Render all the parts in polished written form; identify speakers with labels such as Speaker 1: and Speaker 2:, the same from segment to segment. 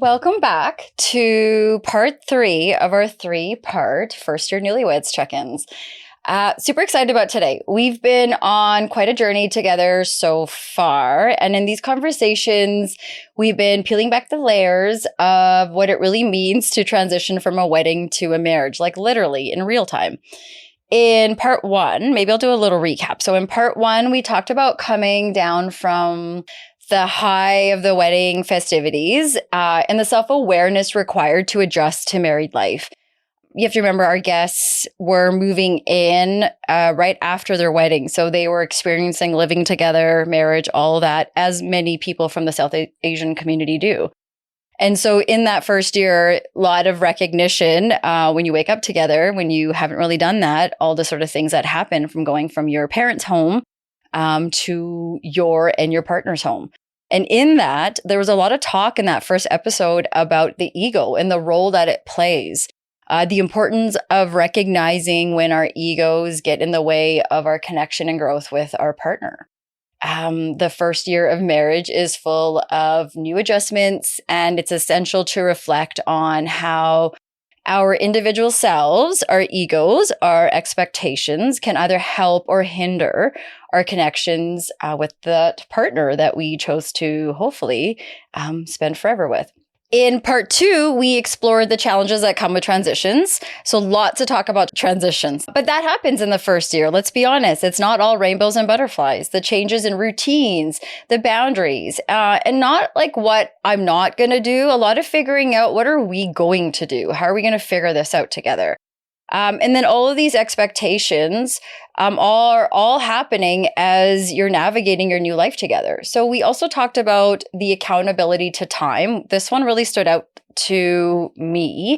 Speaker 1: Welcome back to part 3 of our 3-part First Year Newlyweds check-ins. Super excited about today. We've been on quite a journey together so far, and in these conversations, we've been peeling back the layers of what it really means to transition from a wedding to a marriage, like literally in real time. In part 1, maybe I'll do a little recap. So in part 1, we talked about coming down from the high of the wedding festivities and the self-awareness required to adjust to married life. You have to remember our guests were moving in right after their wedding. So they were experiencing living together, marriage, all of that, as many people from the South Asian community do. And so in that first year, a lot of recognition when you wake up together, when you haven't really done that, all the sort of things that happen from going from your parents' home to your and your partner's home. And in that, there was a lot of talk in that first episode about the ego and the role that it plays. The importance of recognizing when our egos get in the way of our connection and growth with our partner. The first year of marriage is full of new adjustments, and it's essential to reflect on how our individual selves, our egos, our expectations can either help or hinder our connections with the partner that we chose to hopefully spend forever with. In part 2, we explored the challenges that come with transitions. So lots to talk about transitions. But that happens in the first year. Let's be honest. It's not all rainbows and butterflies. The changes in routines, the boundaries, and not like what I'm not going to do. A lot of figuring out what are we going to do? How are we going to figure this out together? And then all of these expectations are all happening as you're navigating your new life together. So we also talked about the accountability to time. This one really stood out to me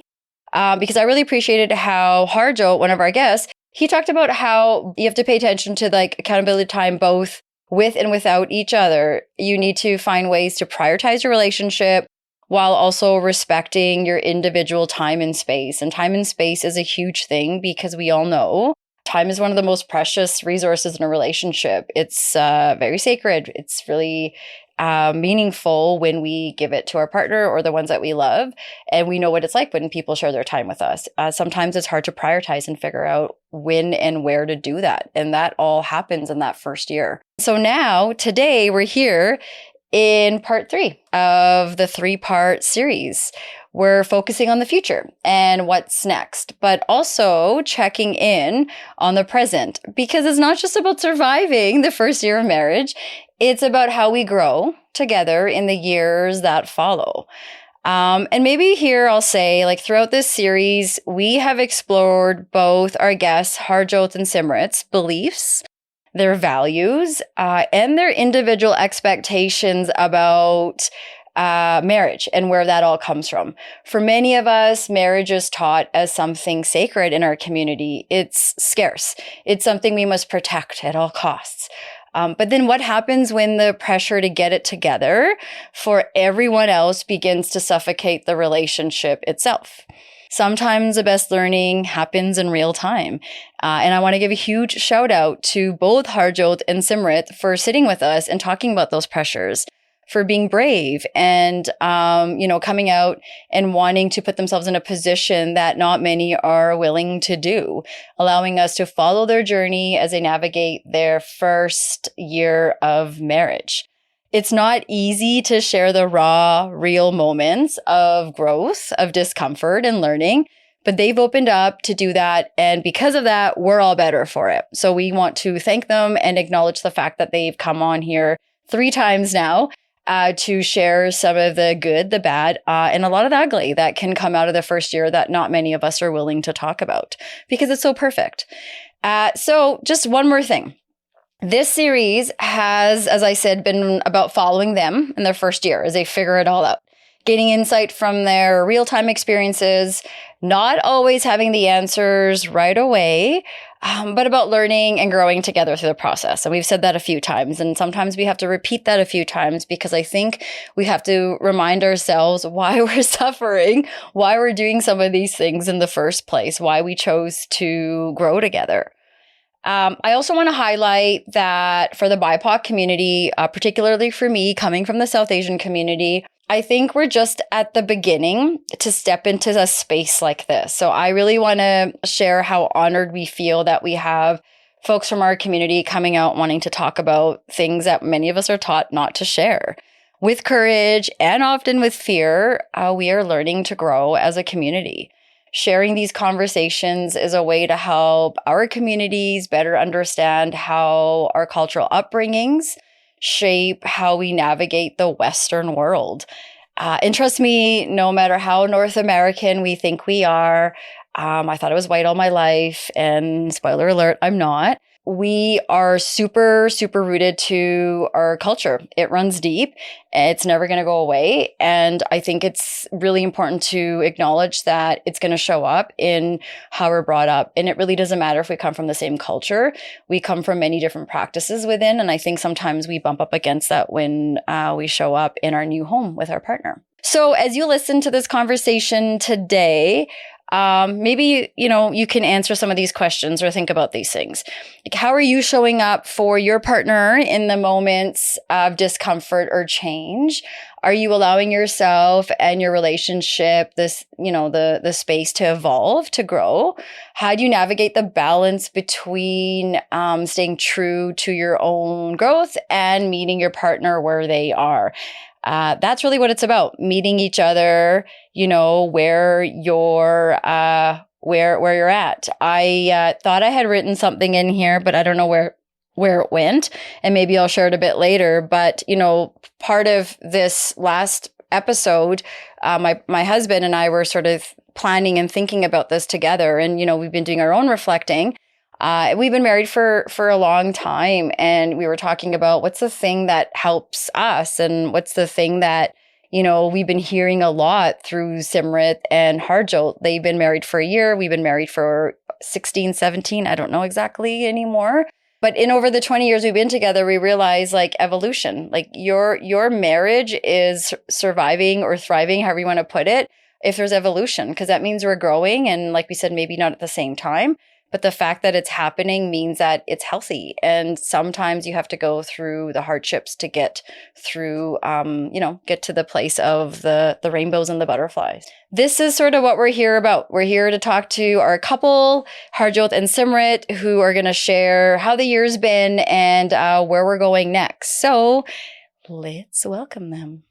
Speaker 1: because I really appreciated how Harjot, one of our guests, he talked about how you have to pay attention to like accountability time both with and without each other. You need to find ways to prioritize your relationship while also respecting your individual time and space. And time and space is a huge thing because we all know time is one of the most precious resources in a relationship. It's very sacred. It's really meaningful when we give it to our partner or the ones that we love. And we know what it's like when people share their time with us. Sometimes it's hard to prioritize and figure out when and where to do that. And that all happens in that first year. So now, today, we're here in part 3 of the 3-part series. We're focusing on the future and what's next, but also checking in on the present because it's not just about surviving the first year of marriage. It's about how we grow together in the years that follow. And maybe here I'll say, like throughout this series, we have explored both our guests, Harjot and Simrit's beliefs, their values, and their individual expectations about marriage and where that all comes from. For many of us, marriage is taught as something sacred in our community. It's scarce. It's something we must protect at all costs. But then what happens when the pressure to get it together for everyone else begins to suffocate the relationship itself? Sometimes the best learning happens in real time. And I want to give a huge shout out to both Harjot and Simrit for sitting with us and talking about those pressures, for being brave and, coming out and wanting to put themselves in a position that not many are willing to do, allowing us to follow their journey as they navigate their first year of marriage. It's not easy to share the raw, real moments of growth, of discomfort and learning, but they've opened up to do that. And because of that, we're all better for it. So we want to thank them and acknowledge the fact that they've come on here 3 times now to share some of the good, the bad, and a lot of the ugly that can come out of the first year that not many of us are willing to talk about because it's so perfect. So just one more thing. This series has, as I said, been about following them in their first year as they figure it all out, gaining insight from their real-time experiences, not always having the answers right away, but about learning and growing together through the process. And we've said that a few times, and sometimes we have to repeat that a few times because I think we have to remind ourselves why we're suffering, why we're doing some of these things in the first place, why we chose to grow together. I also want to highlight that for the BIPOC community, particularly for me, coming from the South Asian community, I think we're just at the beginning to step into a space like this. So I really want to share how honored we feel that we have folks from our community coming out wanting to talk about things that many of us are taught not to share. With courage and often with fear, we are learning to grow as a community. Sharing these conversations is a way to help our communities better understand how our cultural upbringings shape how we navigate the Western world. And trust me, no matter how North American we think we are, I thought I was white all my life, and spoiler alert, I'm not. We are super, super rooted to our culture. It runs deep. It's never going to go away. And I think it's really important to acknowledge that it's going to show up in how we're brought up. And it really doesn't matter if we come from the same culture. We come from many different practices within. And I think sometimes we bump up against that when we show up in our new home with our partner. So as you listen to this conversation today, maybe, you can answer some of these questions or think about these things. Like, how are you showing up for your partner in the moments of discomfort or change? Are you allowing yourself and your relationship the space to evolve, to grow? How do you navigate the balance between staying true to your own growth and meeting your partner where they are? That's really what it's about, meeting each other, where you're at. I thought I had written something in here, but I don't know where it went, and maybe I'll share it a bit later. But, part of this last episode, my husband and I were sort of planning and thinking about this together. And, we've been doing our own reflecting. We've been married for a long time, and we were talking about what's the thing that helps us, and what's the thing that, we've been hearing a lot through Simrit and Harjot. They've been married for a year. We've been married for 16, 17. I don't know exactly anymore. But in over the 20 years we've been together, we realize evolution, your marriage is surviving or thriving, however you want to put it, if there's evolution, because that means we're growing. And like we said, maybe not at the same time. But the fact that it's happening means that it's healthy. And sometimes you have to go through the hardships to get through, get to the place of the rainbows and the butterflies. This is sort of what we're here about. We're here to talk to our couple, Harjot and Simrit, who are going to share how the year's been and where we're going next. So let's welcome them.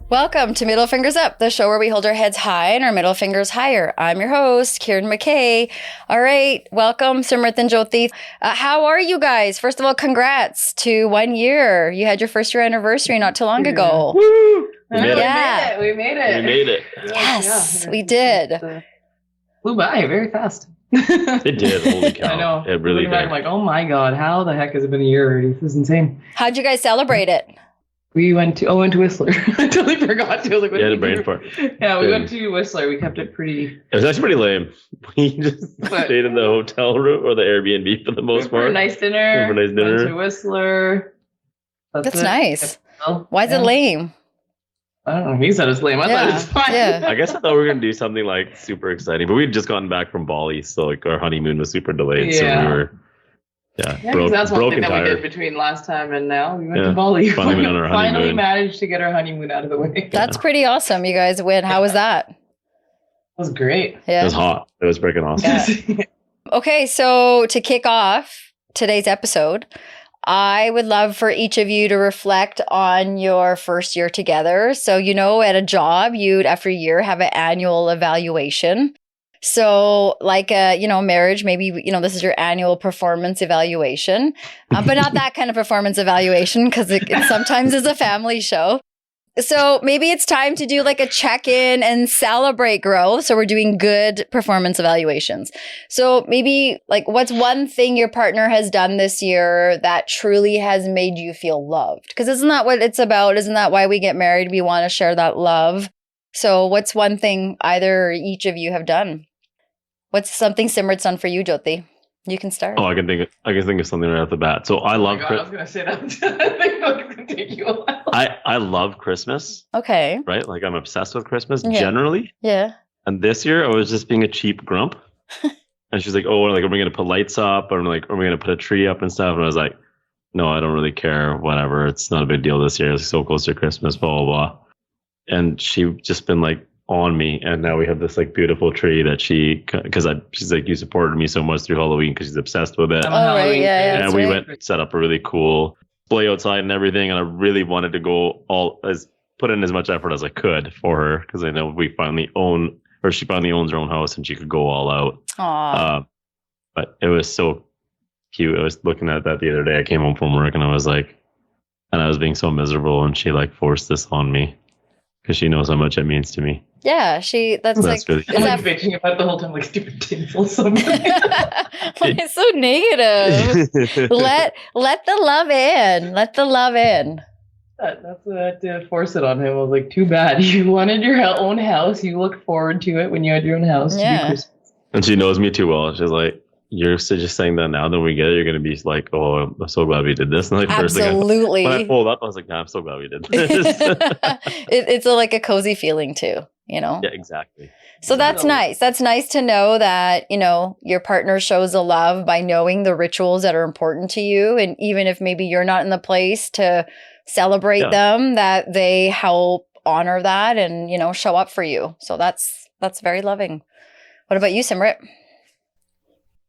Speaker 1: Welcome to Middle Fingers Up, the show where we hold our heads high and our middle fingers higher. I'm your host, Kieran McKay. All right, welcome, Simrit and Jyoti. How are you guys? First of all, congrats to 1 year. You had your first year anniversary not too long ago.
Speaker 2: Woo! We made it.
Speaker 1: Yes, we did.
Speaker 3: Flew by very fast.
Speaker 2: It did. Holy cow.
Speaker 3: I know.
Speaker 2: It really did.
Speaker 3: I'm like, oh my God, how the heck has it been a year already? This is insane.
Speaker 1: How'd you guys celebrate it?
Speaker 3: We went to Whistler. I totally forgot to. Like,
Speaker 2: you had a brain fart.
Speaker 3: Yeah, we went to Whistler. We kept it pretty.
Speaker 2: It was actually pretty lame. We just stayed in the hotel room or the Airbnb for the most part.
Speaker 3: For a nice dinner.
Speaker 2: Went
Speaker 3: to Whistler.
Speaker 1: That's nice. Why is it lame?
Speaker 3: I don't know. He said it's lame. I thought it's fine.
Speaker 1: Yeah.
Speaker 2: I guess I thought we were going to do something super exciting, but we'd just gotten back from Bali. So our honeymoon was super delayed.
Speaker 3: Yeah.
Speaker 2: So we were...
Speaker 3: Yeah, that's one thing that we did between last time and now. We went to Bali.
Speaker 2: Finally went on our honeymoon.
Speaker 3: Finally managed to get our honeymoon out of the way.
Speaker 1: That's pretty awesome. You guys win. How was that?
Speaker 3: It was great.
Speaker 1: Yeah.
Speaker 2: It was hot. It was freaking awesome.
Speaker 3: Yeah.
Speaker 1: Okay, so to kick off today's episode, I would love for each of you to reflect on your first year together. So, at a job, you'd after a year have an annual evaluation. So like marriage, maybe, this is your annual performance evaluation, but not that kind of performance evaluation because it sometimes is a family show. So maybe it's time to do like a check-in and celebrate growth. So we're doing good performance evaluations. So maybe what's one thing your partner has done this year that truly has made you feel loved? Because isn't that what it's about? Isn't that why we get married? We want to share that love So what's one thing either or each of you have done? What's something Simrit's done for you, Jyoti? You can start.
Speaker 2: Oh, I can think of something right off the bat. So I love.
Speaker 3: I was gonna say that. I think that's gonna take you a while.
Speaker 2: I love Christmas.
Speaker 1: Okay.
Speaker 2: Right, like I'm obsessed with Christmas
Speaker 1: Yeah.
Speaker 2: generally.
Speaker 1: Yeah.
Speaker 2: And this year I was just being a cheap grump. And she's like, "Oh, like are we gonna put lights up? Or like are we gonna put a tree up and stuff?" And I was like, "No, I don't really care. Whatever. It's not a big deal this year. It's so close to Christmas. Blah blah blah." And she just been like on me, and now we have this like beautiful tree that she's like, you supported me so much through Halloween because she's obsessed with it.
Speaker 1: Oh, right, yeah,
Speaker 2: And we went and set up a really cool display outside and everything, and I really wanted to go put in as much effort as I could for her because I know she finally owns her own house and she could go all out.
Speaker 1: Aww.
Speaker 2: But it was so cute. I was looking at that the other day. I came home from work and I was being so miserable, and she like forced this on me because she knows how much it means to me.
Speaker 1: Yeah, that's like,
Speaker 2: really
Speaker 3: I'm like bitching about the whole time, like stupid tinsel.
Speaker 1: It's so negative. let the love in. Let the love in.
Speaker 3: That's what I had to force it on him. I was like, too bad. You wanted your own house. You looked forward to it when you had your own house.
Speaker 1: Yeah.
Speaker 2: And she knows me too well. She's like, "You're just saying that now that we get it, you're going to be like, oh, I'm so glad we did this." And like,
Speaker 1: absolutely.
Speaker 2: When I pulled up, I was like, "Nah, I'm so glad we did this."
Speaker 1: It's like a cozy feeling too, you know?
Speaker 2: Yeah, exactly.
Speaker 1: So that's nice. That's nice to know that, you know, your partner shows a love by knowing the rituals that are important to you. And even if maybe you're not in the place to celebrate them, that they help honor that and, you know, show up for you. So that's very loving. What about you, Simrit?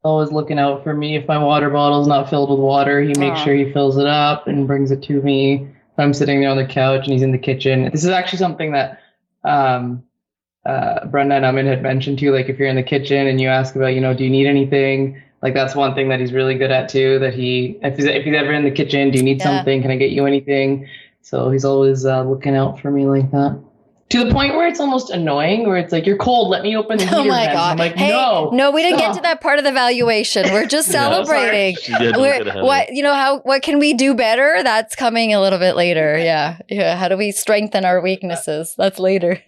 Speaker 3: Always looking out for me. If my water bottle's not filled with water, he makes sure he fills it up and brings it to me. If I'm sitting there on the couch and he's in the kitchen. This is actually something that Brenda and Amin had mentioned too. Like if you're in the kitchen and you ask about, you know, do you need anything? Like that's one thing that he's really good at too. That if he's ever in the kitchen, do you need something? Can I get you anything? So he's always looking out for me like that. To the point where it's almost annoying, where it's like, "You're cold, let me open the heater."
Speaker 1: Oh my God.
Speaker 3: I'm like,
Speaker 1: hey, no, we didn't get to that part of the valuation. We're just celebrating. What can we do better? That's coming a little bit later. Yeah. How do we strengthen our weaknesses? That's later.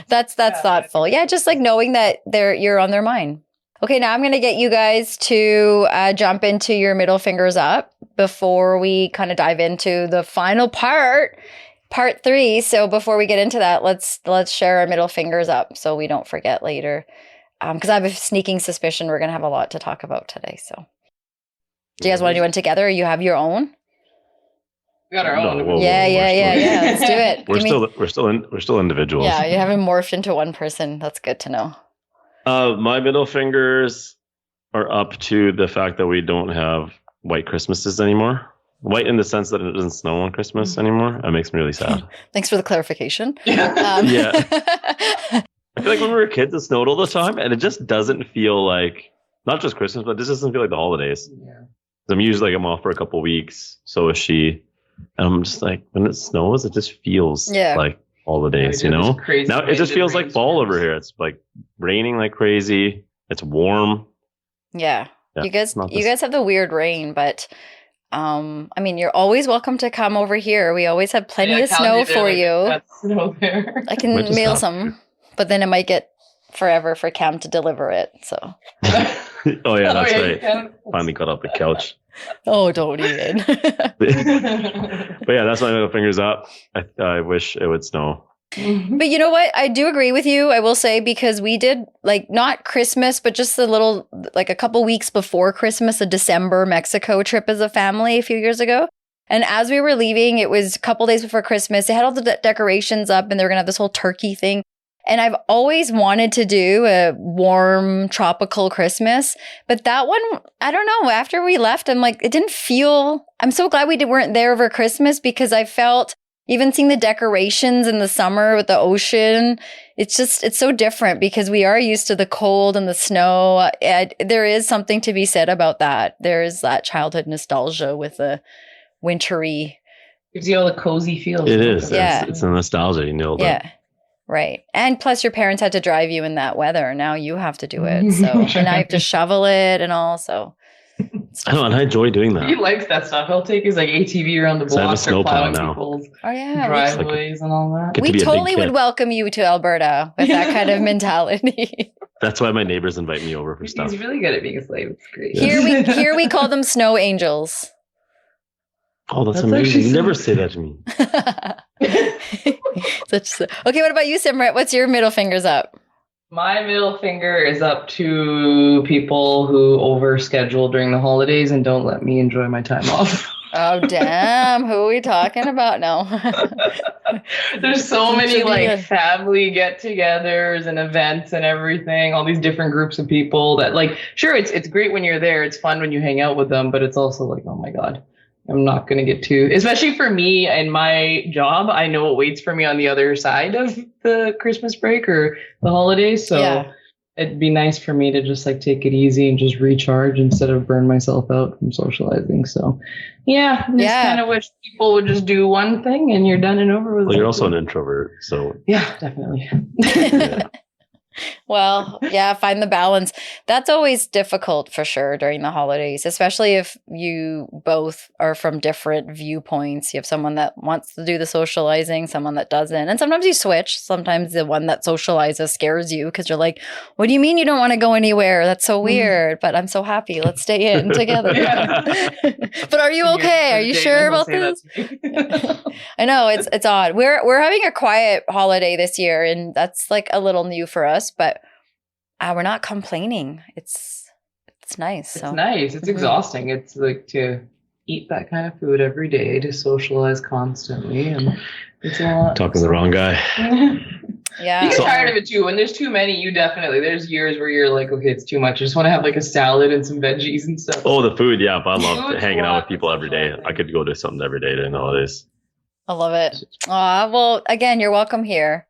Speaker 1: That's thoughtful. Yeah, just like knowing that you're on their mind. Okay, now I'm going to get you guys to jump into your middle fingers up before we kind of dive into the final part 3. So before we get into that, let's share our middle fingers up so we don't forget later. Because I have a sneaking suspicion we're going to have a lot to talk about today. So do you guys want to do one together, or you have your own?
Speaker 3: We got our own.
Speaker 1: Yeah. Let's do it.
Speaker 2: We're still individuals.
Speaker 1: Yeah, you haven't morphed into one person. That's good to know.
Speaker 2: My middle fingers are up to the fact that we don't have white Christmases anymore. White in the sense that it doesn't snow on Christmas anymore. That makes me really sad.
Speaker 1: Thanks for the clarification.
Speaker 2: Yeah. I feel like when we were kids, it snowed all the time, and it just doesn't feel like, not just Christmas, but this doesn't feel like the holidays. Yeah. I'm usually like I'm off for a couple of weeks. So is she. And I'm just like, when it snows, it just feels like holidays, you know? Now it just feels like fall over here. It's like raining like crazy. It's warm.
Speaker 1: Yeah. You guys have the weird rain, but I mean, you're always welcome to come over here. We always have plenty of snow for you.
Speaker 3: Snow there.
Speaker 1: I can mail some, but then it might get forever for Cam to deliver it. So.
Speaker 2: Oh yeah, that's right. Finally got off the couch.
Speaker 1: Oh, don't even.
Speaker 2: But yeah, that's my middle fingers up. I wish it would snow.
Speaker 1: But you know what? I do agree with you, I will say, because we did, like, not Christmas, but just a couple weeks before Christmas, a December Mexico trip as a family a few years ago. And as we were leaving, it was a couple days before Christmas. They had all the decorations up and they were going to have this whole turkey thing. And I've always wanted to do a warm tropical Christmas, but that one, I don't know. After we left, I'm like, it didn't feel, I'm so glad we weren't there over Christmas, because I felt, even seeing the decorations in the summer with the ocean, it's so different because we are used to the cold and the snow. There is something to be said about that. There is that childhood nostalgia with the wintry.
Speaker 3: Gives you all the cozy feels.
Speaker 2: It is. Yeah. It's a nostalgia, you know.
Speaker 1: Yeah. Right. And plus your parents had to drive you in that weather. Now you have to do it. So, and I have to shovel it and all. So
Speaker 2: I don't know, and I enjoy doing that.
Speaker 3: He likes that stuff. He'll take his like ATV around the
Speaker 2: So I have a
Speaker 3: block, start
Speaker 2: snowplow
Speaker 3: plowing
Speaker 2: now.
Speaker 3: people's
Speaker 1: Oh yeah,
Speaker 3: driveways and all that.
Speaker 2: Get to
Speaker 1: we
Speaker 2: be a big
Speaker 1: totally would
Speaker 2: kid.
Speaker 1: welcome you to Alberta with that kind of mentality.
Speaker 2: That's why my neighbors invite me over for stuff.
Speaker 3: He's really good at being a slave. It's great.
Speaker 1: Here we call them snow angels.
Speaker 2: Oh, that's
Speaker 3: That's
Speaker 2: amazing.
Speaker 3: actually
Speaker 2: You
Speaker 3: so-
Speaker 2: never say that to me.
Speaker 1: Okay, what about you, Simrit? What's your middle fingers up?
Speaker 3: My middle finger is up to people who overschedule during the holidays and don't let me enjoy my time off.
Speaker 1: Oh damn, who are we talking about now?
Speaker 3: There's so many
Speaker 1: Social media.
Speaker 3: like family get-togethers and events and everything, all these different groups of people that like sure it's great when you're there, it's fun when you hang out with them, but it's also like, oh my God, I'm not going to get too, especially for me and my job, I know what waits for me on the other side of the Christmas break or the holidays. So
Speaker 1: Yeah.
Speaker 3: it'd be nice for me to just like take it easy and just recharge instead of burn myself out from socializing. So yeah, I just kind of wish people would just do one thing and you're done and over with.
Speaker 2: Well, you're also an introvert, so
Speaker 3: Yeah, definitely.
Speaker 2: yeah.
Speaker 1: Well, yeah, find the balance. That's always difficult for sure during the holidays, especially if you both are from different viewpoints. You have someone that wants to do the socializing, someone that doesn't. And sometimes you switch. Sometimes the one that socializes scares you because you're like, what do you mean you don't want to go anywhere? That's so weird. But I'm so happy. Let's stay in together. But are you okay? Are you sure about this? I know it's odd. We're having a quiet holiday this year, and that's like a little new for us, but we're not complaining. It's nice. So.
Speaker 3: It's nice. It's exhausting. It's like to eat that kind of food every day, to socialize constantly, and it's a lot.
Speaker 2: Talking to the wrong guy.
Speaker 1: Yeah.
Speaker 3: You get tired of it too. When there's too many, there's years where you're like, okay, it's too much. I just want to have like a salad and some veggies and stuff.
Speaker 2: Oh, the food, yeah. But I love
Speaker 3: Food's
Speaker 2: hanging out with
Speaker 3: what-
Speaker 2: people every day. I could go to something every day during the holidays.
Speaker 1: I love it. Well, again, you're welcome here.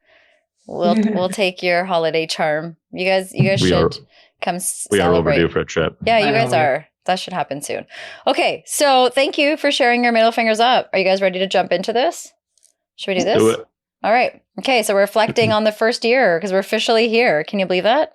Speaker 1: We'll take your holiday charm. You guys should come
Speaker 2: We are
Speaker 1: celebrate.
Speaker 2: overdue for a trip.
Speaker 1: Yeah, you
Speaker 3: I
Speaker 1: guys
Speaker 3: know, yeah.
Speaker 1: are. That should happen soon. Okay, so thank you for sharing your middle fingers up. Are you guys ready to jump into this? Should we do this?
Speaker 2: Do it.
Speaker 1: All right. Okay, so we're reflecting on the first year because we're officially here. Can you believe that?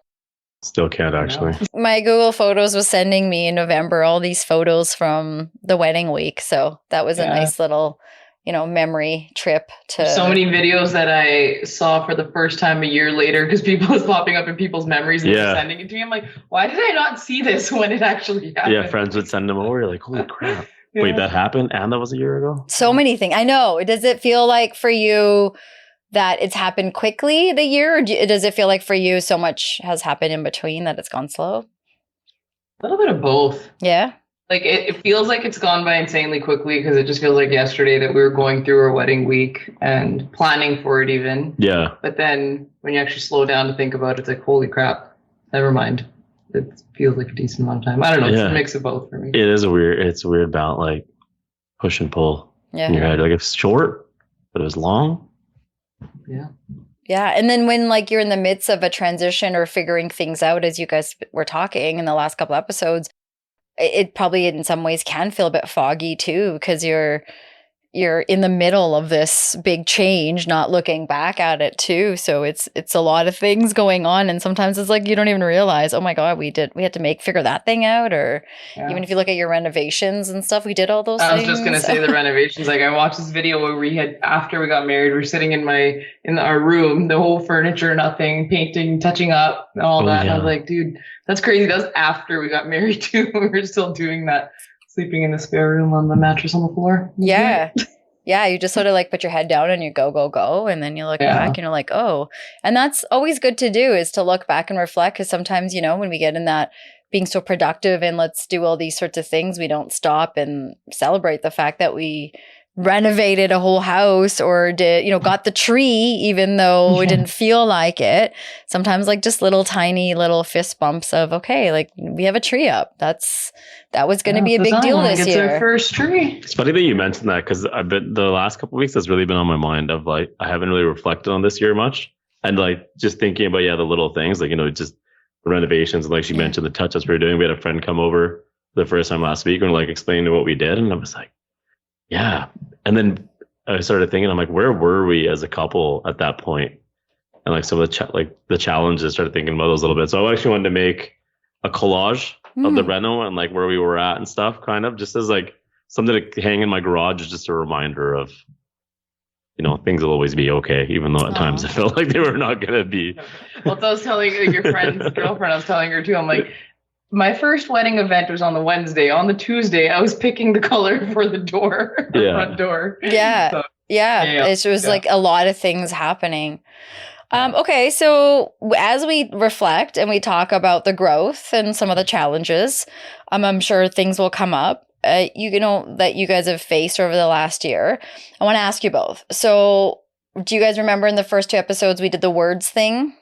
Speaker 2: Still can't actually.
Speaker 1: My Google Photos was sending me in November all these photos from the wedding week. So that was a
Speaker 3: Yeah.
Speaker 1: nice little, memory trip to.
Speaker 3: So many videos that I saw for the first time a year later because people was popping up in people's memories and
Speaker 2: Yeah.
Speaker 3: sending it to me. I'm like, why did I not see this when it actually happened?
Speaker 2: Yeah, friends would send them over. You're like, holy crap.
Speaker 3: Yeah.
Speaker 2: Wait, that happened? And that was a year ago?
Speaker 1: So many things. I know. Does it feel like for you that it's happened quickly the year? Or does it feel like for you so much has happened in between that it's gone slow?
Speaker 3: A little bit of both.
Speaker 1: Yeah.
Speaker 3: Like it feels like it's gone by insanely quickly because it just feels like yesterday that we were going through our wedding week and planning for it even.
Speaker 2: Yeah.
Speaker 3: But then when you actually slow down to think about it, it's like, holy crap, never mind. It feels like a decent amount of time. I don't know. It's
Speaker 2: Yeah.
Speaker 3: a mix of both for me.
Speaker 2: It's a weird about like push and pull in your
Speaker 1: Yeah.
Speaker 2: head. Like it's short, but it was long.
Speaker 3: Yeah.
Speaker 1: Yeah. And then when like you're in the midst of a transition or figuring things out, as you guys were talking in the last couple episodes, it probably in some ways can feel a bit foggy too, because you're in the middle of this big change, not looking back at it too. So it's a lot of things going on, and sometimes it's like you don't even realize, oh my God, we had to figure that thing out. Or
Speaker 3: Yeah.
Speaker 1: even if you look at your renovations and stuff, we did all those
Speaker 3: I was
Speaker 1: things.
Speaker 3: just gonna say the renovations. Like I watched this video where we had after we got married, we're sitting in our room, the whole furniture, nothing, painting, touching up, and all
Speaker 2: Oh,
Speaker 3: that. And I
Speaker 2: yeah.
Speaker 3: was like, dude, that's crazy. That was after we got married too. We were still doing that, sleeping in the spare room on the mattress on the floor.
Speaker 1: Yeah. Yeah, you just sort of like put your head down and you go, and then you look
Speaker 3: Yeah.
Speaker 1: back and you're like, oh. And that's always good to do, is to look back and reflect, because sometimes, when we get in that being so productive and let's do all these sorts of things, we don't stop and celebrate the fact that we renovated a whole house or got the tree, even though it
Speaker 3: Yeah.
Speaker 1: didn't feel like it. Sometimes like just tiny little fist bumps of, okay, like we have a tree up. That was going to be a big deal this
Speaker 3: It's
Speaker 1: year.
Speaker 3: our first tree.
Speaker 2: It's funny that you mentioned that because I've been the last couple of weeks that's really been on my mind of like I haven't really reflected on this year much, and like just thinking about the little things like just the renovations, and like she mentioned the touch-ups we were doing. We had a friend come over the first time last week and like explained what we did, and I was like, yeah. And then I started thinking, I'm like, where were we as a couple at that point? And like some of the challenges, started thinking about those a little bit. So I actually wanted to make a collage of the reno and like where we were at and stuff, kind of just as like something to hang in my garage, is just a reminder of, things will always be okay, even though at times I felt like they were not going to be.
Speaker 3: Well, I was telling your friend's girlfriend, I was telling her too, I'm like, my first wedding event was on the Wednesday. On the Tuesday, I was picking the color for the door, the front door.
Speaker 1: Yeah. So, yeah. It was like a lot of things happening. Okay, so as we reflect and we talk about the growth and some of the challenges, I'm sure things will come up, that you guys have faced over the last year. I want to ask you both. So do you guys remember in the first 2 episodes we did the words thing?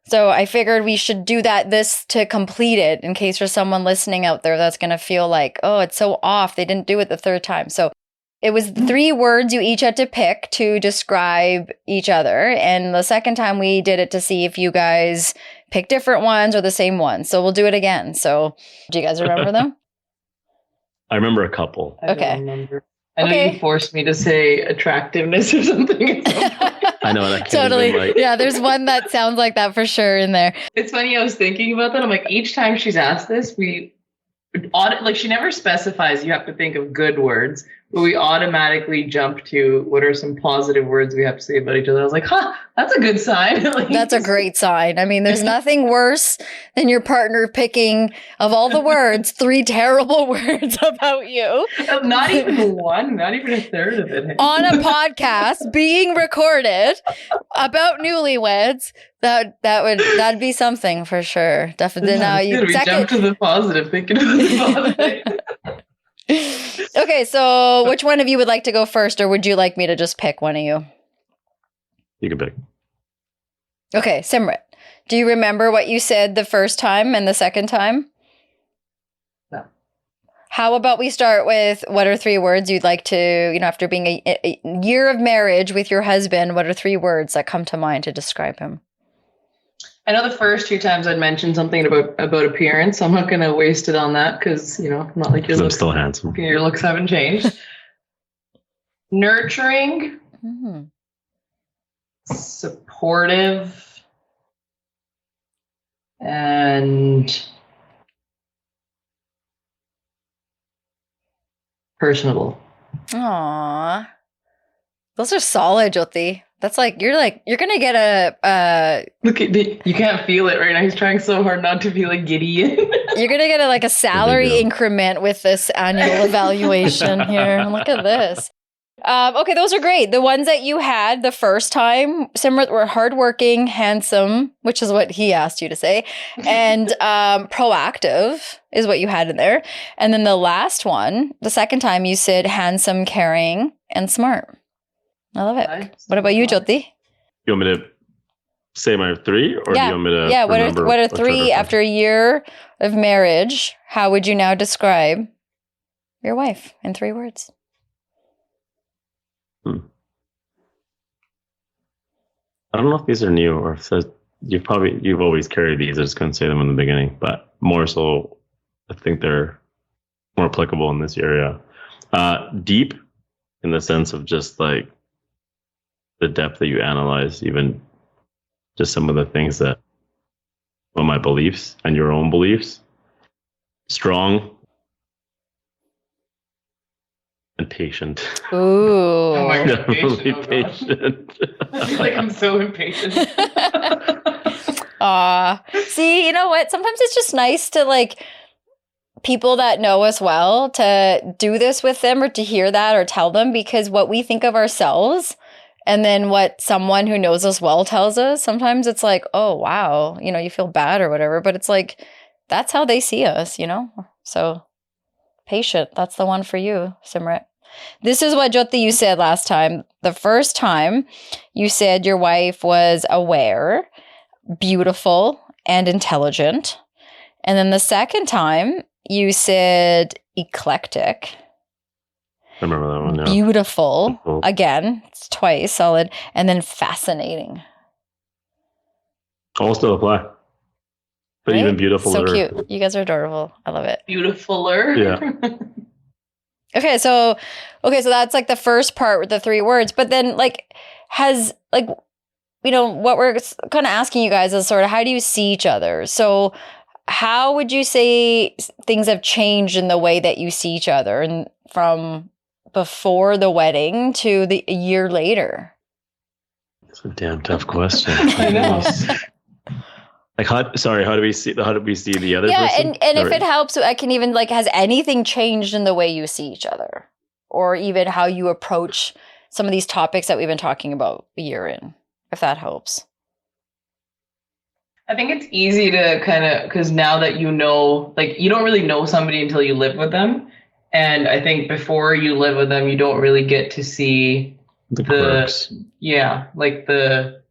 Speaker 1: So I figured we should do this to complete it, in case there's someone listening out there that's going to feel like, oh, it's so off, they didn't do it the 3rd time. So it was 3 words you each had to pick to describe each other. And the second time we did it to see if you guys picked different ones or the same ones. So we'll do it again. So do you guys remember them?
Speaker 2: I remember a couple.
Speaker 1: Okay.
Speaker 3: I remember. I know you forced me to say attractiveness or something.
Speaker 2: I know that.
Speaker 1: Totally. Yeah, there's one that sounds like that for sure in there.
Speaker 3: It's funny. I was thinking about that. I'm like, each time she's asked this, she never specifies you have to think of good words, but we automatically jump to what are some positive words we have to say about each other. I was like, that's a good sign.
Speaker 1: That's a great sign. I mean, there's nothing worse than your partner picking, of all the words, 3 terrible words about you.
Speaker 3: Not even one, not even a third of it.
Speaker 1: On a podcast being recorded about newlyweds. That'd be something for sure. Definitely. Now
Speaker 3: we jump to the positive, thinking of the positive.
Speaker 1: Okay, so which one of you would like to go first, or would you like me to just pick one of you?
Speaker 2: You can pick.
Speaker 1: Okay, Simrit, do you remember what you said the first time and the second time?
Speaker 3: No.
Speaker 1: How about we start with what are 3 words you'd like to, after being a year of marriage with your husband, what are 3 words that come to mind to describe him?
Speaker 3: I know the first 2 times I'd mentioned something about appearance. So I'm not going to waste it on that because, not like
Speaker 2: I'm still handsome.
Speaker 3: Your looks haven't changed. Nurturing.
Speaker 1: Mm-hmm.
Speaker 3: Supportive. And personable.
Speaker 1: Aww. Those are solid, Jyoti. That's you're gonna get a
Speaker 3: look at you can't feel it right now. He's trying so hard not to feel giddy.
Speaker 1: You're gonna get a salary increment with this annual evaluation here. Look at this. Okay, those are great. The ones that you had the first time, Simrit, were hardworking, handsome, which is what he asked you to say, and proactive is what you had in there. And then the last one, the second time, you said handsome, caring, and smart. I love it. What about you, Jyoti?
Speaker 2: You want me to say my 3, or do you want me to?
Speaker 1: Yeah. What are 3 after a year of marriage? How would you now describe your wife in 3 words?
Speaker 2: I don't know if these are new or if you've always carried these. I just couldn't say them in the beginning, but more so, I think they're more applicable in this area. Deep, in the sense of just like the depth that you analyze, even just some of the things my beliefs and your own beliefs. Strong and patient.
Speaker 1: Ooh.
Speaker 3: Oh my God,
Speaker 2: definitely patient.
Speaker 3: I feel like I'm so impatient.
Speaker 1: See, you know what? Sometimes it's just nice to people that know us well to do this with them, or to hear that or tell them, because what we think of ourselves and then what someone who knows us well tells us, sometimes it's like, oh, wow, you feel bad or whatever, but it's that's how they see us, So patient, that's the one for you, Simrit. This is what, Jyoti, you said last time. The first time you said your wife was aware, beautiful, and intelligent. And then the second time you said eclectic.
Speaker 2: I remember that one. Yeah.
Speaker 1: Beautiful. Again, it's twice solid. And then fascinating.
Speaker 2: All still apply. But
Speaker 1: right?
Speaker 2: even beautiful.
Speaker 1: So cute. You guys are adorable. I love it.
Speaker 3: Beautifuler.
Speaker 2: Yeah.
Speaker 1: Okay, so that's the first part with the 3 words. But then what we're kind of asking you guys is sort of, how do you see each other? So how would you say things have changed in the way that you see each other, and from before the wedding to a year later?
Speaker 2: It's a damn tough question.
Speaker 3: I know.
Speaker 2: Like, how do we see the other person?
Speaker 1: Yeah, and if it helps, I can even has anything changed in the way you see each other, or even how you approach some of these topics that we've been talking about a year in, if that helps.
Speaker 3: I think it's easy to because now that you know, you don't really know somebody until you live with them. And I think before you live with them, you don't really get to see the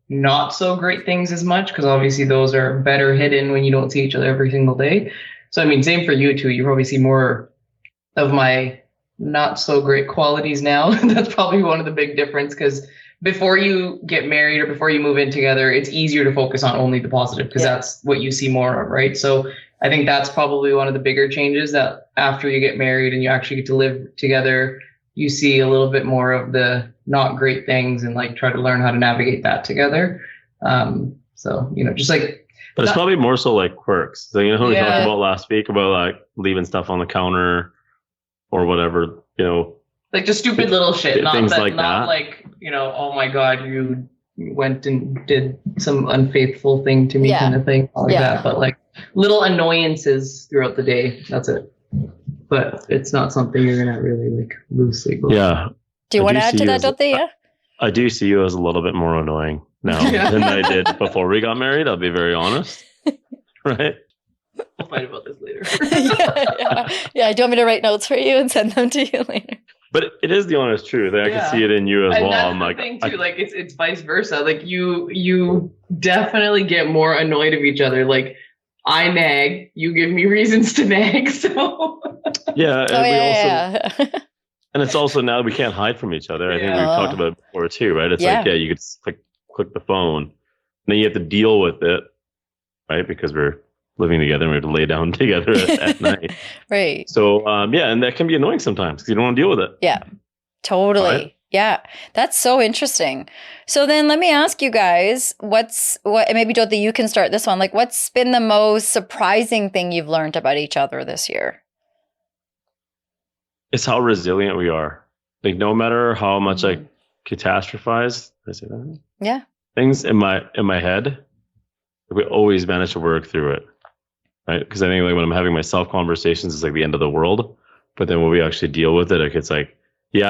Speaker 3: not so great things as much, because obviously those are better hidden when you don't see each other every single day. So, I mean, same for you too. You probably see more of my not so great qualities now. That's probably one of the big difference, because before you get married or before you move in together, it's easier to focus on only the positive, because that's what you see more of, right? So I think that's probably one of the bigger changes, that after you get married and you actually get to live together, you see a little bit more of the not great things and try to learn how to navigate that together. So, just
Speaker 2: but it's probably more so quirks. So, who we talked about last week about leaving stuff on the counter or whatever,
Speaker 3: just stupid little shit,
Speaker 2: things
Speaker 3: not
Speaker 2: that.
Speaker 3: Oh my God, you went and did some unfaithful thing to me kind of thing, that. But little annoyances throughout the day. That's it. But it's not something you're gonna really lose sleep over.
Speaker 2: Yeah.
Speaker 1: Do you want to add to that, Dottie? Yeah.
Speaker 2: I do see you as a little bit more annoying now than I did before we got married. I'll be very honest. Right?
Speaker 3: We'll fight about this later.
Speaker 1: Yeah. Do you want me to write notes for you and send them to you later?
Speaker 2: But it is the honest truth. I can see it in you as well.
Speaker 3: That's the thing too. It's vice versa. You definitely get more annoyed of each other. I nag, you give me reasons to nag. So
Speaker 2: and it's also now we can't hide from each other. I think we've talked about it before too, right? It's you could click the phone, and then you have to deal with it, right? Because we're living together and we have to lay down together at night.
Speaker 1: Right.
Speaker 2: So, and that can be annoying sometimes because you don't want to deal with it.
Speaker 1: Yeah, totally. Right? Yeah, that's so interesting. So then let me ask you guys, maybe Jyoti, you can start this one. What's been the most surprising thing you've learned about each other this year?
Speaker 2: It's how resilient we are. No matter how much I catastrophize, did I say that?
Speaker 1: Yeah.
Speaker 2: Things in my head, we always manage to work through it. Right? Because I think when I'm having my self conversations, it's the end of the world. But then when we actually deal with it, it's at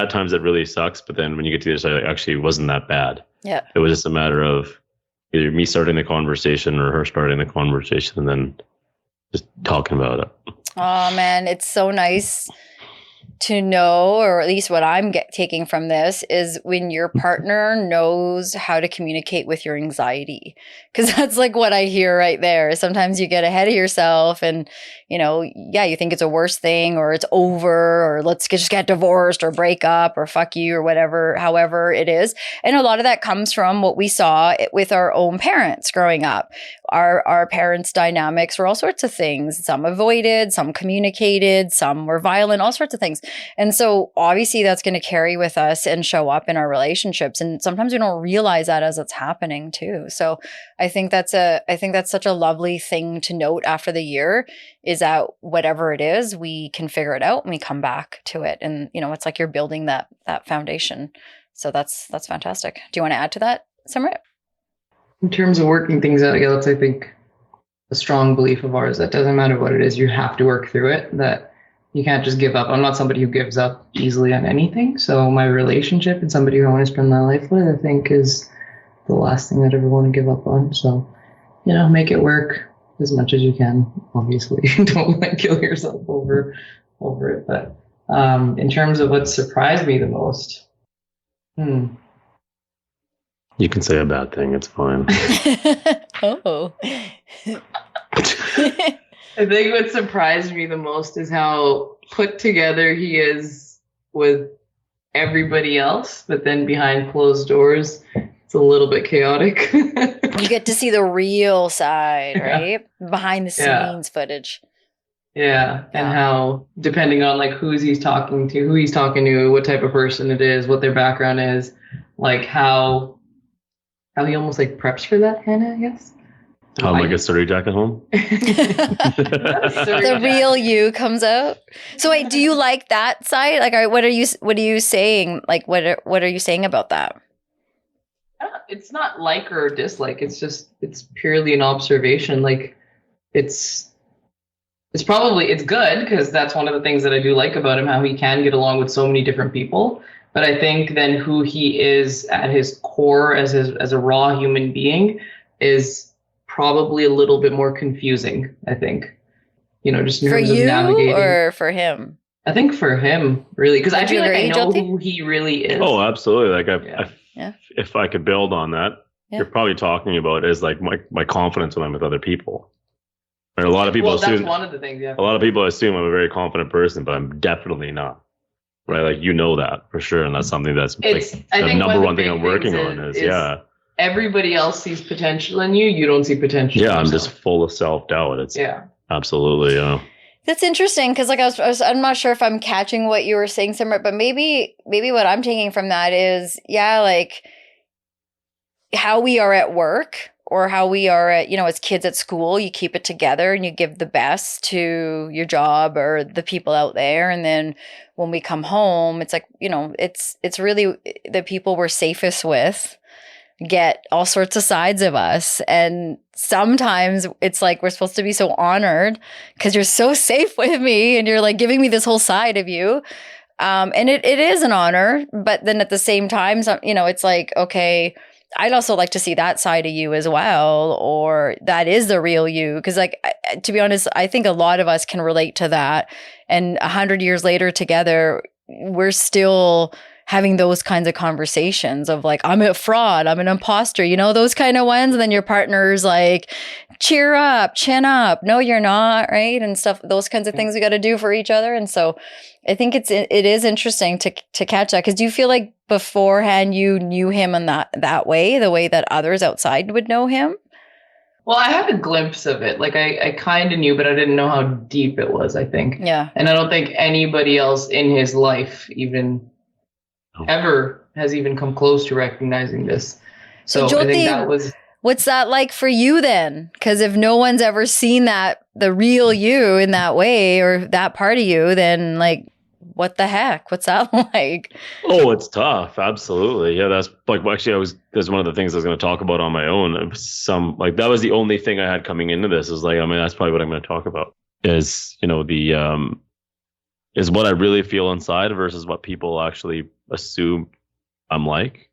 Speaker 2: times it really sucks. But then when you get to the other side, it actually wasn't that bad.
Speaker 1: Yeah.
Speaker 2: It was just a matter of either me starting the conversation or her starting the conversation and then just talking about it.
Speaker 1: Oh man, it's so nice to know, or at least what I'm taking from this, is when your partner knows how to communicate with your anxiety. Because that's what I hear right there. Sometimes you get ahead of yourself and, you think it's a worse thing, or it's over, or let's just get divorced or break up or fuck you or whatever, however it is. And a lot of that comes from what we saw with our own parents growing up. Our parents' dynamics were all sorts of things. Some avoided, some communicated, some were violent, all sorts of things. And so obviously that's going to carry with us and show up in our relationships. And sometimes we don't realize that as it's happening too. So I think that's such a lovely thing to note after the year, is that whatever it is, we can figure it out and we come back to it. And, it's you're building that foundation. So that's fantastic. Do you want to add to that, Simrit?
Speaker 3: In terms of working things out, that's, I think, a strong belief of ours that doesn't matter what it is, you have to work through it, that you can't just give up. I'm not somebody who gives up easily on anything. So my relationship and somebody who I want to spend my life with, I think, is the last thing I'd ever want to give up on. So, make it work as much as you can, obviously. Don't kill yourself over it. But in terms of what surprised me the most,
Speaker 2: You can say a bad thing. It's fine.
Speaker 1: Oh.
Speaker 3: I think what surprised me the most is how put together he is with everybody else, but then behind closed doors, it's a little bit chaotic.
Speaker 1: You get to see the real side, right? Behind the scenes footage.
Speaker 3: Yeah, and how, depending on who he's talking to, what type of person it is, what their background is, how he almost preps for that, kind of, I guess.
Speaker 2: How am I get Surrey Jack at home?
Speaker 1: The real you comes out. So wait, do you like that side? Like, what are you saying? Like, what are you saying about that?
Speaker 3: It's not like or dislike. It's purely an observation. Like, it's good because that's one of the things that I do like about him, how he can get along with so many different people. But I think then who he is at his core as a raw human being is probably a little bit more confusing, I think. Just in terms of navigating.
Speaker 1: For you or for him?
Speaker 3: I think for him, really, because I feel like I know who he really is.
Speaker 2: Oh, absolutely. Like if I could build on that, you're probably talking about is like my confidence when I'm with other people. Right? A lot of people assume,
Speaker 3: that's one of the things, yeah.
Speaker 2: A lot of people assume I'm a very confident person, but I'm definitely not. Right? Like, that for sure. And that's something that's the number one thing I'm working on is
Speaker 3: everybody else sees potential in you. You don't see potential.
Speaker 2: Yeah, I'm just full of self-doubt. It's absolutely,
Speaker 1: That's interesting because I'm not sure if I'm catching what you were saying, Simrit, but maybe what I'm taking from that is, like how we are at work or how we are at, as kids at school, you keep it together and you give the best to your job or the people out there. And then when we come home, it's like, it's really the people we're safest with get all sorts of sides of us. And sometimes it's like we're supposed to be so honored because you're so safe with me and you're like giving me this whole side of you. And it is an honor. But then at the same time, it's like, okay, I'd also like to see that side of you as well, or that is the real you. Because to be honest, I think a lot of us can relate to that. And 100 years later together, we're still having those kinds of conversations of like, I'm a fraud, I'm an imposter, those kind of ones. And then your partner's like, cheer up, chin up. No, you're not, right? And stuff, those kinds of things we got to do for each other. And so I think it is interesting to catch that. Because do you feel like beforehand you knew him in that way, the way that others outside would know him?
Speaker 3: Well, I had a glimpse of it. Like I kind of knew, but I didn't know how deep it was, I think.
Speaker 1: Yeah.
Speaker 3: And I don't think anybody else in his life even ever has even come close to recognizing this. So Jyoti, I think that was...
Speaker 1: What's that like for you then? Because if no one's ever seen the real you in that way or that part of you, then like, what the heck? What's that like?
Speaker 2: Oh, it's tough. Absolutely. Yeah, that's like, actually, there's one of the things I was going to talk about on my own. That was the only thing I had coming into this is like, that's probably what I'm going to talk about is, is what I really feel inside versus what people actually assume I'm like,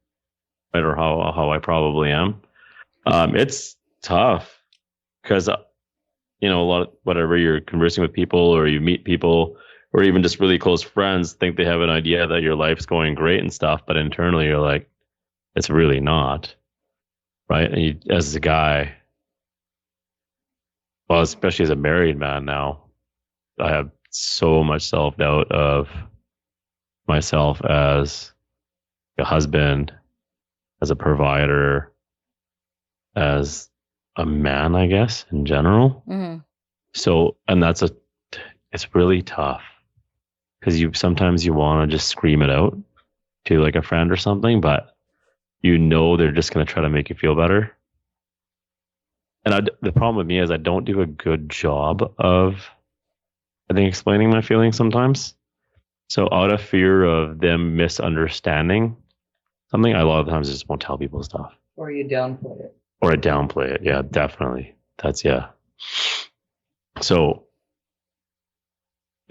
Speaker 2: right? Or how I probably am. It's tough because, a lot of whatever you're conversing with people or you meet people or even just really close friends think they have an idea that your life's going great and stuff. But internally you're like, it's really not. Right. And as a guy, well, especially as a married man now, I have so much self-doubt of myself as a husband, as a provider, as a man, I guess, in general. Mm-hmm. So, and it's really tough because sometimes you want to just scream it out to like a friend or something, but they're just going to try to make you feel better. And the problem with me is I don't do a good job of, I think, explaining my feelings sometimes. So out of fear of them misunderstanding something, I a lot of times just won't tell people stuff.
Speaker 3: Or you downplay it.
Speaker 2: Or I downplay it. Yeah, definitely. So,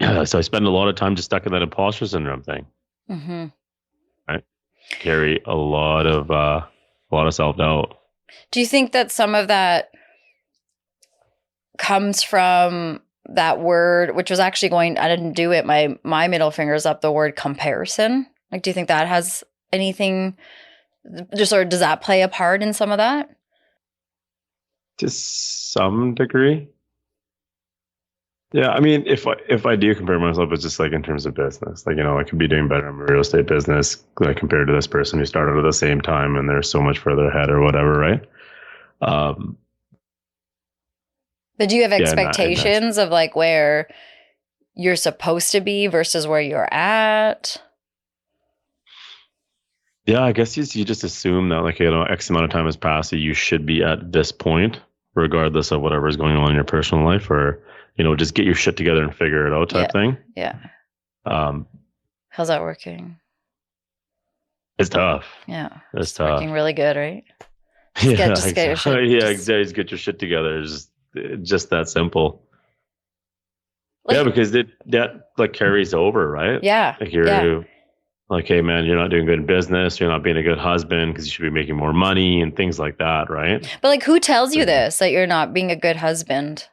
Speaker 2: so I spend a lot of time just stuck in that imposter syndrome thing. Mm-hmm. Right? Carry a lot of self-doubt.
Speaker 1: Do you think that some of that comes from that word, which was actually I didn't do it, my middle finger's up, the word comparison? Like, do you think that has anything, just, or does that play a part in some of that?
Speaker 2: To some degree. Yeah, I mean, if I do compare myself, it's just like in terms of business. Like, I could be doing better in my real estate business like compared to this person who started at the same time and they're so much further ahead or whatever, right?
Speaker 1: But do you have expectations of like where you're supposed to be versus where you're at?
Speaker 2: Yeah, I guess you just assume that like, X amount of time has passed, that you should be at this point. regardless of whatever's going on in your personal life, or, just get your shit together and figure it out type thing.
Speaker 1: Yeah.
Speaker 2: Um,
Speaker 1: How's that working?
Speaker 2: It's tough.
Speaker 1: Yeah.
Speaker 2: It's tough.
Speaker 1: Working really good, right?
Speaker 2: Get your shit together. It's just that simple. Because that like carries over, right?
Speaker 1: Yeah.
Speaker 2: Like you're like, hey man, you're not doing good in business. You're not being a good husband because you should be making more money and things like that, right?
Speaker 1: But like, who tells you this, that you're not being a good husband?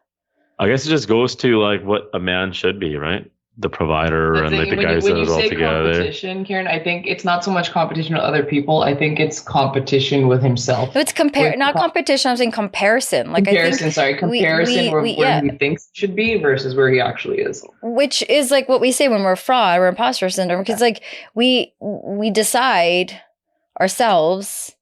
Speaker 2: I guess it just goes to like what a man should be, right? The provider and like the guys that are all together.
Speaker 3: Competition, Karen, I think it's not so much competition with other people. I think it's competition with himself.
Speaker 1: It's not competition. I'm saying comparison. Like
Speaker 3: comparison where he thinks he should be versus where he actually is.
Speaker 1: Which is like what we say when we're fraud or imposter syndrome, because like we decide ourselves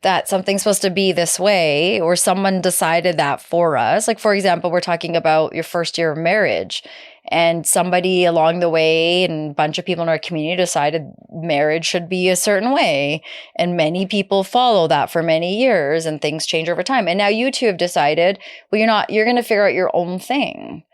Speaker 1: that something's supposed to be this way, or someone decided that for us. Like, for example, we're talking about your first year of marriage, and somebody along the way and a bunch of people in our community decided marriage should be a certain way. And many people follow that for many years, and things change over time. And now you two have decided, well, you're going to figure out your own thing.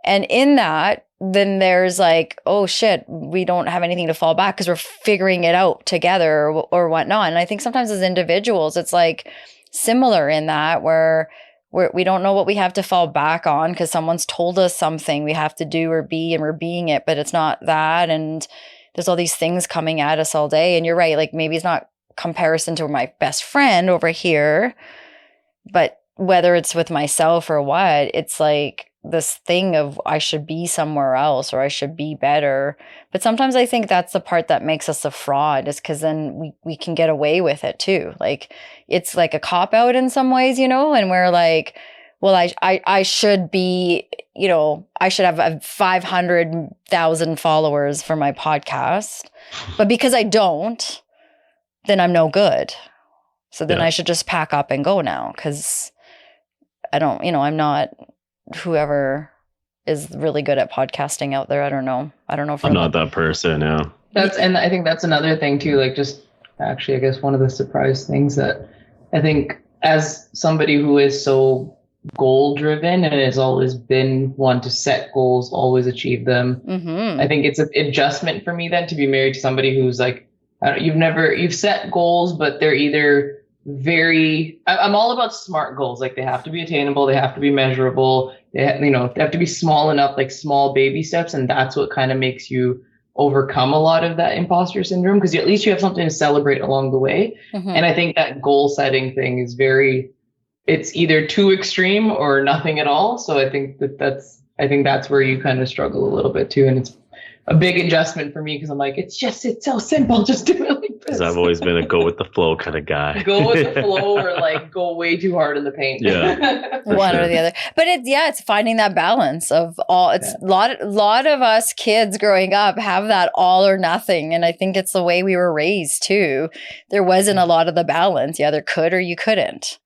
Speaker 1: And in that, then there's like, oh shit, we don't have anything to fall back because we're figuring it out together or whatnot. And I think sometimes as individuals, it's like similar in that where we don't know what we have to fall back on because someone's told us something we have to do or be, and we're being it, but it's not that. And there's all these things coming at us all day. And you're right, like maybe it's not comparison to my best friend over here, but whether it's with myself or what, it's like this thing of I should be somewhere else or I should be better. But sometimes I think that's the part that makes us a fraud, is because then we can get away with it too. Like it's like a cop out in some ways, and we're like, well, I should be, I should have 500,000 followers for my podcast, but because I don't, then I'm no good. So then I should just pack up and go now because I don't, I'm not whoever is really good at podcasting out there. I don't know.
Speaker 2: I'm not that person. Yeah.
Speaker 3: And I think that's another thing too. Like just actually, I guess one of the surprise things that I think as somebody who is so goal driven and has always been one to set goals, always achieve them. Mm-hmm. I think it's an adjustment for me then to be married to somebody who's like, you've set goals, but they're either I'm all about SMART goals. Like they have to be attainable, they have to be measurable, they have to be small enough, like small baby steps. And that's what kind of makes you overcome a lot of that imposter syndrome, because at least you have something to celebrate along the way. Mm-hmm. And I think that goal setting thing is it's either too extreme or nothing at all. So I think that's where you kind of struggle a little bit too. And it's a big adjustment for me because I'm like, it's so simple. Just do it like this.
Speaker 2: Because I've always been a go with the flow kind of guy.
Speaker 3: Go with the flow or like go way too hard in the paint.
Speaker 2: Yeah.
Speaker 1: One or the other. But it's finding that balance of all. It's a lot of us kids growing up have that all or nothing. And I think it's the way we were raised too. There wasn't a lot of the balance. You either could or you couldn't.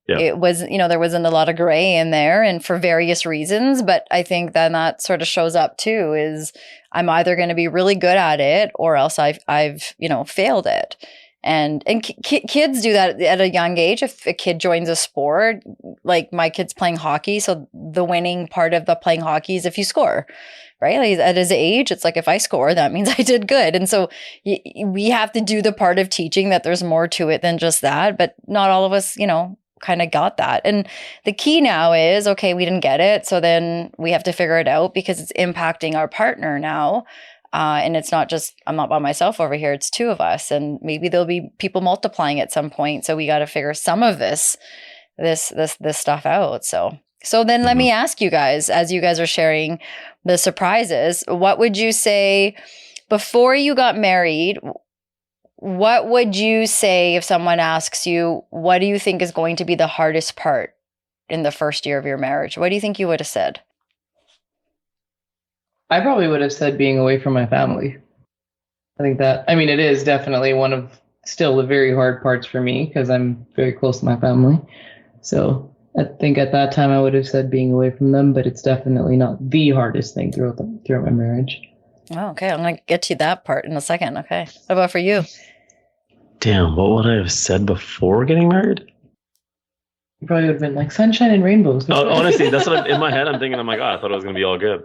Speaker 1: Yeah. It was, there wasn't a lot of gray in there, and for various reasons. But I think then that sort of shows up too, is I'm either going to be really good at it or else I've failed it. And kids do that at a young age. If a kid joins a sport, like my kid's playing hockey. So the winning part of the playing hockey is if you score, right? Like at his age, it's like if I score, that means I did good. And so we have to do the part of teaching that there's more to it than just that. But not all of us, kind of got that. And the key now is, okay, we didn't get it. So then we have to figure it out because it's impacting our partner now. And it's not just, I'm not by myself over here. It's two of us. And maybe there'll be people multiplying at some point. So we got to figure some of this stuff out. So then let me ask you guys, as you guys are sharing the surprises, what would you say before you got married? What would you say if someone asks you, what do you think is going to be the hardest part in the first year of your marriage? What do you think you would have said?
Speaker 3: I probably would have said being away from my family. It is definitely one of still the very hard parts for me because I'm very close to my family. So I think at that time I would have said being away from them, but it's definitely not the hardest thing throughout my marriage.
Speaker 1: Oh, okay. I'm going to get to that part in a second. Okay. What about for you?
Speaker 2: Damn, what would I have said before getting married?
Speaker 3: You probably would have been like sunshine and rainbows.
Speaker 2: Honestly, that's what in my head I'm thinking. I'm like, I thought it was going to be all good.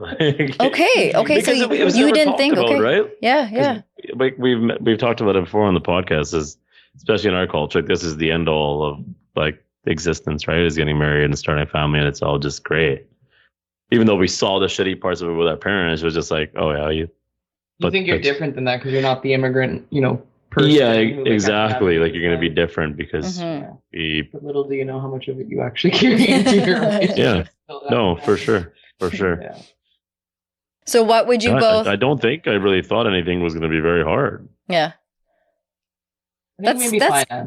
Speaker 1: Okay. So
Speaker 2: it was
Speaker 1: you
Speaker 2: never
Speaker 1: didn't
Speaker 2: talked
Speaker 1: think,
Speaker 2: about,
Speaker 1: okay.
Speaker 2: right?
Speaker 1: Yeah.
Speaker 2: Like we've talked about it before on the podcast, is especially in our culture, like, this is the end all of like existence, right? Is getting married and starting a family, and it's all just great. Even though we saw the shitty parts of it with our parents, it was just like, oh yeah,
Speaker 3: you think you're different than that because you're not the immigrant, person.
Speaker 2: Yeah, exactly. Like you're going to be different because
Speaker 3: But little do you know how much of it you actually carry into your relationship.
Speaker 2: Yeah, no, for sure. Yeah.
Speaker 1: So what would you both?
Speaker 2: I don't think I really thought anything was going to be very hard.
Speaker 1: Yeah. That's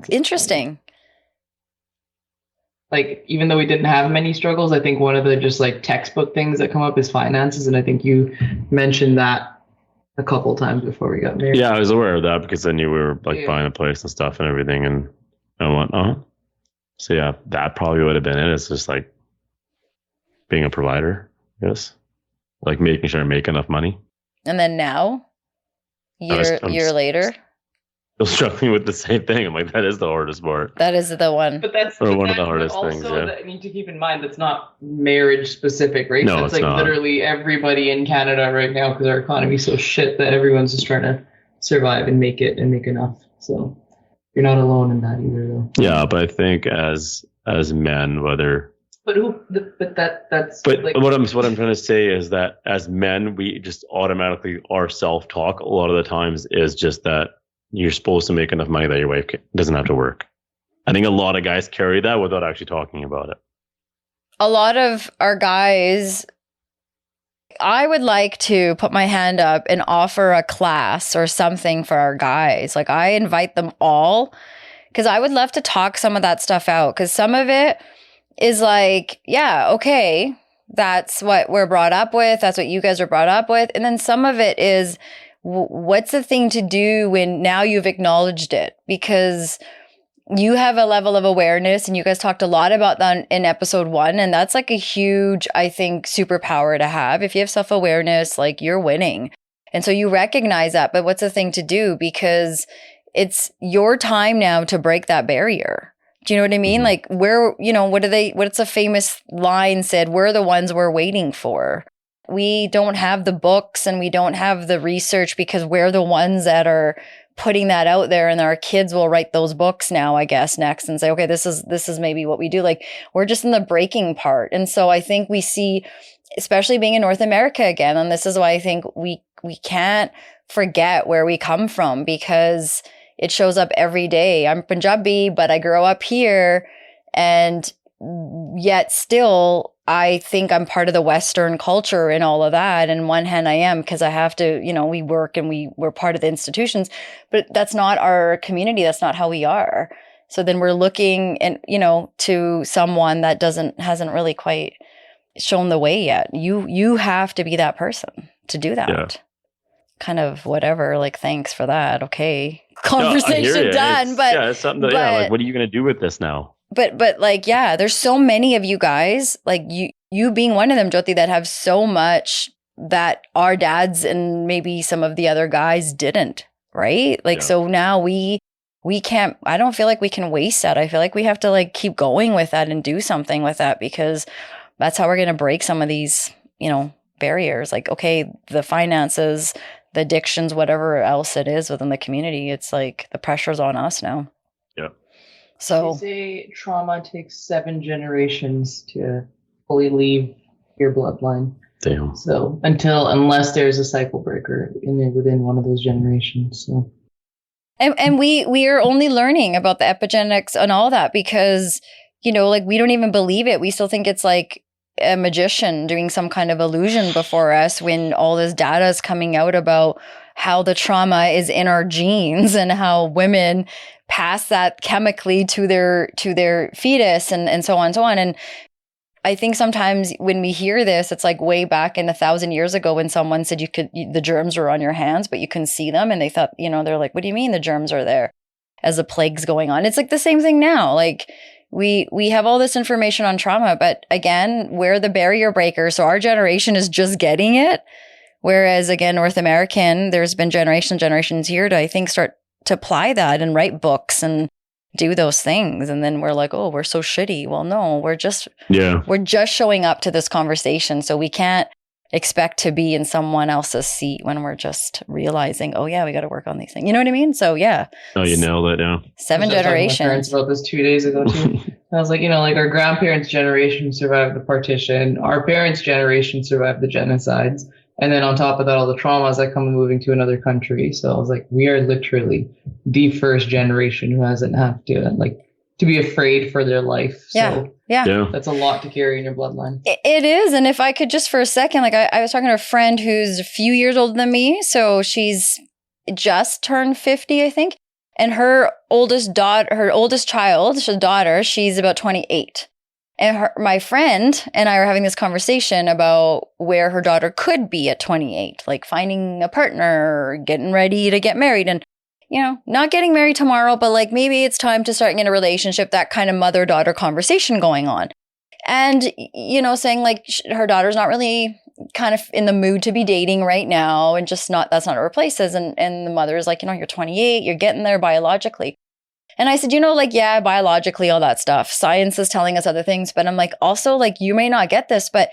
Speaker 1: interesting.
Speaker 3: Like, even though we didn't have many struggles, I think one of the just like textbook things that come up is finances. And I think you mentioned that a couple times before we got married.
Speaker 2: Yeah, I was aware of that because I knew we were like buying a place and stuff and everything. And I went, so yeah, that probably would have been it. It's just like being a provider, yes. Like making sure I make enough money.
Speaker 1: And then now, year later,
Speaker 2: still struggling with the same thing. I'm like, that is the hardest part.
Speaker 1: That is the one.
Speaker 3: But that's
Speaker 2: one of the hardest things.
Speaker 3: Also, that you need to keep in mind that's not marriage specific, right?
Speaker 2: No,
Speaker 3: that's like not. Literally everybody in Canada right now, because our economy is so shit that everyone's just trying to survive and make it and make enough. So you're not alone in that either, though.
Speaker 2: Yeah, but I think as men, whether.
Speaker 3: But that's.
Speaker 2: But like, what I'm trying to say is that as men, we just automatically, our self-talk a lot of the times is just that you're supposed to make enough money that your wife doesn't have to work. I think a lot of guys carry that without actually talking about it.
Speaker 1: A lot of our guys, I would like to put my hand up and offer a class or something for our guys. Like, I invite them all because I would love to talk some of that stuff out, because some of it is like, yeah, okay, that's what we're brought up with. That's what you guys are brought up with. And then some of it is, what's the thing to do when now you've acknowledged it? Because you have a level of awareness, and you guys talked a lot about that in episode 1. And that's like a huge, I think, superpower to have. If you have self-awareness, like, you're winning. And so you recognize that, but what's the thing to do? Because it's your time now to break that barrier. Do you know what I mean? Like, what's a famous line said? We're the ones we're waiting for. We don't have the books and we don't have the research because we're the ones that are putting that out there, and our kids will write those books now, I guess, next and say, okay, this is maybe what we do. Like, we're just in the breaking part. And so I think we see, especially being in North America again, and this is why I think we can't forget where we come from, because it shows up every day. I'm Punjabi, but I grew up here, and yet still I think I'm part of the Western culture and all of that. And on one hand I am, because I have to, we work and we're part of the institutions, but that's not our community. That's not how we are. So then we're looking and, to someone that hasn't really quite shown the way yet. You have to be that person to do that. Yeah. Kind of whatever, like, thanks for that. Okay. Conversation done. But
Speaker 2: it's something that, like, what are you going to do with this now?
Speaker 1: But like, yeah, there's so many of you guys, like you being one of them, Jyoti, that have so much that our dads and maybe some of the other guys didn't, right? Like, so now we can't, I don't feel like we can waste that. I feel like we have to like keep going with that and do something with that, because that's how we're going to break some of these, barriers. Like, okay, the finances, the addictions, whatever else it is within the community, it's like the pressure's on us now.
Speaker 2: Yeah.
Speaker 1: So
Speaker 3: they say trauma takes 7 generations to fully leave your bloodline.
Speaker 2: Damn.
Speaker 3: So unless there's a cycle breaker within one of those generations. So.
Speaker 1: And we are only learning about the epigenetics and all that because, like, we don't even believe it. We still think it's like a magician doing some kind of illusion before us, when all this data is coming out about how the trauma is in our genes and how women pass that chemically to their fetus and so on and so on. And I think sometimes when we hear this, it's like way back in 1,000 years ago when someone said the germs were on your hands, but you couldn't see them. And they thought, they're like, what do you mean the germs are there as the plague's going on? It's like the same thing now. Like, we have all this information on trauma, but again, we're the barrier breaker. So our generation is just getting it. Whereas again, North American, there's been generations here to, I think, start to apply that and write books and do those things. And then we're like, oh, we're so shitty. Well, no, we're just showing up to this conversation. So we can't expect to be in someone else's seat when we're just realizing, oh yeah, we got to work on these things. You know what I mean? So yeah.
Speaker 2: Oh, you nailed it. Yeah.
Speaker 1: 7 generations.
Speaker 3: I was talking to my parents about this 2 days ago too. I was like, like our grandparents' generation survived the partition. Our parents' generation survived the genocides. And then on top of that, all the traumas that come with moving to another country. So I was like, we are literally the first generation who hasn't have to be afraid for their life. So
Speaker 1: yeah.
Speaker 3: That's a lot to carry in your bloodline.
Speaker 1: It is. And if I could just for a second, like I was talking to a friend who's a few years older than me. So she's just turned 50, I think. And her oldest child, she's a daughter, she's about 28. And my friend and I were having this conversation about where her daughter could be at 28, like finding a partner, getting ready to get married, and not getting married tomorrow, but like maybe it's time to start in a relationship, that kind of mother-daughter conversation going on. And, saying like her daughter's not really kind of in the mood to be dating right now, and just that's not her place is. And the mother is like, you're 28, you're getting there biologically. And I said, biologically, all that stuff, science is telling us other things, but I'm like, also like, you may not get this, but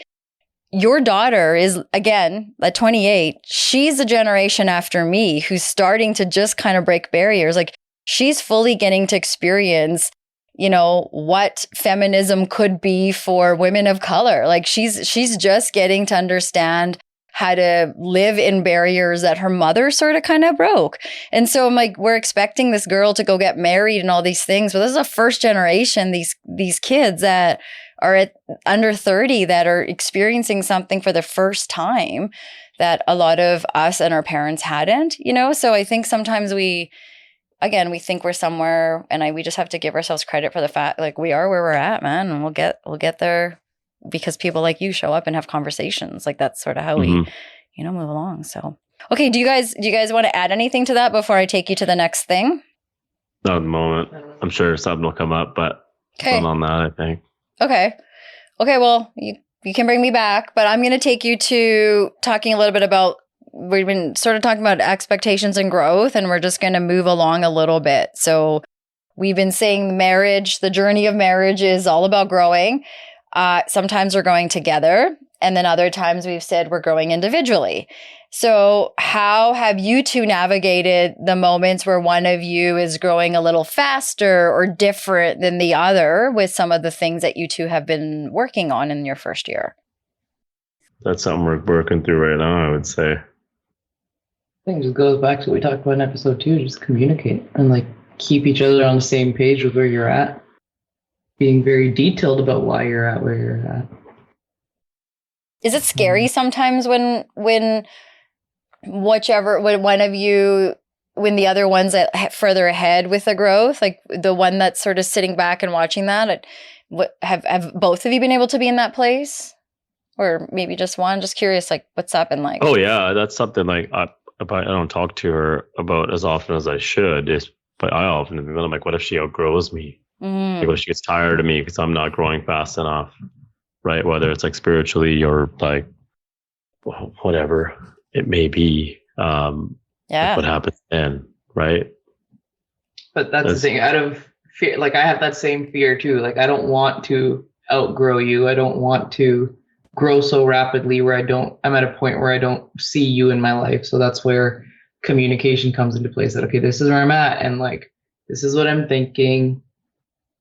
Speaker 1: your daughter is, again, at 28, she's a generation after me who's starting to just kind of break barriers. Like she's fully getting to experience, what feminism could be for women of color. Like she's just getting to understand how to live in barriers that her mother sort of kind of broke. And so I'm like, we're expecting this girl to go get married and all these things, but this is a first generation, these kids that are at under 30 that are experiencing something for the first time that a lot of us and our parents hadn't, So I think sometimes we think we're somewhere, and we just have to give ourselves credit for the fact, like we are where we're at, man, and we'll get there because people like you show up and have conversations. Like that's sort of how we, move along. So, okay. Do you guys want to add anything to that before I take you to the next thing?
Speaker 2: Not at the moment. I'm sure something will come up, but something on that, I think. Okay.
Speaker 1: Well, you can bring me back, but I'm going to take you to talking a little bit about, we've been sort of talking about expectations and growth, and we're just going to move along a little bit. So we've been saying the journey of marriage is all about growing. Sometimes we're growing together, and then other times we've said we're growing individually. So how have you two navigated the moments where one of you is growing a little faster or different than the other with some of the things that you two have been working on in your first year?
Speaker 2: That's something we're working through right now, I would say.
Speaker 3: I think it just goes back to what we talked about in episode 2, just communicate and like keep each other on the same page with where you're at. Being very detailed about why you're at where you're at.
Speaker 1: Is it scary sometimes when one of you, when the other one's further ahead with the growth, like the one that's sort of sitting back and watching that? Have both of you been able to be in that place, or maybe just one? Just curious, like what's up and like.
Speaker 2: Oh yeah, that's something like I don't talk to her about as often as I should. But I often think, I'm like, what if she outgrows me? Like, what if she gets tired of me because I'm not growing fast enough, right? Whether it's like spiritually or like whatever it may be. Like what happens then, right?
Speaker 3: But that's the thing. Out of fear, like I have that same fear too. Like I don't want to outgrow you. I don't want to grow so rapidly where I'm at a point where I don't see you in my life. So that's where communication comes into place. That, okay, this is where I'm at, and like this is what I'm thinking.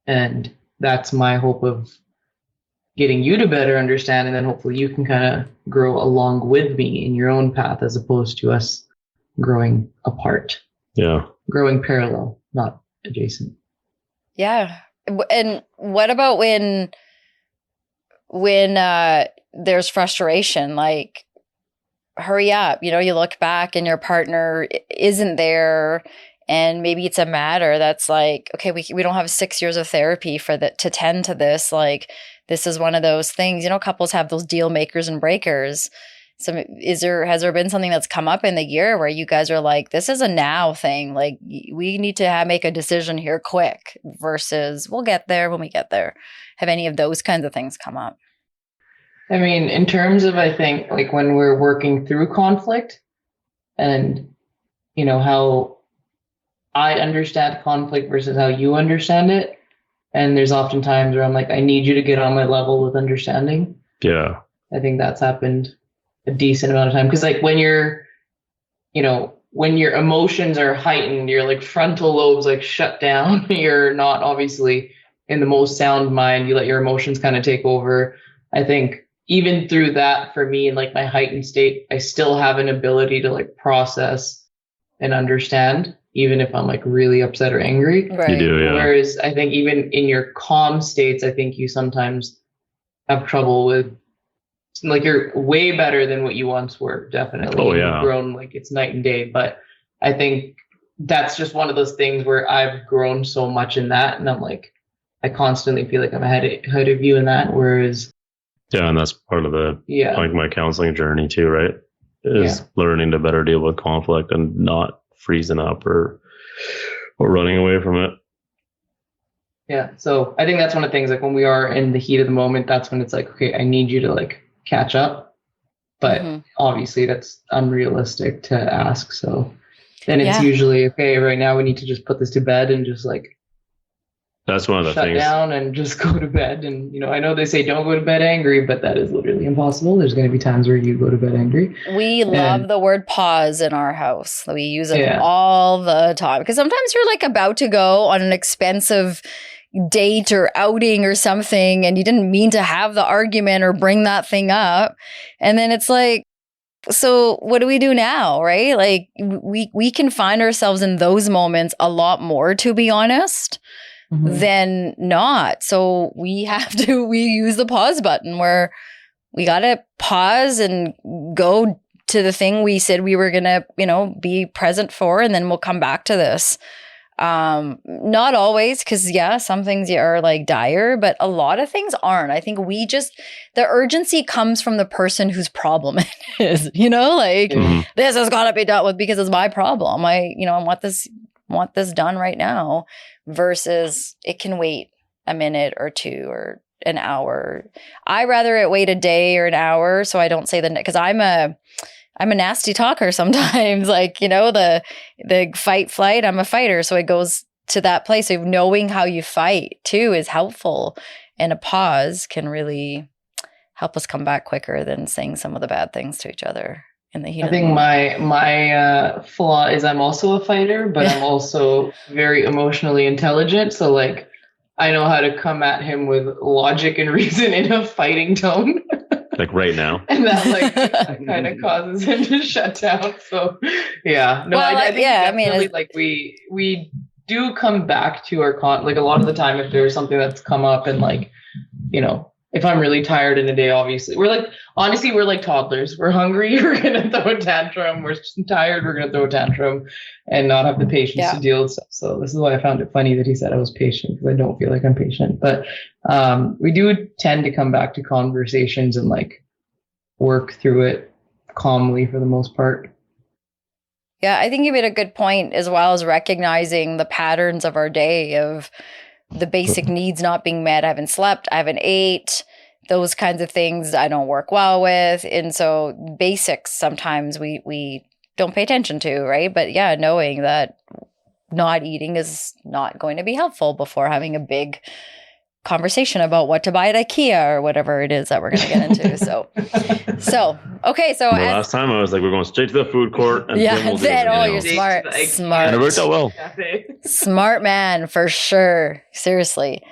Speaker 3: And that's my hope of getting you to better understand. And then hopefully you can kind of grow along with me in your own path, as opposed to us growing apart.
Speaker 2: Yeah.
Speaker 3: Growing parallel, not adjacent.
Speaker 1: Yeah. And what about when there's frustration, like hurry up, you look back and your partner isn't there. And maybe it's a matter that's like, okay, we don't have 6 years of therapy to tend to this. Like, this is one of those things, couples have those deal makers and breakers. So has there been something that's come up in the year where you guys are like, this is a now thing. Like, we need to make a decision here quick versus we'll get there when we get there. Have any of those kinds of things come up?
Speaker 3: I mean, in terms of, I think, like when we're working through conflict and, how I understand conflict versus how you understand it. And there's often times where I'm like, I need you to get on my level with understanding.
Speaker 2: Yeah.
Speaker 3: I think that's happened a decent amount of time. Because like when you're, when your emotions are heightened, your like frontal lobes like shut down, you're not obviously in the most sound mind. You let your emotions kind of take over. I think even through that, for me, in like my heightened state, I still have an ability to like process and understand, even if I'm like really upset or angry.
Speaker 1: Right.
Speaker 2: You do, yeah.
Speaker 3: Whereas I think even in your calm states, I think you sometimes have trouble with, like, you're way better than what you once were. Definitely.
Speaker 2: Oh, yeah.
Speaker 3: You've grown, like, it's night and day. But I think that's just one of those things where I've grown so much in that. And I'm like, I constantly feel like I'm ahead of you in that. Whereas,
Speaker 2: yeah, and that's part of the like my counseling journey too, right? Is learning to better deal with conflict and not freezing up or running away from it.
Speaker 3: Yeah. So I think that's one of the things, like when we are in the heat of the moment, that's when it's like, okay, I need you to like catch up. But obviously that's unrealistic to ask. So then it's usually, okay, right now we need to just put this to bed and just like,
Speaker 2: that's one of the
Speaker 3: shut
Speaker 2: things.
Speaker 3: down and just go to bed. And, I know they say don't go to bed angry, but that is literally impossible. There's going to be times where you go to bed angry.
Speaker 1: We love the word pause in our house. We use it all the time because sometimes you're like about to go on an expensive date or outing or something and you didn't mean to have the argument or bring that thing up. And then it's like, so what do we do now, right? Like we can find ourselves in those moments a lot more, to be honest. Than not. So we use the pause button where we got to pause and go to the thing we said we were going to, be present for, and then we'll come back to this. Not always, because some things are like dire, but a lot of things aren't. I think the urgency comes from the person whose problem it is, this has got to be dealt with because it's my problem. I want this done right now, versus it can wait a minute or two or an hour. I rather it wait a day or an hour, so I don't say because I'm a nasty talker sometimes. Like, the fight flight, I'm a fighter, so it goes to that place of knowing how you fight too is helpful, and a pause can really help us come back quicker than saying some of the bad things to each other. I
Speaker 3: think my flaw is I'm also a fighter, but I'm also very emotionally intelligent. So like I know how to come at him with logic and reason in a fighting tone.
Speaker 2: Like right now.
Speaker 3: And that kind of causes him to shut down. So I think definitely like we do come back to our like a lot of the time if there's something that's come up and like, if I'm really tired in a day, obviously we're like toddlers. We're hungry, we're gonna throw a tantrum. We're tired, we're gonna throw a tantrum, and not have the patience to deal with stuff. So this is why I found it funny that he said I was patient, because I don't feel like I'm patient. But we do tend to come back to conversations and like work through it calmly for the most part.
Speaker 1: Yeah, I think you made a good point, as well as recognizing the patterns of our day of the basic needs not being met. I haven't slept, I haven't ate, those kinds of things I don't work well with. And so basics sometimes we don't pay attention to, right? But knowing that not eating is not going to be helpful before having a big conversation about what to buy at IKEA or whatever it is that we're going to get into. So okay. So
Speaker 2: last time I was like, we're going straight to the food court. And
Speaker 1: you're smart.
Speaker 2: And it worked out well.
Speaker 1: Smart man, for sure. Seriously.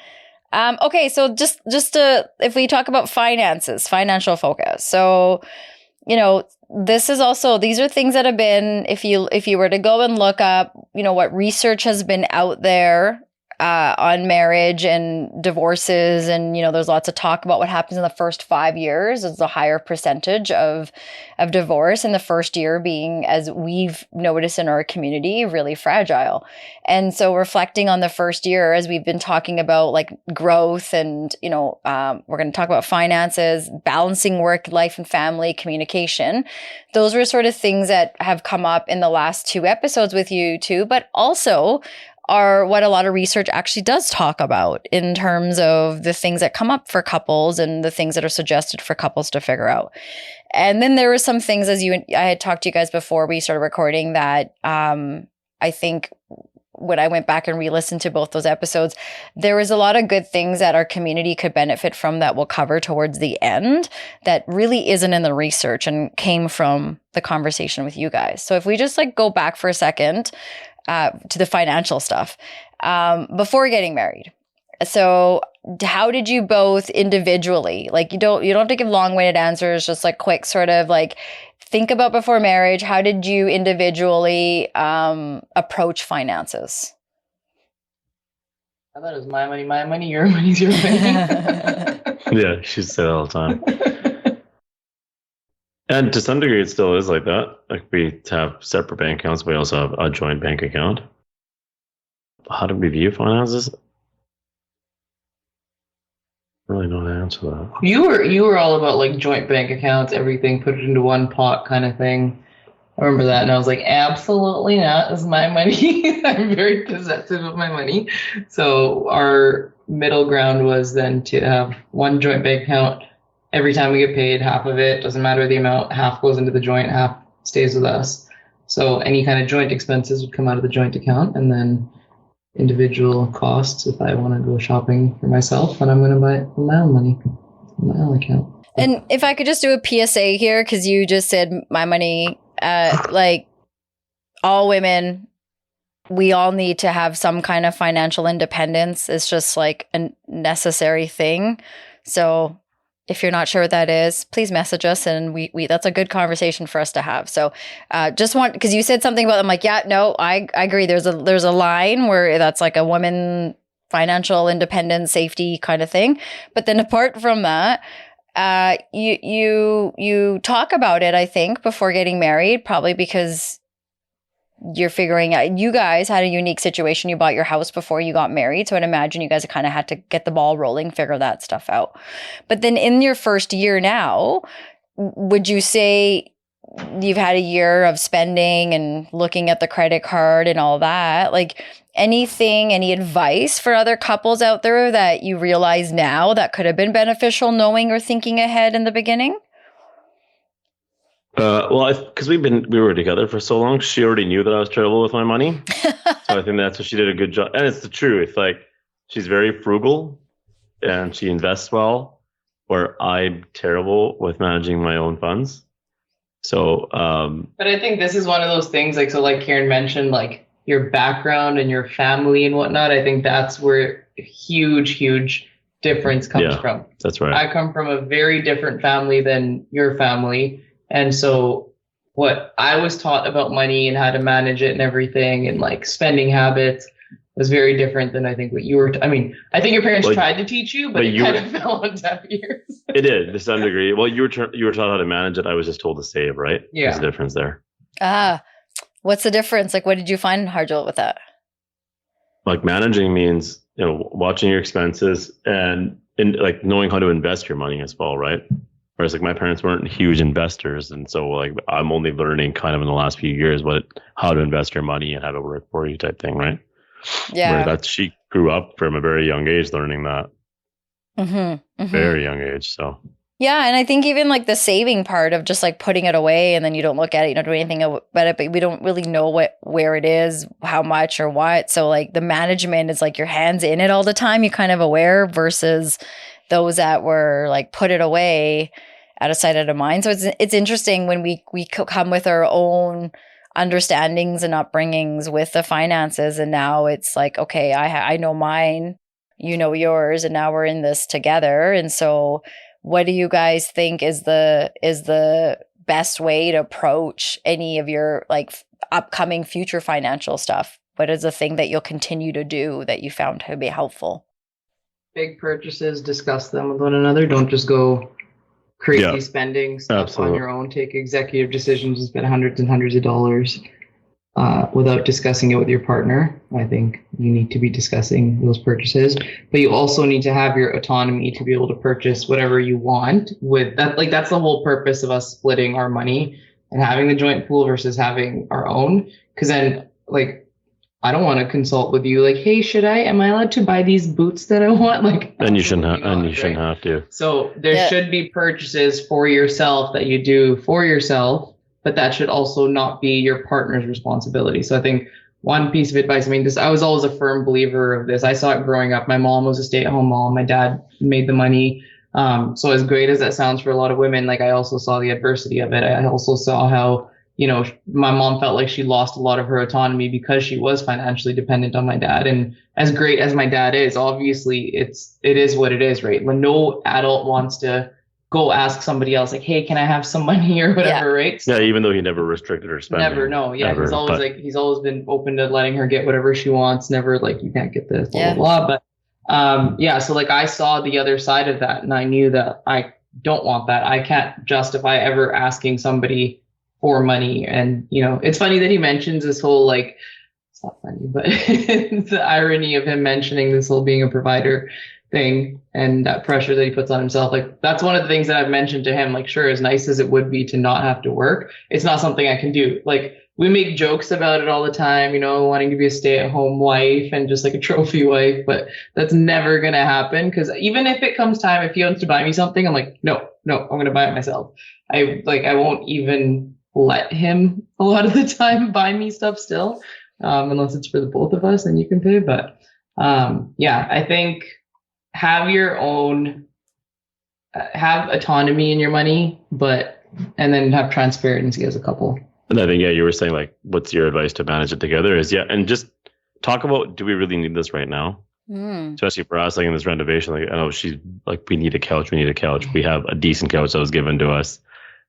Speaker 1: Okay. So just to, if we talk about finances, financial focus. So, this is also, these are things that have been, if you were to go and look up, what research has been out there on marriage and divorces, and there's lots of talk about what happens in the first 5 years. There's a higher percentage of divorce in the first year being, as we've noticed in our community, really fragile. And so reflecting on the first year, as we've been talking about like growth and we're going to talk about finances, balancing work, life and family, communication. Those were sort of things that have come up in the last 2 episodes with you too, but also are what a lot of research actually does talk about in terms of the things that come up for couples and the things that are suggested for couples to figure out. And then there were some things, I had talked to you guys before we started recording, that I think when I went back and re-listened to both those episodes, there was a lot of good things that our community could benefit from that we'll cover towards the end that really isn't in the research and came from the conversation with you guys. So if we just like go back for a second to the financial stuff before getting married. So how did you both individually, like you don't have to give long-winded answers, just like quick sort of like think about before marriage, how did you individually approach finances?
Speaker 3: I thought it was my money, your money's your money.
Speaker 2: Yeah, she said all the time. And to some degree, it still is like that. Like we have separate bank accounts, we also have a joint bank account. How do we view finances? I don't really know how to answer that.
Speaker 3: You were all about like joint bank accounts, everything, put it into one pot kind of thing. I remember that, and I was like, absolutely not. This is my money. I'm very possessive of my money. So our middle ground was then to have one joint bank account. Every time we get paid, half of it, doesn't matter the amount, half goes into the joint, half stays with us. So any kind of joint expenses would come out of the joint account, and then individual costs. If I want to go shopping for myself, then I'm going to buy it with my own money, my own account.
Speaker 1: And if I could just do a PSA here, because you just said my money, like all women, we all need to have some kind of financial independence. It's just like a necessary thing. So if you're not sure what that is, please message us, and we that's a good conversation for us to have. So just want, because you said something about, I'm like, yeah, no, I agree. There's a line where that's like a woman financial independence, safety kind of thing. But then apart from that, you talk about it, I think, before getting married, probably because you're figuring out, you guys had a unique situation. You bought your house before you got married. So I'd imagine you guys kind of had to get the ball rolling, figure that stuff out. But then in your first year now, would you say you've had a year of spending and looking at the credit card and all that? Like any advice for other couples out there that you realize now that could have been beneficial knowing or thinking ahead in the beginning?
Speaker 2: Well, because we were together for so long, she already knew that I was terrible with my money. So I think that's what she did a good job. And it's the truth. Like she's very frugal and she invests well, where I'm terrible with managing my own funds. So,
Speaker 3: but I think this is one of those things, like, so like Karen mentioned, like your background and your family and whatnot. I think that's where a huge difference comes from.
Speaker 2: That's right.
Speaker 3: I come from a very different family than your family. And so what I was taught about money and how to manage it and everything and like spending habits was very different than I think what you were. I mean, I think your parents tried to teach you, but it kind of fell on deaf ears.
Speaker 2: It did to some degree. Well, you were taught how to manage it. I was just told to save, right?
Speaker 3: Yeah.
Speaker 2: There's a difference there.
Speaker 1: What's the difference? Like, what did you find, Harjot, with that?
Speaker 2: Like managing means, watching your expenses and like knowing how to invest your money as well, right? Whereas like my parents weren't huge investors. And so like I'm only learning kind of in the last few years how to invest your money and how to work for you type thing, right?
Speaker 1: Yeah.
Speaker 2: Where she grew up from a very young age learning that. Very young age. So
Speaker 1: yeah, and I think even like the saving part of just like putting it away and then you don't look at it, you don't do anything about it, but we don't really know where it is, how much or what. So like the management is like your hands in it all the time. You're kind of aware versus those that were like put it away out of sight, out of mind. So it's interesting when we come with our own understandings and upbringings with the finances, and now it's like, okay, I know mine, you know yours, and now we're in this together. And so what do you guys think is the best way to approach any of your like upcoming future financial stuff? What is the thing that you'll continue to do that you found to be helpful?
Speaker 3: Big purchases, discuss them with one another. Don't just go crazy spending stuff on your own. Take executive decisions and spend hundreds and hundreds of dollars without discussing it with your partner. I think you need to be discussing those purchases, but you also need to have your autonomy to be able to purchase whatever you want with that. Like that's the whole purpose of us splitting our money and having the joint pool versus having our own. Because then like, I don't want to consult with you like, hey, am I allowed to buy these boots that I want? Like,
Speaker 2: and you shouldn't have to.
Speaker 3: So there should be purchases for yourself that you do for yourself, but that should also not be your partner's responsibility. So I think one piece of advice. I mean, I was always a firm believer of this. I saw it growing up. My mom was a stay-at-home mom. My dad made the money. So as great as that sounds for a lot of women, like I also saw the adversity of it. I also saw how, my mom felt like she lost a lot of her autonomy because she was financially dependent on my dad. And as great as my dad is, obviously it is what it is, right? When no adult wants to go ask somebody else, like, hey, can I have some money or whatever, right?
Speaker 2: So, even though he never restricted her spending.
Speaker 3: Never, no. Yeah, he's always been open to letting her get whatever she wants. Never like, you can't get this, blah, blah, blah. But so like I saw the other side of that and I knew that I don't want that. I can't justify ever asking somebody for money. And, it's funny that he mentions this whole, like, it's not funny, but the irony of him mentioning this whole being a provider thing and that pressure that he puts on himself. Like, that's one of the things that I've mentioned to him, like, sure, as nice as it would be to not have to work, it's not something I can do. Like, we make jokes about it all the time, wanting to be a stay-at-home wife and just like a trophy wife, but that's never going to happen. Because even if it comes time, if he wants to buy me something, I'm like, no, I'm going to buy it myself. I won't even let him a lot of the time buy me stuff still, unless it's for the both of us and you can pay. But I think have your own, have autonomy in your money, and then have transparency as a couple.
Speaker 2: And I think, you were saying, like, what's your advice to manage it together is, and just talk about, do we really need this right now? Especially for us, like in this renovation, like, I know she's like, we need a couch. We have a decent couch that was given to us.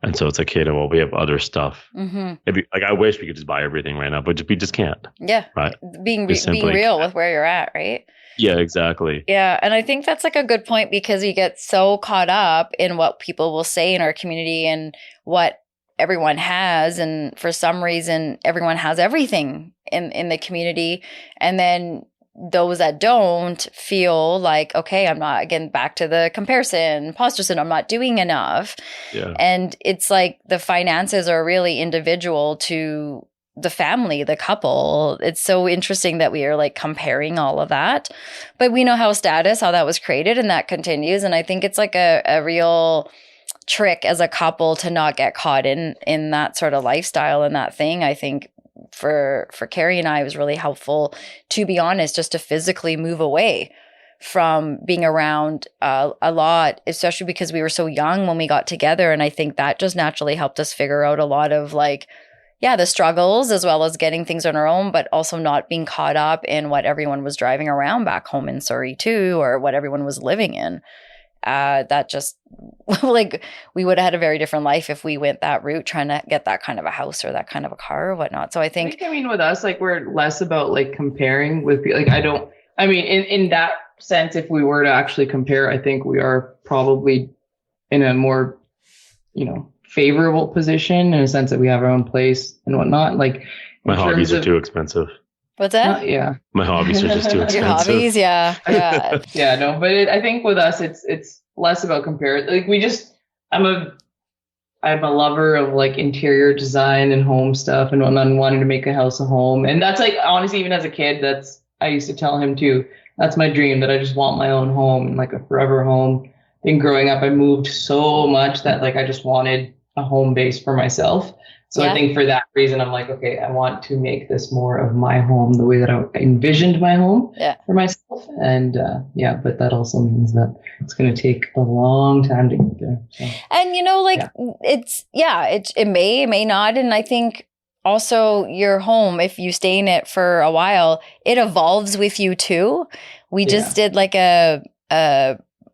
Speaker 2: And so it's like, well, we have other stuff. I wish we could just buy everything right now, but we just can't.
Speaker 1: Yeah.
Speaker 2: Right.
Speaker 1: Being real with where you're at, right?
Speaker 2: Yeah, exactly.
Speaker 1: Yeah. And I think that's like a good point because we get so caught up in what people will say in our community and what everyone has. And for some reason, everyone has everything in the community. And then those that don't feel like, okay, I'm not, again, back to the comparison, imposter syndrome, I'm not doing enough.
Speaker 2: Yeah.
Speaker 1: And it's like the finances are really individual to the family, the couple. It's so interesting that we are like comparing all of that, but we know how that was created and that continues. And I think it's like a real trick as a couple to not get caught in that sort of lifestyle and that thing. I think for Carrie and I, it was really helpful, to be honest, just to physically move away from being around a lot, especially because we were so young when we got together. And I think that just naturally helped us figure out a lot of like, the struggles as well as getting things on our own, but also not being caught up in what everyone was driving around back home in Surrey too, or what everyone was living in. That just like we would have had a very different life if we went that route trying to get that kind of a house or that kind of a car or whatnot. So I think
Speaker 3: with us, like we're less about like comparing with like in that sense, if we were to actually compare, I think we are probably in a more, favorable position in a sense that we have our own place and whatnot. Like
Speaker 2: my hobbies are too expensive.
Speaker 1: What's that?
Speaker 2: My hobbies are just too expensive.
Speaker 1: Your hobbies, yeah.
Speaker 3: No, but I think with us, it's less about comparing. Like I'm a lover of like interior design and home stuff and whatnot, and wanting to make a house a home. And that's like, honestly, even as a kid, I used to tell him too, that's my dream, that I just want my own home and like a forever home. And growing up, I moved so much that like, I just wanted a home base for myself. So I think for that reason, I'm like, okay, I want to make this more of my home, the way that I envisioned my home for myself. And but that also means that it's going to take a long time to get there. So,
Speaker 1: and it may not. And I think also your home, if you stay in it for a while, it evolves with you too. We just did like a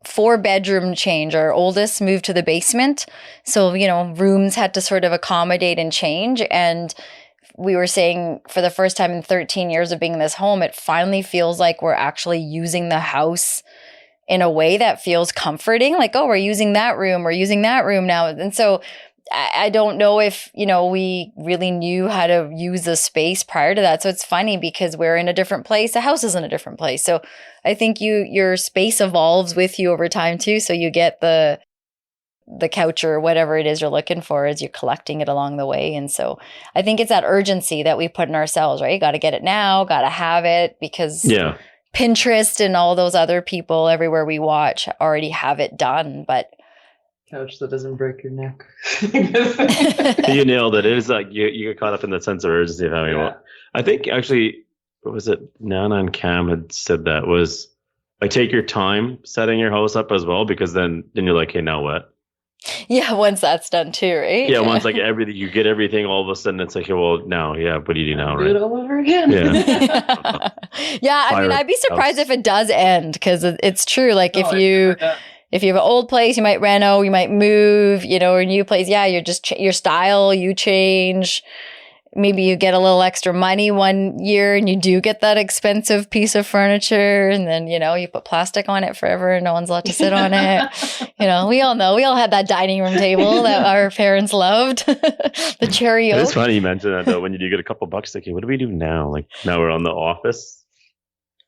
Speaker 1: 4-bedroom change. Our oldest moved to the basement. So, rooms had to sort of accommodate and change. And we were saying for the first time in 13 years of being in this home, it finally feels like we're actually using the house in a way that feels comforting. Like, oh, we're using that room now. And so I don't know if, we really knew how to use the space prior to that. So it's funny because we're in a different place. The house is in a different place. So I think your space evolves with you over time too. So you get the couch or whatever it is you're looking for as you're collecting it along the way. And so I think it's that urgency that we put in ourselves, right? You got to get it now, got to have it because Pinterest and all those other people everywhere we watch already have it done. But
Speaker 3: couch that doesn't break your neck.
Speaker 2: You nailed it. It is like you get caught up in that sense of urgency of having one. I think actually, what was it? Nana and Cam had said that was like take your time setting your house up as well, because then you're like, hey, now what?
Speaker 1: Yeah, once that's done too, right?
Speaker 2: Yeah, once like everything, you get everything, all of a sudden it's like, hey, well, now, yeah, what do you do now,
Speaker 3: Do
Speaker 2: right?
Speaker 3: it all over again.
Speaker 2: Yeah.
Speaker 1: Yeah, I mean, I'd be surprised if it does end, because it's true. Like if you have an old place, you might reno, you might move, or a new place. Yeah, you're just your style, you change. Maybe you get a little extra money one year and you do get that expensive piece of furniture, and then, you put plastic on it forever and no one's allowed to sit on it. We all know. We all had that dining room table that our parents loved. The cherry oak.
Speaker 2: It's funny you mentioned that though. When you do get a couple bucks, like, hey, what do we do now? Like now we're on the office.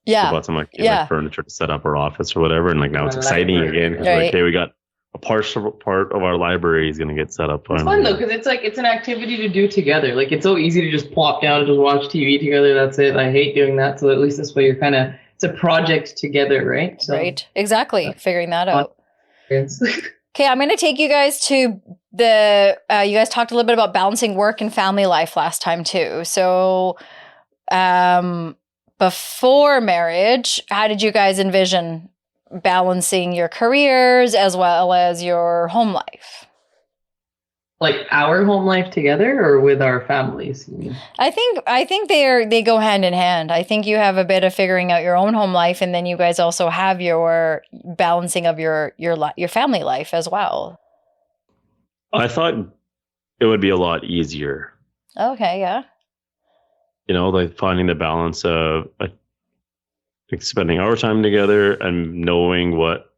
Speaker 1: Yeah.
Speaker 2: We bought some like furniture to set up our office or whatever. And like now it's exciting again because like, hey, we got a partial part of our library is going to get set up.
Speaker 3: It's fun though, because it's an activity to do together. Like it's so easy to just plop down and just watch TV together. That's it. I hate doing that. So at least this way it's a project together, right? So,
Speaker 1: right. Exactly. Figuring that out. Okay, I'm going to take you guys to you guys talked a little bit about balancing work and family life last time too. So before marriage, how did you guys envision balancing your careers as well as your home life?
Speaker 3: Like our home life together or with our families?
Speaker 1: I think they go hand in hand. I think you have a bit of figuring out your own home life, and then you guys also have your balancing of your family life as well.
Speaker 2: I thought it would be a lot easier.
Speaker 1: Okay, yeah.
Speaker 2: Like finding the balance of like spending our time together and knowing what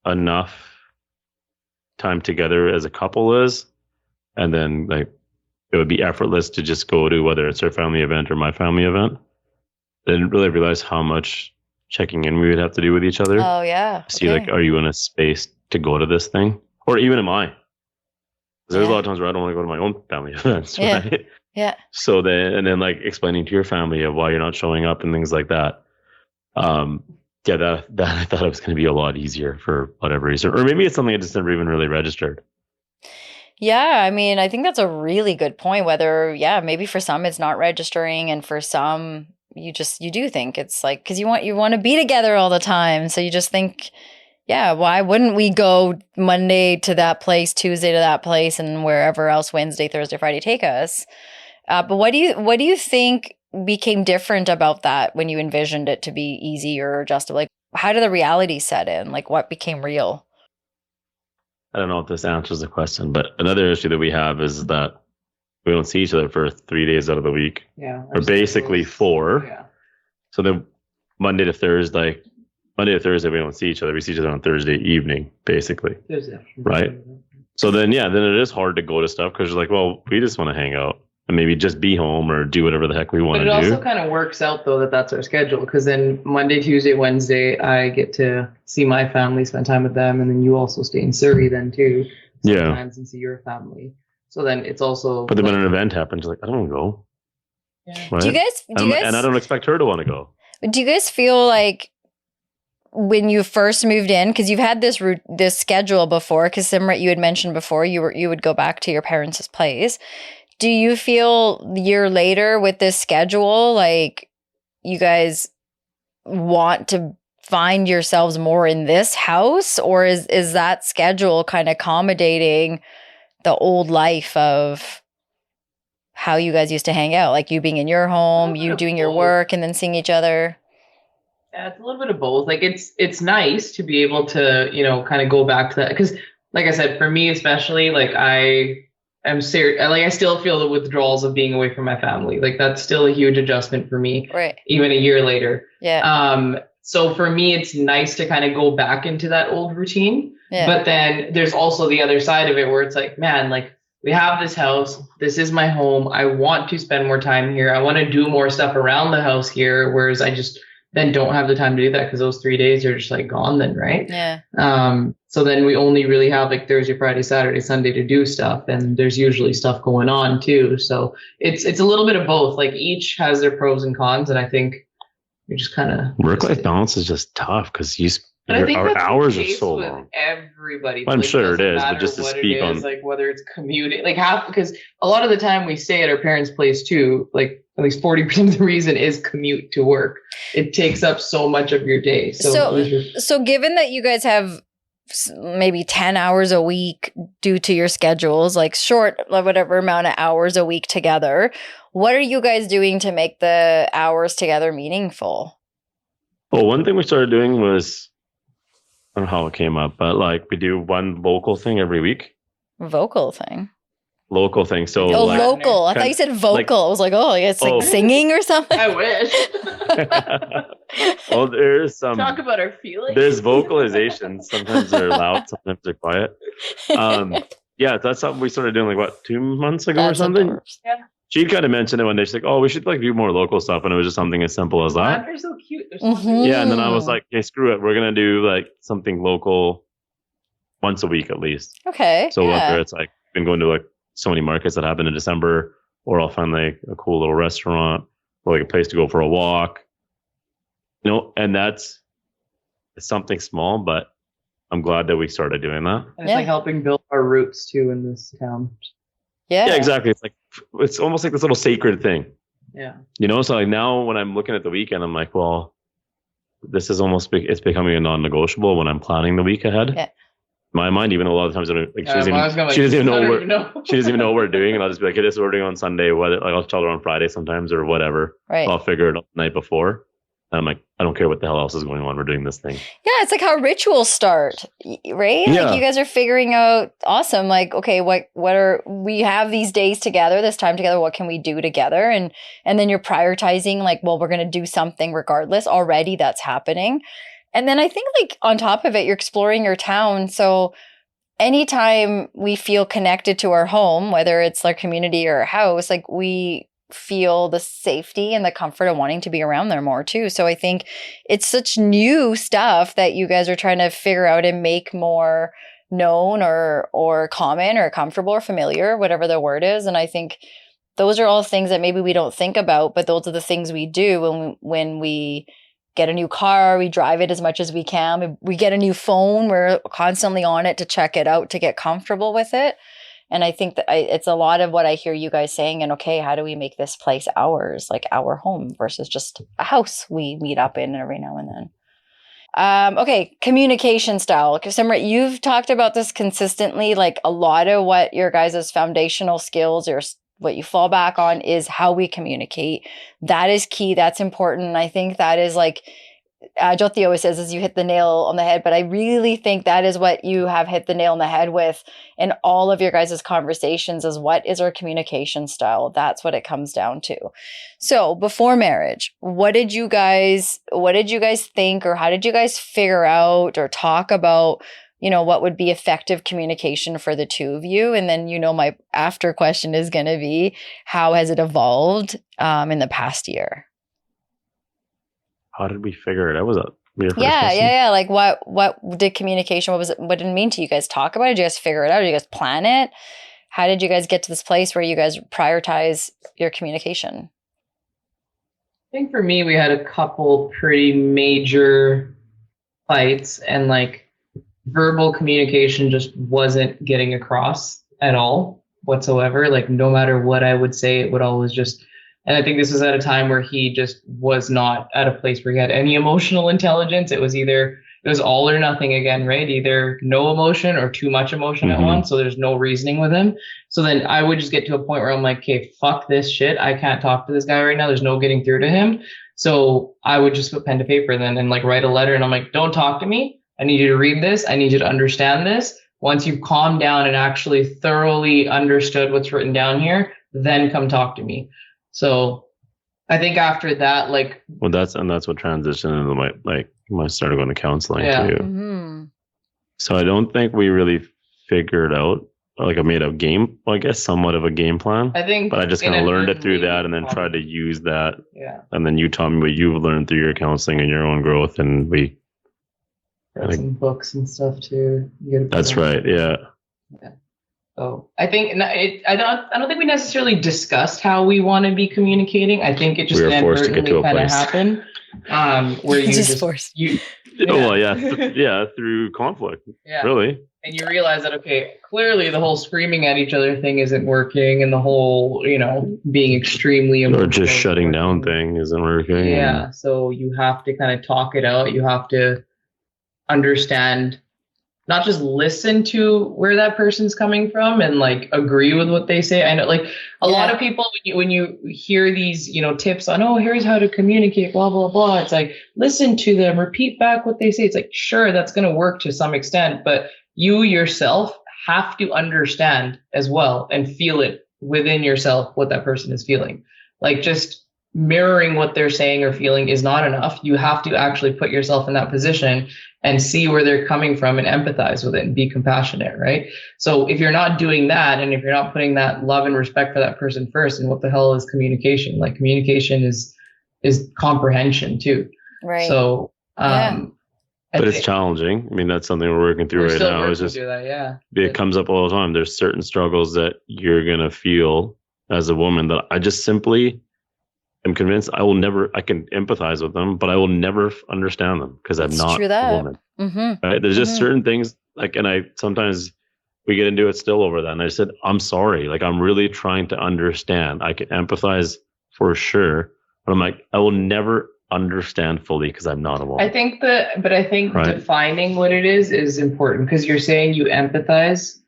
Speaker 2: enough time together as a couple is. And then like it would be effortless to just go to whether it's our family event or my family event. I didn't really realize how much checking in we would have to do with each other.
Speaker 1: Oh yeah.
Speaker 2: See, like, are you in a space to go to this thing? Or even am I? There's a lot of times where I don't want to go to my own family events, right?
Speaker 1: Yeah.
Speaker 2: So then like explaining to your family of why you're not showing up and things like that. That I thought it was going to be a lot easier for whatever reason, or maybe it's something I just never even really registered.
Speaker 1: Yeah, I mean, I think that's a really good point. Whether, maybe for some it's not registering, and for some you do think it's like, because you want to be together all the time, so you just think, why wouldn't we go Monday to that place, Tuesday to that place, and wherever else Wednesday, Thursday, Friday take us? But what do you think became different about that when you envisioned it to be easy or adjustable? Like, how did the reality set in? Like, what became real?
Speaker 2: I don't know if this answers the question, but another issue that we have is that we don't see each other for 3 days out of the week.
Speaker 3: Yeah.
Speaker 2: Or basically 4. Yeah. So then Monday to Thursday, we don't see each other. We see each other on Thursday evening, basically. Right? So then it is hard to go to stuff because you're like, well, we just want to hang out and maybe just be home or do whatever the heck we want to do.
Speaker 3: But it also kind of works out, though, that's our schedule, because then Monday, Tuesday, Wednesday, I get to see my family, spend time with them, and then you also stay in Surrey then, too, sometimes, and see your family. So then it's also...
Speaker 2: But then when an event happens, you're like, I don't want to go.
Speaker 1: Yeah.
Speaker 2: Right?
Speaker 1: Do you guys...
Speaker 2: And I don't expect her to want to go.
Speaker 1: Do you guys feel like when you first moved in, because you've had this schedule before, because Simrit, you had mentioned before, you would go back to your parents' place. Do you feel a year later with this schedule, like you guys want to find yourselves more in this house, or is that schedule kind of accommodating the old life of how you guys used to hang out, like you being in your home, you doing your work, and then seeing each other?
Speaker 3: Yeah, it's a little bit of both. Like it's nice to be able to, kind of go back to that, because like I said, for me especially, like I'm serious. Like I still feel the withdrawals of being away from my family. Like that's still a huge adjustment for me,
Speaker 1: right? Even
Speaker 3: a year later.
Speaker 1: Yeah.
Speaker 3: So for me, it's nice to kind of go back into that old routine. Yeah. But then there's also the other side of it where it's like, man, like we have this house. This is my home. I want to spend more time here. I want to do more stuff around the house here. Whereas I just then don't have the time to do that because those 3 days are just like gone then, right?
Speaker 1: Yeah.
Speaker 3: So then we only really have like Thursday, Friday, Saturday, Sunday to do stuff. And there's usually stuff going on too. So it's a little bit of both. Like each has their pros and cons. And I think we just kind of...
Speaker 2: Work-life balance is just tough because
Speaker 3: But I think
Speaker 2: our
Speaker 3: that's
Speaker 2: hours
Speaker 3: the
Speaker 2: are
Speaker 3: case
Speaker 2: so
Speaker 3: with
Speaker 2: long.
Speaker 3: everybody.
Speaker 2: I'm
Speaker 3: Like,
Speaker 2: sure it
Speaker 3: doesn't
Speaker 2: is, but
Speaker 3: matter
Speaker 2: just to
Speaker 3: what
Speaker 2: speak
Speaker 3: it is,
Speaker 2: on,
Speaker 3: like whether it's commuting, like half, because a lot of the time we stay at our parents' place too, like at least 40% of the reason is commute to work. It takes up so much of your day.
Speaker 1: So given that you guys have maybe 10 hours a week due to your schedules, like short, whatever amount of hours a week together, what are you guys doing to make the hours together meaningful?
Speaker 2: well, one thing we started doing was, I don't know how it came up, but like we do one local thing every week.
Speaker 1: Vocal thing.
Speaker 2: Local thing. So
Speaker 1: Oh,
Speaker 2: like,
Speaker 1: local. I thought you said vocal. I was like, oh, it's like singing or something.
Speaker 3: I wish.
Speaker 2: well, there's some
Speaker 3: Talk about our feelings.
Speaker 2: There's vocalizations. Sometimes they're loud, sometimes they're quiet. Yeah, that's something we started doing like 2 months ago or something.
Speaker 1: Adorbs.
Speaker 3: Yeah.
Speaker 2: She kind of mentioned it one day. She's like, "Oh, we should like do more local stuff," and it was just something as simple as that.
Speaker 3: They're so cute. They're so
Speaker 2: Yeah, and then I was like, "Okay, screw it. We're gonna do like something local once a week at least."
Speaker 1: Okay.
Speaker 2: So whether it's like been going to like so many markets that happen in December, or I'll find like a cool little restaurant or like a place to go for a walk. And that's something small, but I'm glad that we started doing that.
Speaker 3: And it's like helping build our roots too in this town.
Speaker 1: Yeah,
Speaker 2: exactly. It's almost like this little sacred thing.
Speaker 3: Yeah.
Speaker 2: So like now when I'm looking at the weekend, I'm like, well, this is it's becoming a non-negotiable when I'm planning the week ahead.
Speaker 1: Yeah.
Speaker 2: My mind, even a lot of times, she doesn't even know what we're doing, and I'll just be like, "Hey, this is what we're doing on Sunday." Whether like I'll tell her on Friday sometimes or whatever.
Speaker 1: Right.
Speaker 2: I'll figure it out the night before. And I'm like, I don't care what the hell else is going on. We're doing this thing.
Speaker 1: Yeah, it's like how rituals start, right?
Speaker 2: Yeah.
Speaker 1: Like you guys are figuring out, awesome. Like, okay, we have these days together, this time together. What can we do together? And then you're prioritizing, like, well, we're going to do something regardless. Already, that's happening. And then I think, like, on top of it, you're exploring your town. So anytime we feel connected to our home, whether it's our community or our house, like we feel the safety and the comfort of wanting to be around there more too. So I think it's such new stuff that you guys are trying to figure out and make more known or common or comfortable or familiar, whatever the word is. And I think those are all things that maybe we don't think about, but those are the things we do when we get a new car, we drive it as much as we can. We get a new phone, we're constantly on it to check it out, to get comfortable with it. And I think that it's a lot of what I hear you guys saying. And okay, how do we make this place ours, like our home versus just a house we meet up in every now and then? Okay, communication style. Simrit, you've talked about this consistently. Like a lot of what your guys' foundational skills or what you fall back on is how we communicate. That is key. That's important. And I think that is like Jyoti always says, is you hit the nail on the head, but I really think that is what you have hit the nail on the head with in all of your guys' conversations is what is our communication style? That's what it comes down to. So before marriage, what did you guys think, or how did you guys figure out or talk about, what would be effective communication for the two of you? And then, my after question is going to be, how has it evolved in the past year?
Speaker 2: How did we figure it out? Was that your first
Speaker 1: Yeah.
Speaker 2: question?
Speaker 1: Yeah. Like what did communication, what did it mean to you guys? Talk about it? Did you guys figure it out? Did you guys plan it? How did you guys get to this place where you guys prioritize your communication?
Speaker 3: I think for me, we had a couple pretty major fights, and like verbal communication just wasn't getting across at all whatsoever. Like no matter what I would say, it would always just, and I think this was at a time where he just was not at a place where he had any emotional intelligence. It was all or nothing again, right? Either no emotion or too much emotion at once. So there's no reasoning with him. So then I would just get to a point where I'm like, okay, fuck this shit. I can't talk to this guy right now. There's no getting through to him. So I would just put pen to paper then and like write a letter. And I'm like, don't talk to me. I need you to read this. I need you to understand this. Once you've calmed down and actually thoroughly understood what's written down here, then come talk to me. So I think after that, like,
Speaker 2: well, that's what transitioned into my started going to counseling too. Mm-hmm. So I don't think we really figured out, like I made a game, well, I guess somewhat of a game plan.
Speaker 3: I think,
Speaker 2: but I just kind of learned it through that and then tried to use that.
Speaker 3: Yeah. And
Speaker 2: then you taught me what you've learned through your counseling and your own growth, and we
Speaker 3: read some books and stuff too.
Speaker 2: That's right. Yeah.
Speaker 3: Yeah. So I think I don't think we necessarily discussed how we want to be communicating. I think it just inadvertently kind of happened. Where you
Speaker 2: through conflict.
Speaker 3: Yeah.
Speaker 2: Really.
Speaker 3: And you realize that, okay, clearly the whole screaming at each other thing isn't working, and the whole, being extremely emotional
Speaker 2: or just shutting down thing isn't working.
Speaker 3: Yeah. So you have to kind of talk it out. You have to understand, not just listen to where that person's coming from and like agree with what they say. I know like a lot of people, when you hear these, tips on, oh, here's how to communicate, blah, blah, blah. It's like, listen to them, repeat back what they say. It's like, sure, that's going to work to some extent, but you yourself have to understand as well and feel it within yourself, what that person is feeling. Like just mirroring what they're saying or feeling is not enough. You have to actually put yourself in that position and see where they're coming from and empathize with it and be compassionate, right? So if you're not doing that, and if you're not putting that love and respect for that person first, and what the hell is communication? Like communication is comprehension too.
Speaker 1: Right.
Speaker 3: So,
Speaker 2: but it's challenging. I mean, that's something we're working through right now. It's just, it comes up all the time. There's certain struggles that you're going to feel as a woman that I just simply am convinced I can empathize with them, but I will never understand them because I'm not a woman.
Speaker 1: Mm-hmm.
Speaker 2: Right? There's just certain things sometimes we get into it still over that. And I said, I'm sorry. Like, I'm really trying to understand. I can empathize for sure, but I'm like, I will never understand fully because I'm not a woman.
Speaker 3: I think defining what it is important, because you're saying you empathize,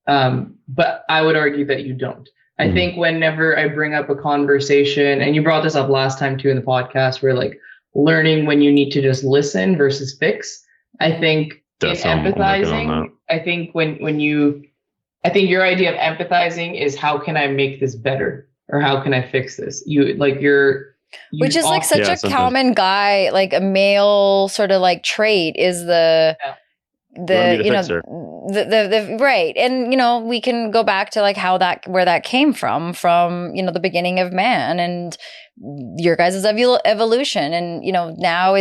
Speaker 3: but I would argue that you don't. I think whenever I bring up a conversation, and you brought this up last time too in the podcast, where like learning when you need to just listen versus fix. I think in empathizing, I think I think your idea of empathizing is, how can I make this better, or how can I fix this?
Speaker 1: Which is like such a common guy, like a male sort of like trait is the right. And, we can go back to like where that came from, the beginning of man and your guys' evolution. And, now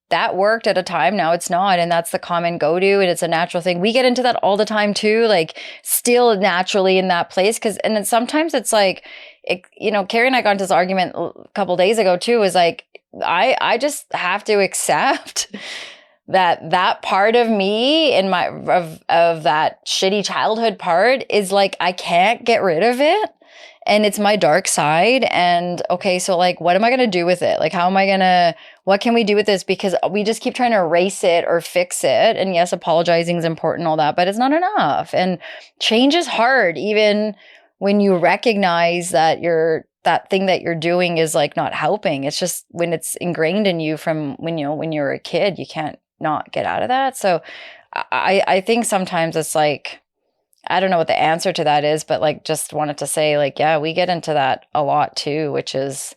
Speaker 1: that worked at a time, now it's not. And that's the common go-to, and it's a natural thing. We get into that all the time too, like still naturally in that place. And then sometimes it's like, Carrie and I got into this argument a couple days ago too, is like, I just have to accept that part of me in my of that shitty childhood part is like, I can't get rid of it, and it's my dark side. And okay, so like, what am I going to do with it? Like, what can we do with this? Because we just keep trying to erase it or fix it. And yes, apologizing is important, all that, but it's not enough. And change is hard, even when you recognize that that thing that you're doing is like not helping. It's just when it's ingrained in you from when you're a kid, you can't not get out of that. So I think sometimes it's like, I don't know what the answer to that is, but like, just wanted to say like, yeah, we get into that a lot too, which is,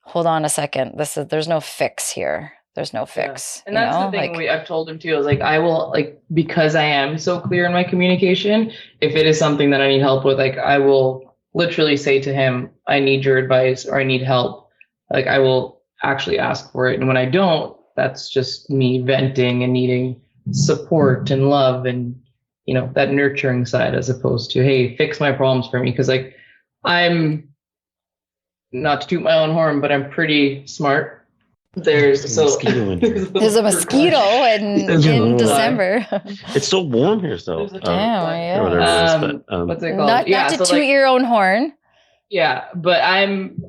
Speaker 1: hold on a second. There's no fix here. There's no fix.
Speaker 3: Yeah. And that's the thing I've told him too. I was like, I will, like, because I am so clear in my communication, if it is something that I need help with, like, I will literally say to him, I need your advice, or I need help. Like, I will actually ask for it. And when I don't, that's just me venting and needing support and love and, that nurturing side, as opposed to, hey, fix my problems for me. Because like, I'm, not to toot my own horn, but I'm pretty smart. There's a mosquito
Speaker 1: in December.
Speaker 2: It's so warm here, so
Speaker 3: what's it called?
Speaker 1: Not to toot your own horn.
Speaker 3: Yeah, but I'm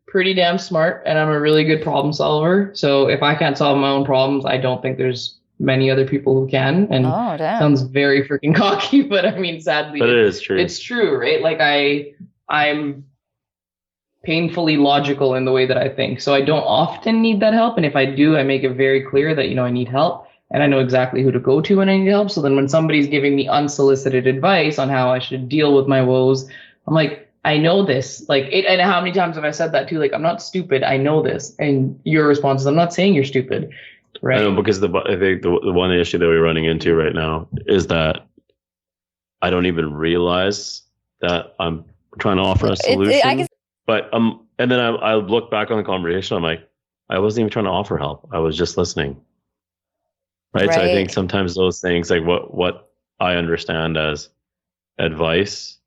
Speaker 3: pretty damn smart, and I'm a really good problem solver. So if I can't solve my own problems, I don't think there's many other people who can. And sounds very freaking cocky, but I mean, sadly,
Speaker 2: but it is true.
Speaker 3: It's true, right? Like I'm painfully logical in the way that I think. So I don't often need that help. And if I do, I make it very clear that, I need help, and I know exactly who to go to when I need help. So then when somebody's giving me unsolicited advice on how I should deal with my woes, I'm like, I know this. And how many times have I said that too? Like, I'm not stupid. I know this. And your response is, I'm not saying you're stupid. Right.
Speaker 2: I know, because I think the one issue that we're running into right now is that I don't even realize that I'm trying to offer a solution. But and then I look back on the conversation. I'm like, I wasn't even trying to offer help. I was just listening. Right. So I think sometimes those things, like what I understand as advice,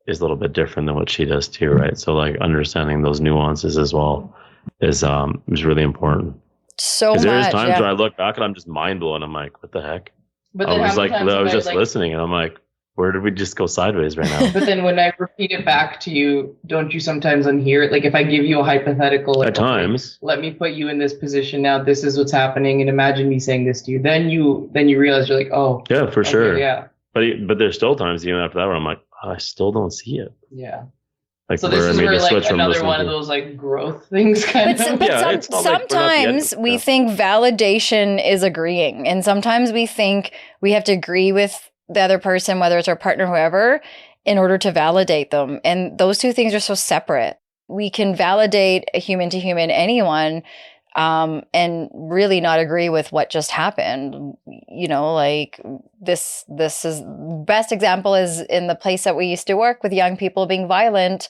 Speaker 2: is a little bit different than what she does too. Right. So like understanding those nuances as well is really important.
Speaker 1: so
Speaker 2: Because there's
Speaker 1: much.
Speaker 2: times
Speaker 1: Yeah.
Speaker 2: where I look back and I'm just mind blown. I'm like, what the heck?
Speaker 3: But
Speaker 2: I
Speaker 3: then
Speaker 2: was
Speaker 3: how many
Speaker 2: like,
Speaker 3: times
Speaker 2: I was
Speaker 3: have
Speaker 2: just listening, and I'm like, where did we just go sideways right now?
Speaker 3: But then when I repeat it back to you, don't you sometimes unhear it? Like if I give you a hypothetical, like,
Speaker 2: At times.
Speaker 3: okay, let me put you in this position now. This is what's happening, and imagine me saying this to you. Then you realize you're like, oh,
Speaker 2: Yeah, for
Speaker 3: okay,
Speaker 2: sure.
Speaker 3: yeah,
Speaker 2: But there's still times even after that where I'm like, I still don't see it.
Speaker 3: yeah.
Speaker 2: Like
Speaker 3: So this is where
Speaker 2: the
Speaker 3: like
Speaker 2: switch from
Speaker 3: another
Speaker 2: listening
Speaker 3: one of
Speaker 2: to-
Speaker 3: those like growth things kind of.
Speaker 2: Yeah, it's not like we're not the end
Speaker 1: sometimes
Speaker 2: of it.
Speaker 1: we
Speaker 2: Yeah.
Speaker 1: think validation is agreeing, and sometimes we think we have to agree with the other person, whether it's our partner, whoever, in order to validate them. And those two things are so separate. We can validate a human to human, anyone, and really not agree with what just happened. You know, like this is best example is in the place that we used to work with young people being violent.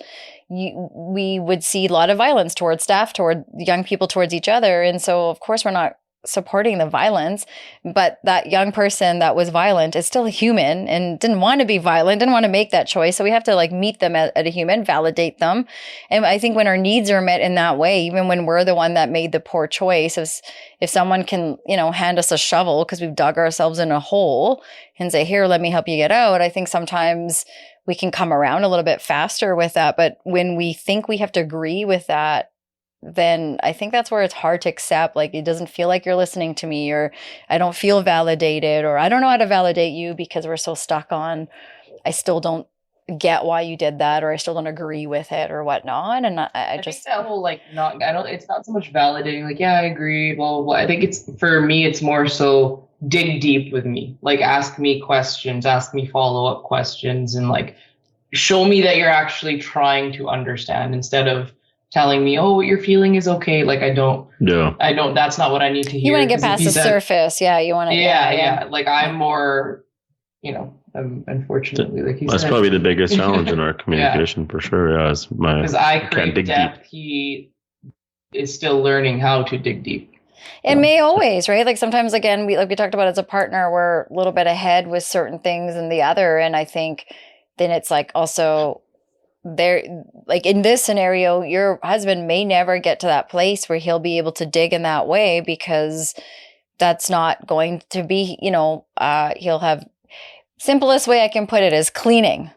Speaker 1: We would see a lot of violence towards staff, toward young people, towards each other. And so of course we're not supporting the violence, but that young person that was violent is still a human and didn't want to be violent, didn't want to make that choice. So we have to like meet them at a human, validate them. And I think when our needs are met in that way, even when we're the one that made the poor choice, if someone can, you know, hand us a shovel because we've dug ourselves in a hole and say, here, let me help you get out, I think sometimes we can come around a little bit faster with that. But when we think we have to agree with that, then I think that's where it's hard to accept. Like, it doesn't feel like you're listening to me, or I don't feel validated, or I don't know how to validate you because we're so stuck on, I still don't get why you did that, or I still don't agree with it or whatnot. And I just
Speaker 3: think that whole like it's not so much validating, like, yeah, I agree. Well, I think it's, for me, it's more so dig deep with me, like ask me questions, ask me follow-up questions, and like show me that you're actually trying to understand instead of telling me, oh, what you're feeling is okay. Like I don't, that's not what I need to hear.
Speaker 1: You want to get past the surface. Yeah. You want to,
Speaker 3: yeah. Like I'm more, you know, unfortunately, like
Speaker 2: that's probably the biggest challenge in our communication for sure. Yeah,
Speaker 3: because I crave depth. He is still learning how to dig deep.
Speaker 1: It may always, right? Like sometimes, again, we talked about as a partner, we're a little bit ahead with certain things than the other. And I think then it's like also there, like in this scenario, your husband may never get to that place where he'll be able to dig in that way, because that's not going to be, you know, he'll have, simplest way I can put it is cleaning.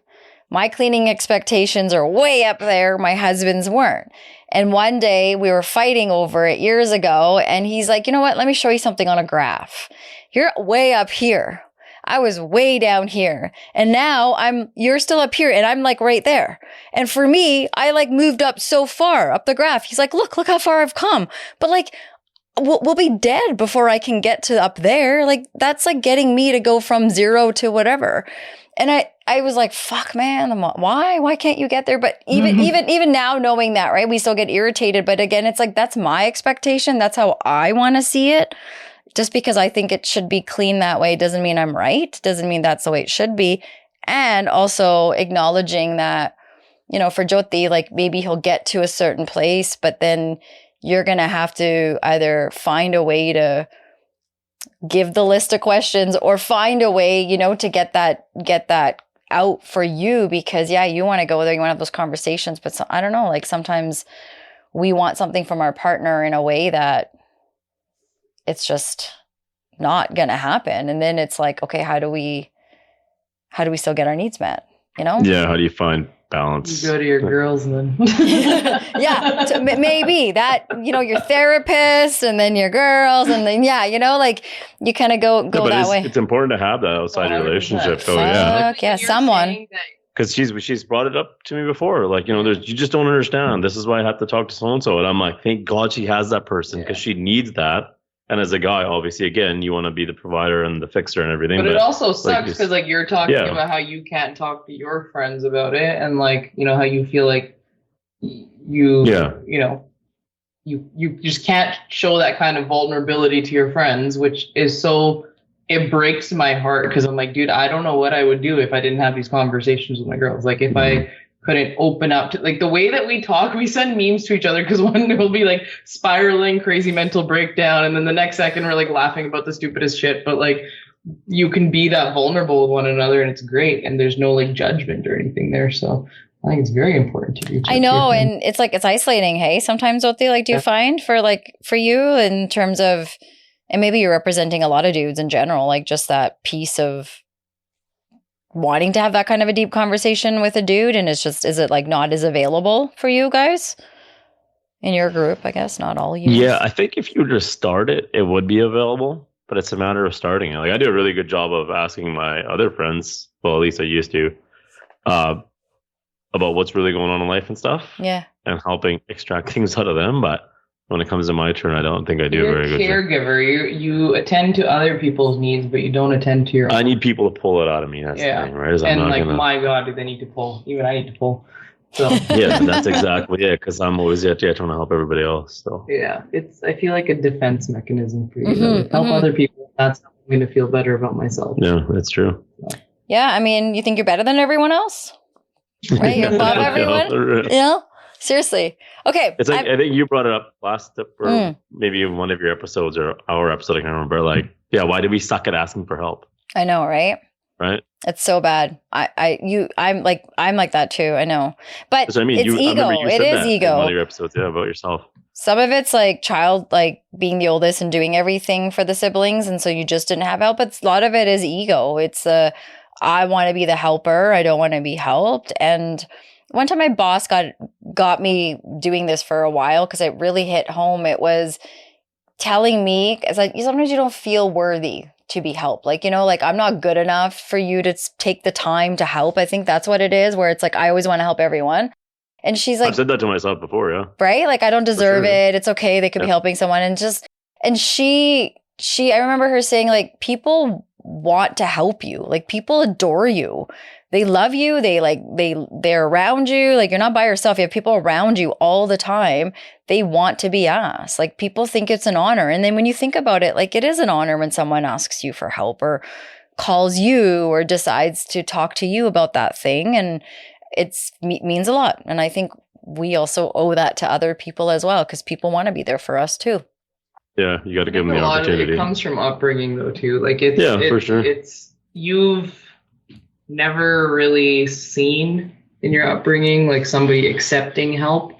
Speaker 1: My cleaning expectations are way up there. My husband's weren't. And one day we were fighting over it years ago, and he's like, you know what? Let me show you something on a graph. You're way up here. I was way down here. And now you're still up here, and I'm like right there. And for me, I like moved up so far up the graph. He's like, look how far I've come. But like, we'll be dead before I can get to up there. Like, that's like getting me to go from 0 to whatever. And I was like, fuck, man, why can't you get there? But even now, knowing that, right, we still get irritated. But again, it's like, that's my expectation. That's how I want to see it. Just because I think it should be clean that way doesn't mean I'm right. Doesn't mean that's the way it should be. And also acknowledging that, you know, for Jyoti, like maybe he'll get to a certain place, but then you're going to have to either find a way to give the list of questions, or find a way, you know, to get that out for you, because yeah, you want to go there, you want to have those conversations, but I don't know, like sometimes we want something from our partner in a way that it's just not going to happen. And then it's like, okay, how do we still get our needs met? You know?
Speaker 2: Yeah. How do you find balance?
Speaker 3: You go to your girls and then.
Speaker 1: Yeah. So maybe that, you know, your therapist and then your girls and then, yeah, you know, like you kind of go that way.
Speaker 2: It's important to have that outside your relationship. So
Speaker 1: yeah, someone.
Speaker 2: Because she's brought it up to me before, like, you know, you just don't understand. This is why I have to talk to so and so, and I'm like, thank God she has that person, because she needs that. And as a guy, obviously, again, you want to be the provider and the fixer and everything.
Speaker 3: But it also sucks because like you're talking about how you can't talk to your friends about it, and like, you know, how you feel like you know, you just can't show that kind of vulnerability to your friends, which is so. It breaks my heart, because I'm like, dude, I don't know what I would do if I didn't have these conversations with my girls. Like if I couldn't open up to like the way that we talk, we send memes to each other, because one will be like spiraling crazy mental breakdown, and then the next second we're like laughing about the stupidest shit. But like you can be that vulnerable with one another, and it's great, and there's no like judgment or anything there. So I think it's very important to reach out
Speaker 1: I
Speaker 3: to your
Speaker 1: know,
Speaker 3: friends.
Speaker 1: and it's like it's isolating, hey? Sometimes what they like do you find for you in terms of, and maybe you're representing a lot of dudes in general, like just that piece of wanting to have that kind of a deep conversation with a dude, and it's just, is it like not as available for you guys in your group? I guess not all you.
Speaker 2: Yeah, I think if you just start it, it would be available, but it's a matter of starting it. Like I do a really good job of asking my other friends, well, at least I used to, about what's really going on in life and stuff.
Speaker 1: Yeah.
Speaker 2: And helping extract things out of them. But when it comes to my turn, I don't think I do
Speaker 3: You're
Speaker 2: a very good job.
Speaker 3: caregiver. You attend to other people's needs, but you don't attend to your own.
Speaker 2: I need people to pull it out of me. That's the thing, right? Is I'm
Speaker 3: And
Speaker 2: not
Speaker 3: like,
Speaker 2: gonna...
Speaker 3: my God, do they need to pull? Even I need to pull. So
Speaker 2: Yeah, that's exactly it. Because I'm always trying to help everybody else. So
Speaker 3: yeah, it's, I feel like a defense mechanism for you.
Speaker 1: Mhm,
Speaker 3: Help
Speaker 1: mhm.
Speaker 3: other people. That's how I'm going to feel better about myself.
Speaker 2: yeah, that's true.
Speaker 1: Yeah, I mean, you think you're better than everyone else? Right? You're above everyone? Yeah. Seriously. Okay.
Speaker 2: It's like, I think you brought it up last or maybe in one of your episodes or our episode, I can't remember. Like, yeah, why do we suck at asking for help?
Speaker 1: I know, right?
Speaker 2: Right?
Speaker 1: It's so bad. I'm like that too. I know, but
Speaker 2: I mean,
Speaker 1: it's
Speaker 2: I
Speaker 1: ego.
Speaker 2: remember you
Speaker 1: It
Speaker 2: said
Speaker 1: is
Speaker 2: that in
Speaker 1: ego.
Speaker 2: one of your episodes, yeah, about yourself.
Speaker 1: Some of it's like like being the oldest and doing everything for the siblings, and so you just didn't have help. But a lot of it is ego. It's I want to be the helper. I don't want to be helped. And one time my boss got me doing this for a while because it really hit home. It was telling me, it's like, sometimes you don't feel worthy to be helped. Like, like I'm not good enough for you to take the time to help. I think that's what it is, where it's like, I always want to help everyone. And she's like,
Speaker 2: I've said that to myself before, yeah.
Speaker 1: Right? Like, I don't deserve
Speaker 2: sure.
Speaker 1: it. It's okay. They could be helping someone. And she, I remember her saying, like, people want to help you. Like, people adore you. They love you. They're around you. Like, you're not by yourself. You have people around you all the time. They want to be asked. Like, people think it's an honor. And then when you think about it, like, it is an honor when someone asks you for help or calls you or decides to talk to you about that thing. And it means a lot. And I think we also owe that to other people as well, because people want to be there for us too.
Speaker 2: Yeah, you got to give them the opportunity.
Speaker 3: It comes from upbringing though too. Like
Speaker 2: for sure.
Speaker 3: You've never really seen in your upbringing like somebody accepting help.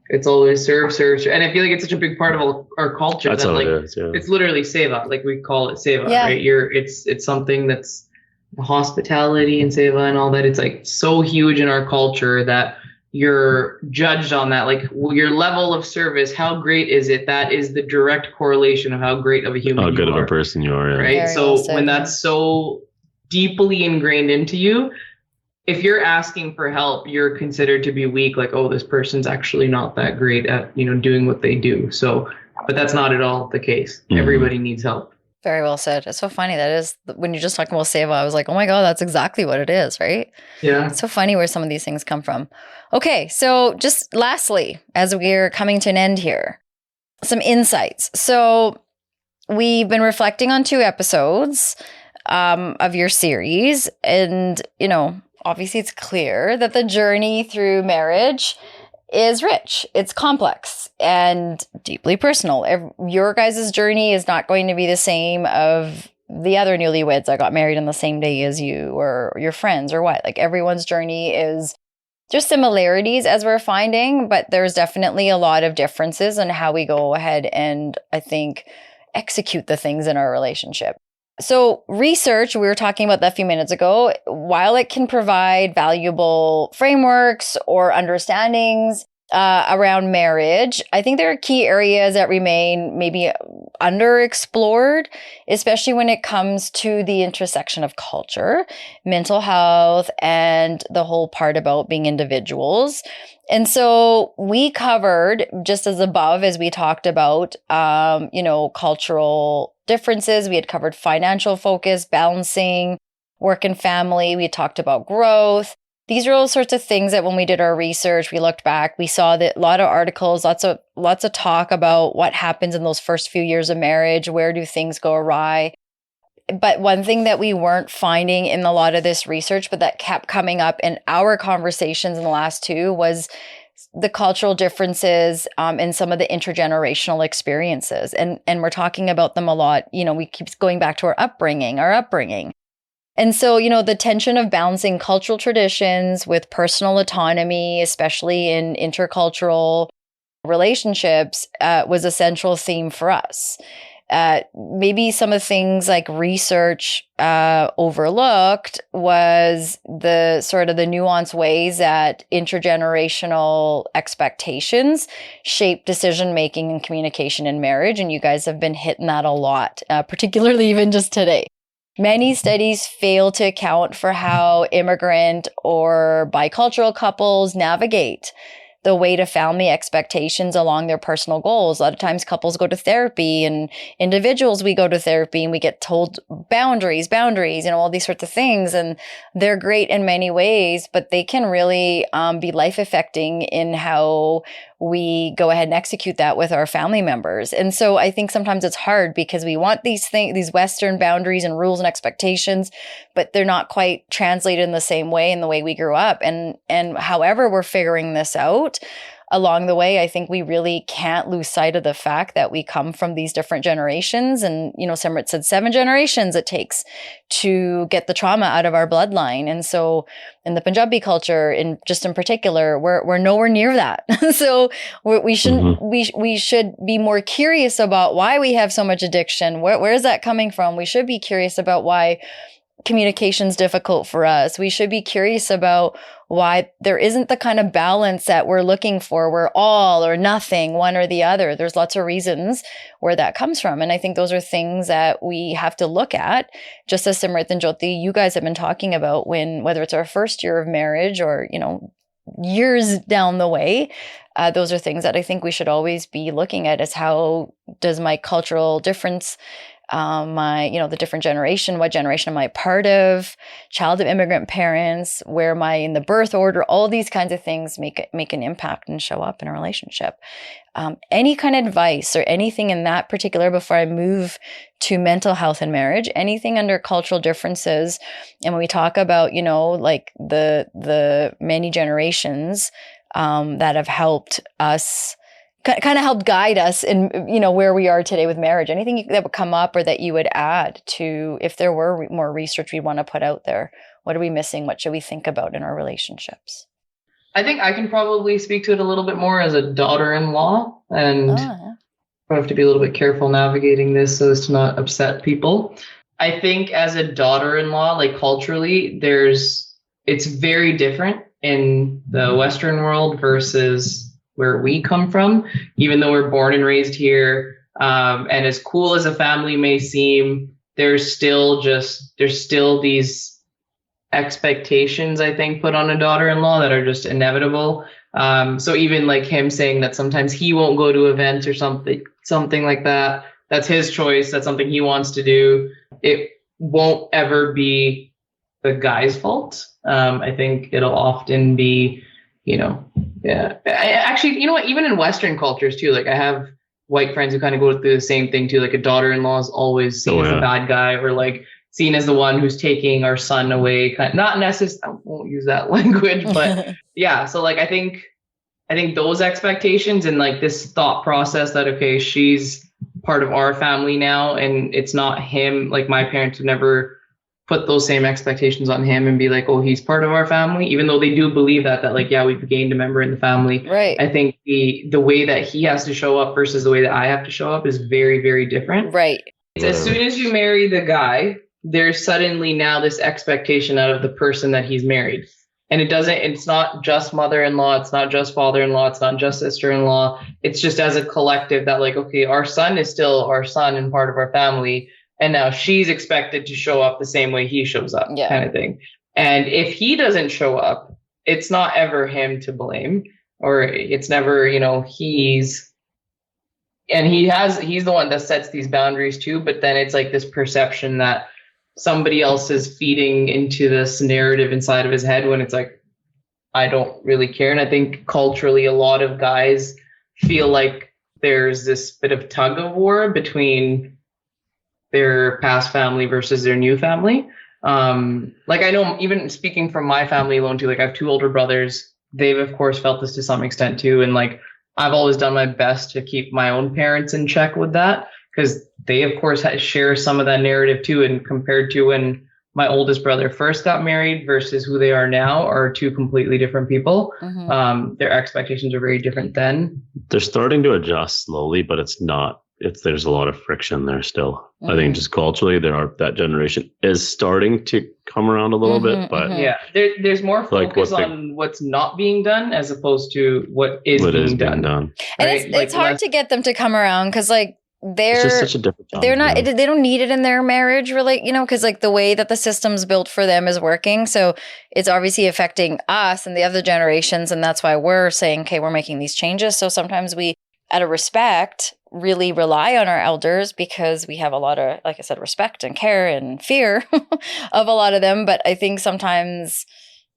Speaker 3: It's always serve. And I feel like it's such a big part of our culture.
Speaker 2: That's
Speaker 3: that,
Speaker 2: how
Speaker 3: like,
Speaker 2: it is, yeah.
Speaker 3: It's literally seva. Like we call it seva, right? It's something that's hospitality and seva and all that. It's like so huge in our culture that you're judged on that. Like your level of service, how great is it? That is the direct correlation of how great of a human you are. How good of
Speaker 2: a person you are, yeah.
Speaker 3: Right?
Speaker 1: Very
Speaker 3: So
Speaker 1: well said,
Speaker 3: when that's so deeply ingrained into you, if you're asking for help, you're considered to be weak. Like, oh, this person's actually not that great at, doing what they do. So, but that's not at all the case. Mm-hmm. Everybody needs help.
Speaker 1: Very well said. It's so funny. That is, when you're just talking about seva, I was like, oh my God, that's exactly what it is, right?
Speaker 3: Yeah.
Speaker 1: It's so funny where some of these things come from. Okay, so just lastly, as we're coming to an end here, some insights. So we've been reflecting on 2 episodes of your series. And, obviously it's clear that the journey through marriage is rich. It's complex and deeply personal. Your guys' journey is not going to be the same of the other newlyweds that got married on the same day as you or your friends or what. Like everyone's journey is just similarities as we're finding, but there's definitely a lot of differences in how we go ahead and I think execute the things in our relationship. So research, we were talking about that a few minutes ago, while it can provide valuable frameworks or understandings around marriage, I think there are key areas that remain maybe underexplored, especially when it comes to the intersection of culture, mental health, and the whole part about being individuals. And so we covered, just as above, as we talked about, cultural differences. We had covered financial focus, balancing work and family. We talked about growth. These are all sorts of things that when we did our research, we looked back, we saw that a lot of articles, lots of talk about what happens in those first few years of marriage. Where do things go awry? But one thing that we weren't finding in a lot of this research, but that kept coming up in our conversations in the last 2, was the cultural differences and some of the intergenerational experiences. And we're talking about them a lot. We keep going back to our upbringing. And so, the tension of balancing cultural traditions with personal autonomy, especially in intercultural relationships, was a central theme for us. Maybe some of the things like research overlooked was the sort of the nuanced ways that intergenerational expectations shape decision making and communication in marriage. And you guys have been hitting that a lot, particularly even just today. Many studies fail to account for how immigrant or bicultural couples navigate the weight of family expectations along their personal goals. A lot of times couples go to therapy, and individuals, we go to therapy and we get told boundaries, all these sorts of things. And they're great in many ways, but they can really be life affecting in how we go ahead and execute that with our family members. And so I think sometimes it's hard because we want these things, these Western boundaries and rules and expectations, but they're not quite translated in the same way in the way we grew up. And however we're figuring this out along the way, I think we really can't lose sight of the fact that we come from these different generations. And, Simrit said 7 generations it takes to get the trauma out of our bloodline. And so in the Punjabi culture, in particular, we're nowhere near that. So we shouldn't, we should be more curious about why we have so much addiction. Where is that coming from? We should be curious about why communication's difficult for us. We should be curious about why there isn't the kind of balance that we're looking for. We're all or nothing, one or the other. There's lots of reasons where that comes from. And I think those are things that we have to look at, just as Simrit and Jyoti, you guys have been talking about whether it's our first year of marriage or, years down the way. Those are things that I think we should always be looking at, as how does my cultural difference, the different generation, what generation am I part of, child of immigrant parents, where am I in the birth order, all these kinds of things make an impact and show up in a relationship. Any kind of advice or anything in that particular before I move to mental health and marriage, anything under cultural differences. And when we talk about, like the many generations that have helped us, kind of helped guide us in, where we are today with marriage. Anything that would come up or that you would add to, if there were more research we'd want to put out there? What are we missing? What should we think about in our relationships?
Speaker 3: I think I can probably speak to it a little bit more as a daughter-in-law, and I have to be a little bit careful navigating this so as to not upset people. I think as a daughter-in-law, like culturally, it's very different in the Western world versus where we come from, even though we're born and raised here. And as cool as a family may seem, there's still these expectations, I think, put on a daughter-in-law that are just inevitable. So even like him saying that sometimes he won't go to events or something like that, that's his choice. That's something he wants to do. It won't ever be the guy's fault. I think it'll often be, actually, you know what, even in Western cultures too, like I have white friends who kind of go through the same thing too. Like a daughter-in-law is always seen as the bad guy, or like seen as the one who's taking our son away. Not necessarily, I won't use that language, but yeah. So like, I think those expectations and like this thought process that, okay, she's part of our family now and it's not him. Like my parents would never put those same expectations on him and be like, oh, he's part of our family, even though they do believe that like, yeah, we've gained a member in the family.
Speaker 1: Right.
Speaker 3: I think the way that he has to show up versus the way that I have to show up is very, very different.
Speaker 1: Right.
Speaker 3: As soon as you marry the guy, there's suddenly now this expectation out of the person that he's married. And it's not just mother-in-law, it's not just father-in-law, it's not just sister-in-law. It's just as a collective that like, okay, our son is still our son and part of our family. And now she's expected to show up the same way he shows up, kind of thing. And if he doesn't show up, it's not ever him to blame, or it's never, he's the one that sets these boundaries too. But then it's like this perception that somebody else is feeding into this narrative inside of his head when it's like, I don't really care. And I think culturally, a lot of guys feel like there's this bit of tug of war between their past family versus their new family. Like I know, even speaking from my family alone too, like I have 2 older brothers. They've of course felt this to some extent too. And like, I've always done my best to keep my own parents in check with that, because they of course share some of that narrative too. And compared to when my oldest brother first got married versus who they are now are two completely different people. Their expectations are very different then.
Speaker 2: They're starting to adjust slowly, but there's a lot of friction there still. I think just culturally, that generation is starting to come around a little bit, but
Speaker 3: yeah, there's more focus on what's not being done as opposed to what is being done.
Speaker 1: And
Speaker 3: right?
Speaker 1: it's hard to get them to come around because like
Speaker 2: it's just such a different time.
Speaker 1: They're not. They don't need it in their marriage, really. Because like the way that the system's built for them is working, so it's obviously affecting us and the other generations, and that's why we're saying, okay, we're making these changes. So sometimes we, out of respect, really rely on our elders because we have a lot of, like I said, respect and care and fear of a lot of them. But I think sometimes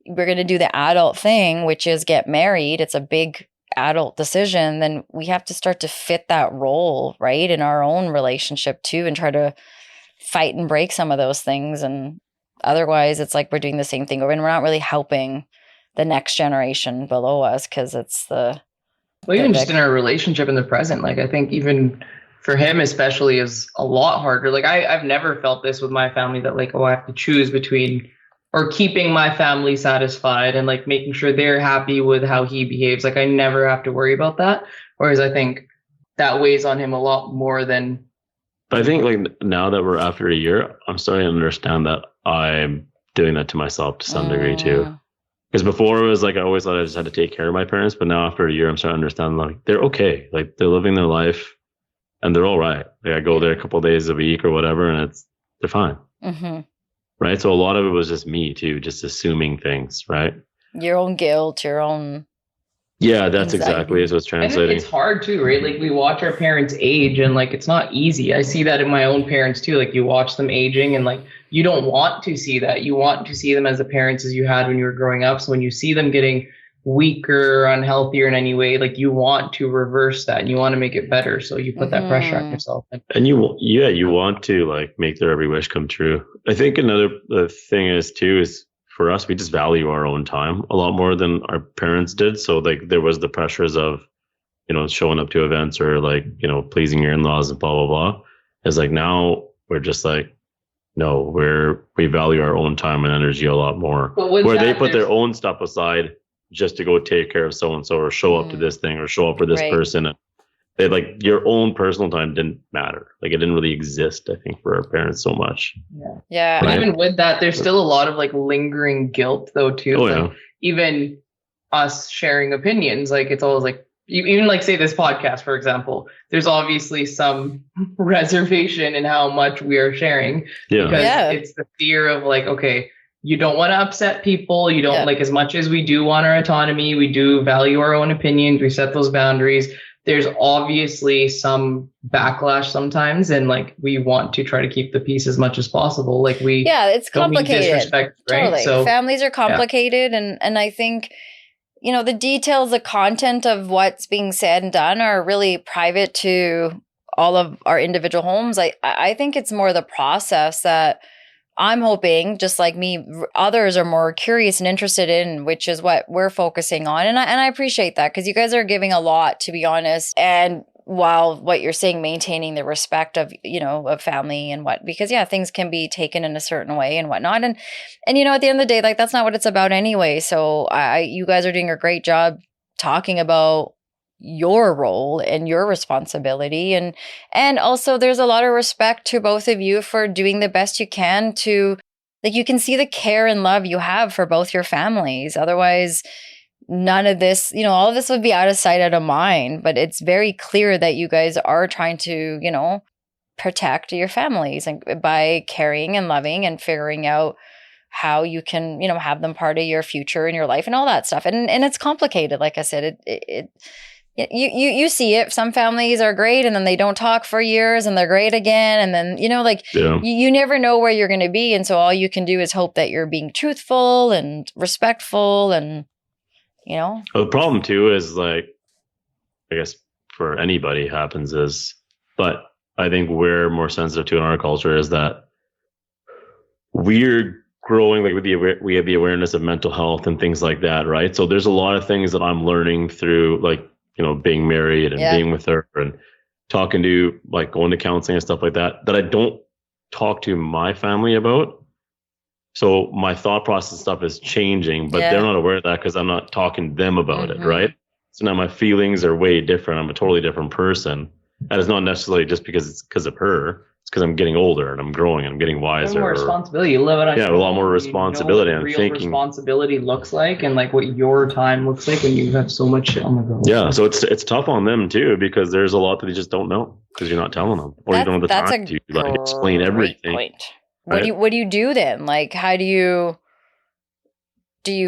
Speaker 1: we're going to do the adult thing, which is get married. It's a big adult decision. Then we have to start to fit that role, right, in our own relationship too, and try to fight and break some of those things. And otherwise, it's like we're doing the same thing over, and we're not really helping the next generation below us because it's the
Speaker 3: well, even just in our relationship in the present, like I think even for him especially is a lot harder. Like I've never felt this with my family that like, oh, I have to choose between or keeping my family satisfied and like making sure they're happy with how he behaves. Like I never have to worry about that. Whereas I think that weighs on him a lot more than.
Speaker 2: But I think like now that we're after a year, I'm starting to understand that I'm doing that to myself to some degree too. Because before it was like I always thought I just had to take care of my parents, but now after a year, I'm starting to understand like they're okay, like they're living their life, and they're all right. Like I go there a couple of days a week or whatever, and they're fine, right? So a lot of it was just me too, just assuming things, right?
Speaker 1: Your own guilt, your own.
Speaker 2: Yeah, that's exactly as what's translating.
Speaker 3: It's hard too, right? Like we watch our parents age, and like it's not easy. I see that in my own parents too. Like you watch them aging, and like you don't want to see that. You want to see them as the parents as you had when you were growing up. So when you see them getting weaker or unhealthier in any way, like you want to reverse that and you want to make it better. So you put that pressure on yourself.
Speaker 2: And you want to like make their every wish come true. I think another thing is for us, we just value our own time a lot more than our parents did. So like there was the pressures of, showing up to events or like, pleasing your in-laws and blah, blah, blah. It's like now we're just like, no, we value our own time and energy a lot more. Where they put their own stuff aside just to go take care of so-and-so or show up to this thing or show up for this person. And they like your own personal time didn't matter. Like it didn't really exist, I think, for our parents so much.
Speaker 1: Yeah.
Speaker 3: Right? Even with that, there's still a lot of like lingering guilt though too.
Speaker 2: Oh,
Speaker 3: like, even us sharing opinions, like it's always like, even like say this podcast, for example, there's obviously some reservation in how much we are sharing because it's the fear of like, okay, you don't want to upset people. You don't like as much as we do want our autonomy. We do value our own opinions. We set those boundaries. There's obviously some backlash sometimes. And like, we want to try to keep the peace as much as possible. Like
Speaker 1: it's complicated.
Speaker 3: Disrespect, right?
Speaker 1: Totally.
Speaker 3: So
Speaker 1: families are complicated. And I think, the details, the content of what's being said and done are really private to all of our individual homes. I think it's more the process that I'm hoping, just like me, others are more curious and interested in, which is what we're focusing on. And I appreciate that because you guys are giving a lot, to be honest. And while what you're saying, maintaining the respect of, of family and because things can be taken in a certain way and whatnot. And at the end of the day, like that's not what it's about anyway. So you guys are doing a great job talking about your role and your responsibility. And also there's a lot of respect to both of you for doing the best you can to, like, you can see the care and love you have for both your families. Otherwise, none of this, all of this would be out of sight, out of mind. But it's very clear that you guys are trying to, protect your families and by caring and loving and figuring out how you can, have them part of your future and your life and all that stuff. And it's complicated. Like I said, you see it. Some families are great and then they don't talk for years and they're great again. And then, you never know where you're going to be. And so all you can do is hope that you're being truthful and respectful and,
Speaker 2: Well, the problem too is like, I guess for anybody happens but I think we're more sensitive to in our culture is that we're growing, like we have the awareness of mental health and things like that, right? So there's a lot of things that I'm learning through like, being married and being with her and talking to like going to counseling and stuff like that I don't talk to my family about So my thought process stuff is changing, but they're not aware of that because I'm not talking to them about it, right? So now my feelings are way different. I'm a totally different person. And it's not necessarily just because it's because of her. It's because I'm getting older and I'm growing and I'm getting wiser.
Speaker 3: More responsibility. You live it on your
Speaker 2: a lot
Speaker 3: own.
Speaker 2: more responsibility.
Speaker 3: You know what real responsibility looks like, and like what your time looks like when you have so much shit on the go.
Speaker 2: Yeah, so it's tough on them too because there's a lot that they just don't know because you're not telling them or you don't have the time to like explain everything.
Speaker 1: Point. Right? What do you do then? Like, how do you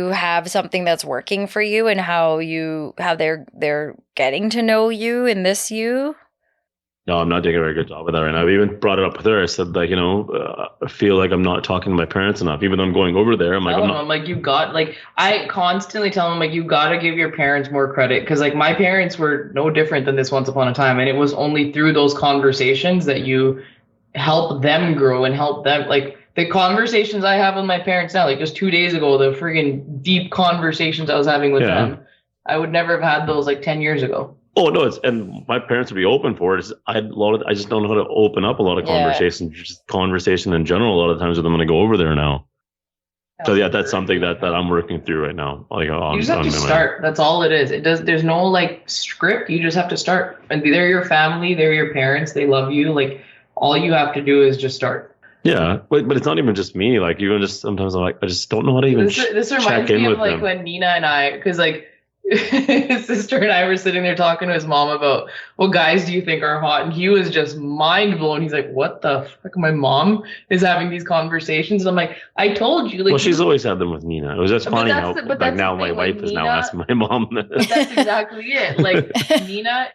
Speaker 1: have something that's working for you, and how they're getting to know you and this you?
Speaker 2: No, I'm not doing a very good job with that right now. I even brought it up with her. I said, like, I feel like I'm not talking to my parents enough. Even though I'm going over there, I'm like,
Speaker 3: I constantly tell them, like, you got to give your parents more credit. Because, like, my parents were no different than this once upon a time. And it was only through those conversations that you help them grow and help them, like, the conversations I have with my parents now, like just 2 days ago, the friggin' deep conversations I was having with them, I would never have had those like 10 years ago.
Speaker 2: Oh no, and my parents would be open for it. I just don't know how to open up a lot of conversations, just conversation in general. A lot of times with them when I go over there now. So that's something that I'm working through right now. Like
Speaker 3: you just have to start. That's all it is. There's no like script. You just have to start. And they're your family. They're your parents. They love you. Like all you have to do is just start.
Speaker 2: Yeah, but it's not even just me. Like even just sometimes I'm like I just don't know how to even
Speaker 3: this reminds me of like when Nina and I, because like. His sister and I were sitting there talking to his mom about what guys do you think are hot, and he was just mind blown. He's like, "What the fuck?" My mom is having these conversations, and I'm like, "I told you." Like,
Speaker 2: well, she's always had them with Nina. It was just funny how like now my wife is now asking my mom.
Speaker 3: That's exactly it. Like Nina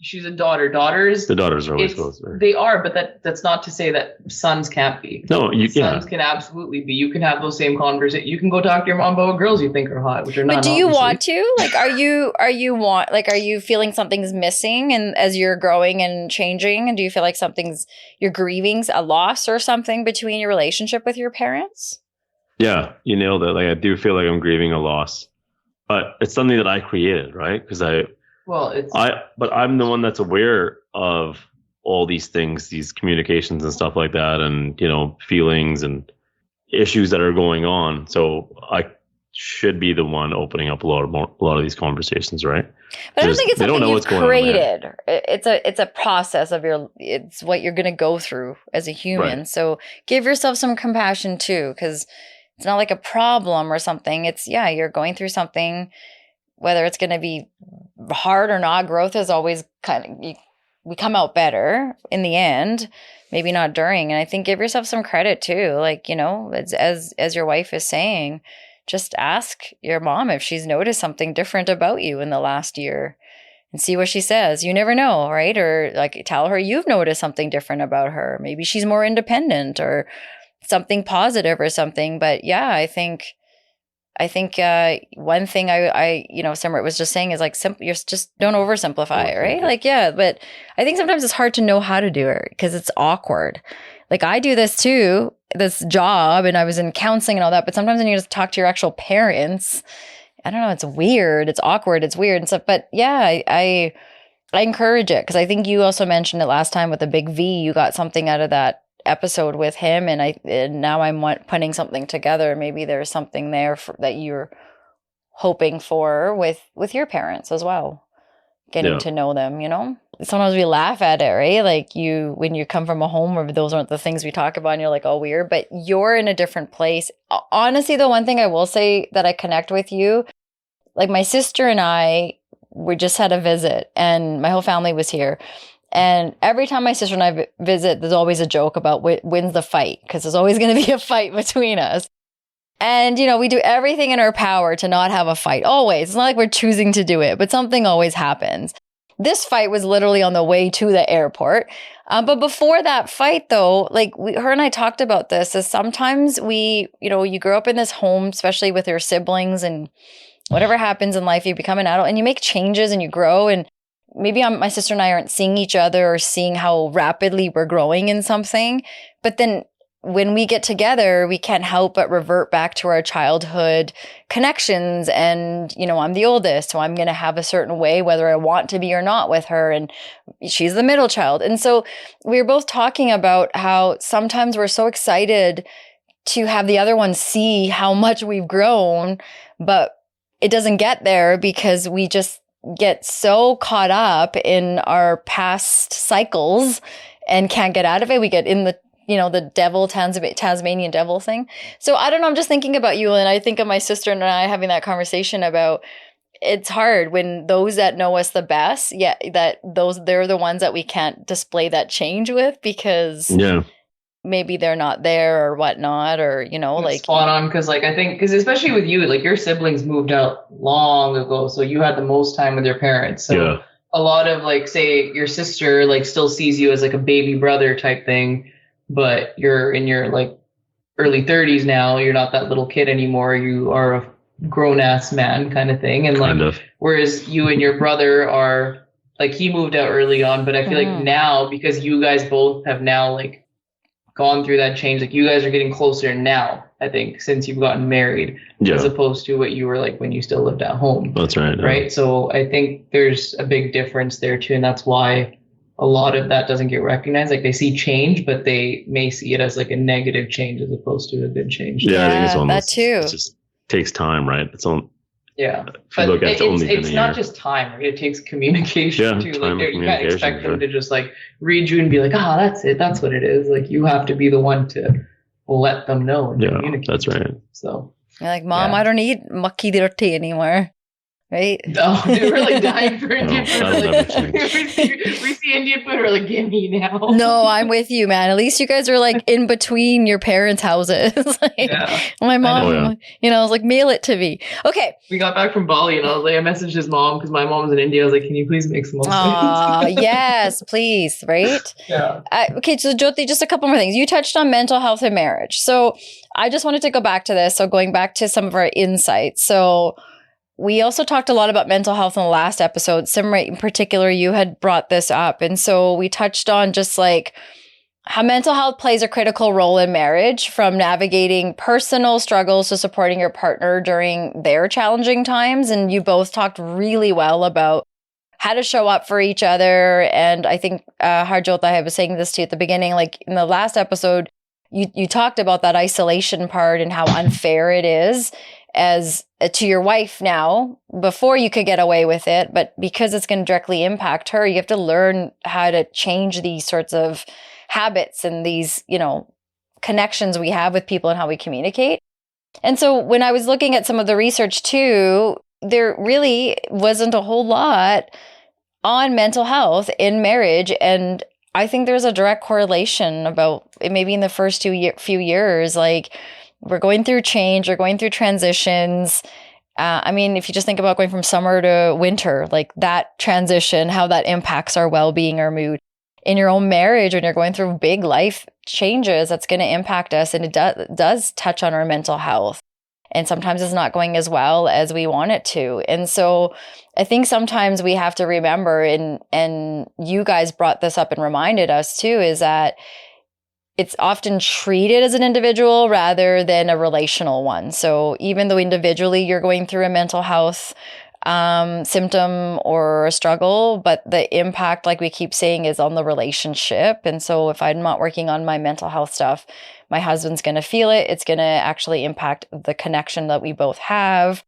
Speaker 3: she's a daughter. The daughters are always closer. They are, but that's not to say that sons can't be.
Speaker 2: No,
Speaker 3: sons can absolutely be. You can have those same conversations. You can go talk to your mom about what girls you think are hot, which are not.
Speaker 1: But do you want to? Like, are you feeling something's missing, and as you're growing and changing, and do you feel like you're grieving a loss or something between your relationship with your parents?
Speaker 2: Yeah, you nailed it. Like I do feel like I'm grieving a loss, but it's something that I created, right? Because but I'm the one that's aware of all these things, these communications and stuff like that, and feelings and issues that are going on. So I should be the one opening up a lot of these conversations, right?
Speaker 1: But I don't think it's something you've created. It's a process it's what you're going to go through as a human. Right. So give yourself some compassion too, because it's not like a problem or something. It's you're going through something. Whether it's going to be hard or not, growth is always we come out better in the end, maybe not during. And I think give yourself some credit too. Like, as your wife is saying, just ask your mom if she's noticed something different about you in the last year and see what she says. You never know, right? Or like tell her you've noticed something different about her. Maybe she's more independent or something positive or something. But yeah, I think one thing I Simrit was just saying is like, you just don't oversimplify it, right? Like, but I think sometimes it's hard to know how to do it because it's awkward. Like I do this too, this job, and I was in counseling and all that, but sometimes when you just talk to your actual parents, I don't know, it's weird, it's awkward, it's weird and stuff. But yeah, I encourage it because I think you also mentioned it last time with the big V, you got something out of that episode with him, and now I'm putting something together. Maybe there's something there that you're hoping for with your parents as well, getting to know them. Sometimes we laugh at it, right? Like when you come from a home where those aren't the things we talk about, and you're like, oh, weird, but you're in a different place. Honestly, the one thing I will say that I connect with you, like my sister and we just had a visit, and my whole family was here. And every time my sister and I visit, there's always a joke about wins the fight, because there's always going to be a fight between us. And, we do everything in our power to not have a fight. Always. It's not like we're choosing to do it, but something always happens. This fight was literally on the way to the airport. But before that fight, though, like her and I talked about this, is sometimes you grow up in this home, especially with your siblings, and whatever happens in life, you become an adult and you make changes and you grow, and maybe my sister and I aren't seeing each other or seeing how rapidly we're growing in something. But then when we get together, we can't help but revert back to our childhood connections. And, I'm the oldest, so I'm going to have a certain way, whether I want to be or not with her. And she's the middle child. And so we were both talking about how sometimes we're so excited to have the other one see how much we've grown, but it doesn't get there because we just get so caught up in our past cycles and can't get out of it. We get in the, the devil, Tasmanian devil thing. So I don't know. I'm just thinking about you, and I think of my sister and I having that conversation about it's hard when those that know us the best, they're the ones that we can't display that change with because maybe they're not there or whatnot, or like
Speaker 3: spot on. Because I think especially with you, like your siblings moved out long ago, so you had the most time with your parents. So a lot of say your sister still sees you as a baby brother type thing, but you're in your early 30s now. You're not that little kid anymore. You are a grown ass man kind of thing, and whereas you and your brother are he moved out early on, but I feel like now, because you guys both have now gone through that change, you guys are getting closer now, I think, since you've gotten married, as opposed to what you were when you still lived at home.
Speaker 2: That's right.
Speaker 3: Right. So I think there's a big difference there too, and that's why a lot of that doesn't get recognized. They see change, but they may see it as a negative change as opposed to a good change.
Speaker 2: I think it's almost,
Speaker 1: that too.
Speaker 2: It just takes time, right? It's on.
Speaker 3: Yeah, but it's not just time, right? It takes communication too. You can't expect them to just read you and be that's it, that's what it is. You have to be the one to let them know and communicate.
Speaker 2: That's right.
Speaker 3: So
Speaker 1: you're Mom, I don't eat makki di roti anymore. Right?
Speaker 3: Oh, dude, we're dying for Indian food. We see Indian food, we're give me now.
Speaker 1: No, I'm with you, man. At least you guys are in between your parents' houses. My mom, I was mail it to me. Okay.
Speaker 3: We got back from Bali and I was I messaged his mom because my mom's in India. I was can you please make some muffins?
Speaker 1: Yes, please. Right?
Speaker 3: Yeah.
Speaker 1: Okay, so Jyoti, just a couple more things. You touched on mental health and marriage. So I just wanted to go back to this. So going back to some of our insights. So we also talked a lot about mental health in the last episode. Simrit, in particular, you had brought this up. And so we touched on just how mental health plays a critical role in marriage, from navigating personal struggles to supporting your partner during their challenging times. And you both talked really well about how to show up for each other. And I think, Harjot, I was saying this to you at the beginning, in the last episode, you talked about that isolation part and how unfair it is as to your wife now. Before you could get away with it, but because it's going to directly impact her, you have to learn how to change these sorts of habits and these, connections we have with people and how we communicate. And so when I was looking at some of the research too, there really wasn't a whole lot on mental health in marriage. And I think there's a direct correlation about maybe in the first few years, we're going through change, we're going through transitions. If you just think about going from summer to winter, that transition, how that impacts our well-being, our mood. In your own marriage, when you're going through big life changes, that's going to impact us. And it does touch on our mental health. And sometimes it's not going as well as we want it to. And so I think sometimes we have to remember, and you guys brought this up and reminded us too, is that it's often treated as an individual rather than a relational one. So even though individually you're going through a mental health symptom or a struggle, but the impact, like we keep saying, is on the relationship. And so if I'm not working on my mental health stuff, my husband's going to feel it. It's going to actually impact the connection that we both have.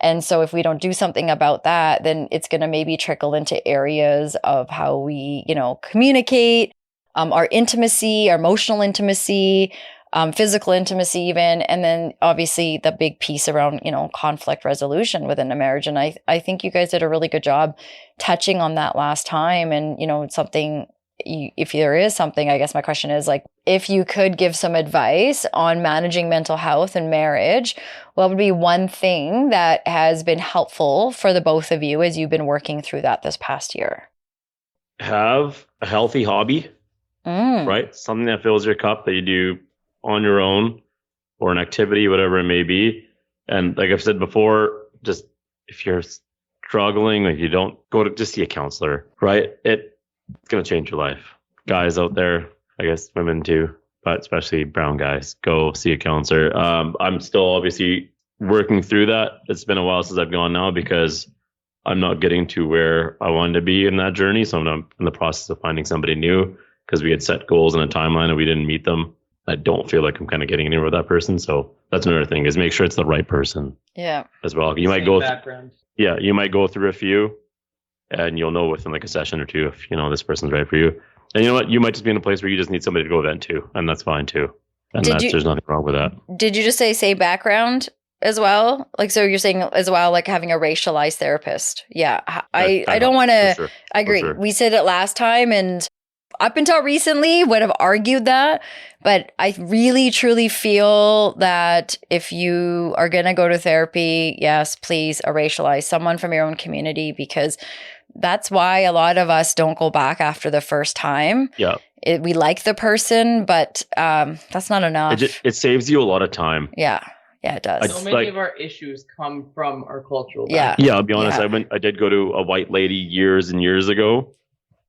Speaker 1: And so if we don't do something about that, then it's going to maybe trickle into areas of how we, communicate, our intimacy, our emotional intimacy, physical intimacy even. And then obviously the big piece around, conflict resolution within a marriage. And I think you guys did a really good job touching on that last time. And, it's something, if there is something, I guess my question is if you could give some advice on managing mental health and marriage, what would be one thing that has been helpful for the both of you as you've been working through that this past year?
Speaker 2: Have a healthy hobby. Right? Something that fills your cup that you do on your own, or an activity, whatever it may be. And like I've said before, just if you're struggling, you don't go to just see a counselor, right? It's going to change your life. Guys out there, I guess women too, but especially brown guys, go see a counselor. I'm still obviously working through that. It's been a while since I've gone now because I'm not getting to where I wanted to be in that journey. So I'm in the process of finding somebody new, because we had set goals and a timeline and we didn't meet them. I don't feel like I'm kind of getting anywhere with that person. So that's another thing, is make sure it's the right person.
Speaker 1: Yeah.
Speaker 2: As well. You might go you might go through a few, and you'll know within like a session or two if this person's right for you. And you know what? You might just be in a place where you just need somebody to go vent to, and that's fine too. And there's nothing wrong with that.
Speaker 1: Did you just say background as well? Like, so you're saying as well, like having a racialized therapist. Yeah. I don't want to, sure. I agree. Sure. We said it last time, and up until recently would have argued that, but I really truly feel that if you are going to go to therapy, yes, please racialize someone from your own community, because that's why a lot of us don't go back after the first time.
Speaker 2: Yeah.
Speaker 1: We like the person, but that's not enough.
Speaker 2: It saves you a lot of time.
Speaker 1: Yeah. Yeah, it does.
Speaker 3: So many of our issues come from our cultural background.
Speaker 2: Yeah, I'll be honest. Yeah. I did go to a white lady years and years ago,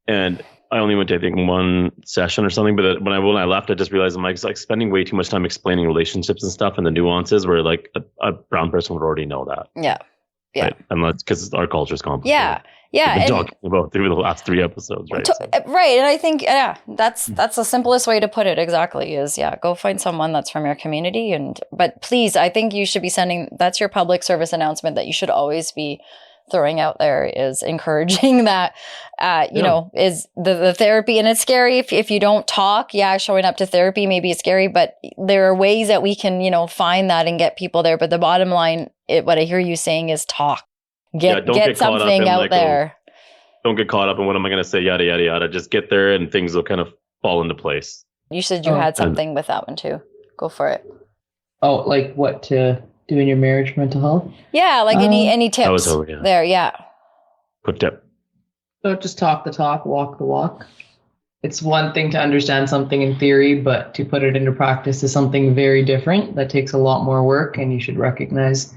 Speaker 2: and I only went to, I think, one session or something. But when I left, I just realized I'm like spending way too much time explaining relationships and stuff and the nuances, where like a brown person would already know that.
Speaker 1: Yeah. Yeah.
Speaker 2: Right? And that's because our culture is complicated.
Speaker 1: Yeah. Yeah.
Speaker 2: We've been talking about through the last 3 episodes, right?
Speaker 1: Right. And I think, that's the simplest way to put it. Exactly. Is go find someone that's from your community. But please, I think you should be that's your public service announcement that you should always be throwing out there, is encouraging that, is the therapy. And it's scary if you don't talk. Yeah. Showing up to therapy, maybe it's scary, but there are ways that we can, find that and get people there. But the bottom line, what I hear you saying is talk. Get something out there.
Speaker 2: Don't get caught up in what am I going to say, yada, yada, yada. Just get there and things will kind of fall into place.
Speaker 1: You said you had something with that one too. Go for it.
Speaker 3: Oh, like what to do in your marriage, mental health?
Speaker 1: Yeah, like any tips there, yeah.
Speaker 2: Quick tip.
Speaker 3: So just talk the talk, walk the walk. It's one thing to understand something in theory, but to put it into practice is something very different. That takes a lot more work, and you should recognize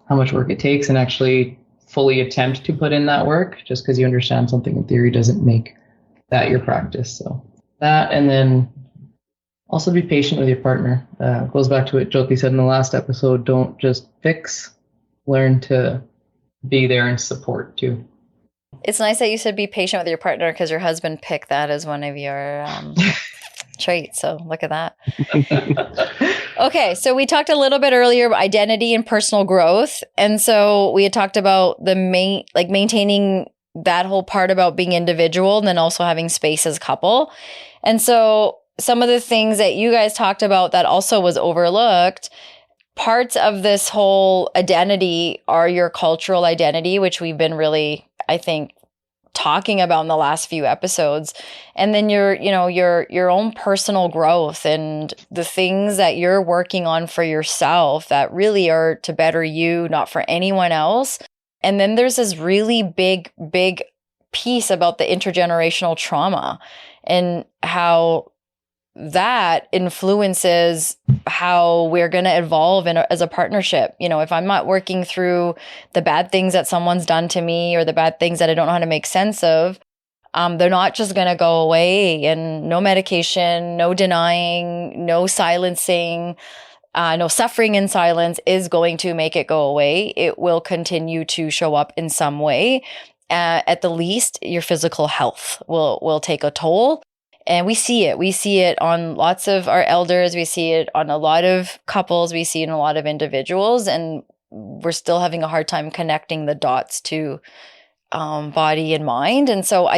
Speaker 3: how much work it takes and actually fully attempt to put in that work. Just because you understand something in theory doesn't make that your practice. So that, and then also be patient with your partner. Goes back to what Jyoti said in the last episode. Don't just fix, learn to be there and support too.
Speaker 1: It's nice that you said be patient with your partner, because your husband picked that as one of your traits. So look at that. Okay, so we talked a little bit earlier about identity and personal growth. And so we had talked about maintaining that whole part about being individual, and then also having space as a couple. And so some of the things that you guys talked about that also was overlooked, parts of this whole identity are your cultural identity, which we've been really, I think, talking about in the last few episodes. And then your own personal growth and the things that you're working on for yourself that really are to better you, not for anyone else. And then there's this really big piece about the intergenerational trauma and how that influences how we're going to evolve as a partnership. If I'm not working through the bad things that someone's done to me or the bad things that I don't know how to make sense of, they're not just going to go away. And no medication, no denying, no silencing, no suffering in silence is going to make it go away. It will continue to show up in some way. At the least, your physical health will take a toll. And we see it. We see it on lots of our elders. We see it on a lot of couples. We see it in a lot of individuals. And we're still having a hard time connecting the dots to body and mind. And so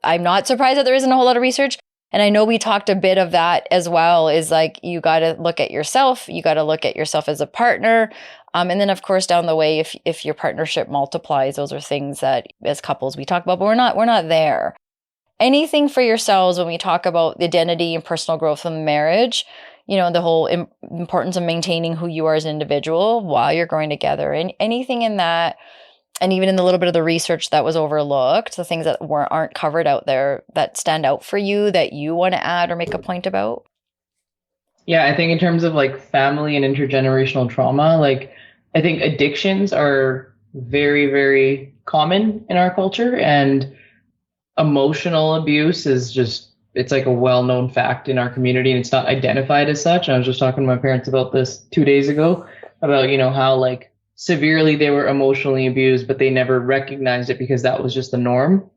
Speaker 1: I'm not surprised that there isn't a whole lot of research. And I know we talked a bit of that as well, is like, you got to look at yourself. You got to look at yourself as a partner. And then, of course, down the way, if your partnership multiplies, those are things that as couples we talk about, but we're not there. Anything for yourselves when we talk about identity and personal growth in marriage, the whole importance of maintaining who you are as an individual while you're growing together, and anything in that, and even in the little bit of the research that was overlooked, the things that aren't covered out there that stand out for you that you want to add or make a point about?
Speaker 3: Yeah, I think in terms of like family and intergenerational trauma, I think addictions are very, very common in our culture, and emotional abuse is it's like a well-known fact in our community, and it's not identified as such. I was just talking to my parents about this 2 days ago about, how severely they were emotionally abused, but they never recognized it because that was just the norm,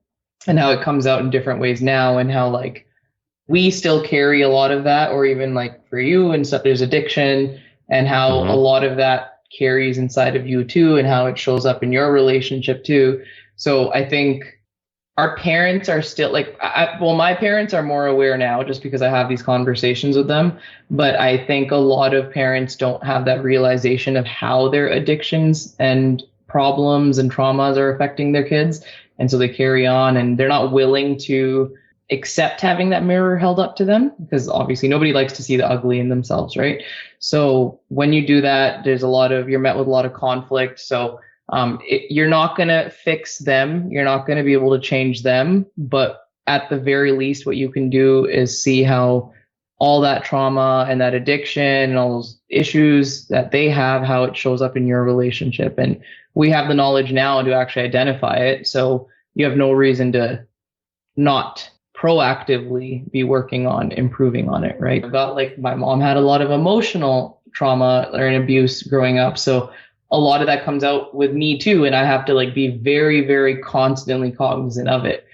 Speaker 3: and how it comes out in different ways now, and how we still carry a lot of that, or even like for you and stuff, there's addiction and how a lot of that carries inside of you too, and how it shows up in your relationship too. So I think our parents are still like, my parents are more aware now just because I have these conversations with them. But I think a lot of parents don't have that realization of how their addictions and problems and traumas are affecting their kids. And so they carry on, and they're not willing to accept having that mirror held up to them, because obviously nobody likes to see the ugly in themselves, right? So when you do that, you're met with a lot of conflict. So you're not going to fix them. You're not going to be able to change them. But at the very least, what you can do is see how all that trauma and that addiction and all those issues that they have, how it shows up in your relationship. And we have the knowledge now to actually identify it. So you have no reason to not proactively be working on improving on it, right? My mom had a lot of emotional trauma or abuse growing up. So a lot of that comes out with me too. And I have to be very, very constantly cognizant of it.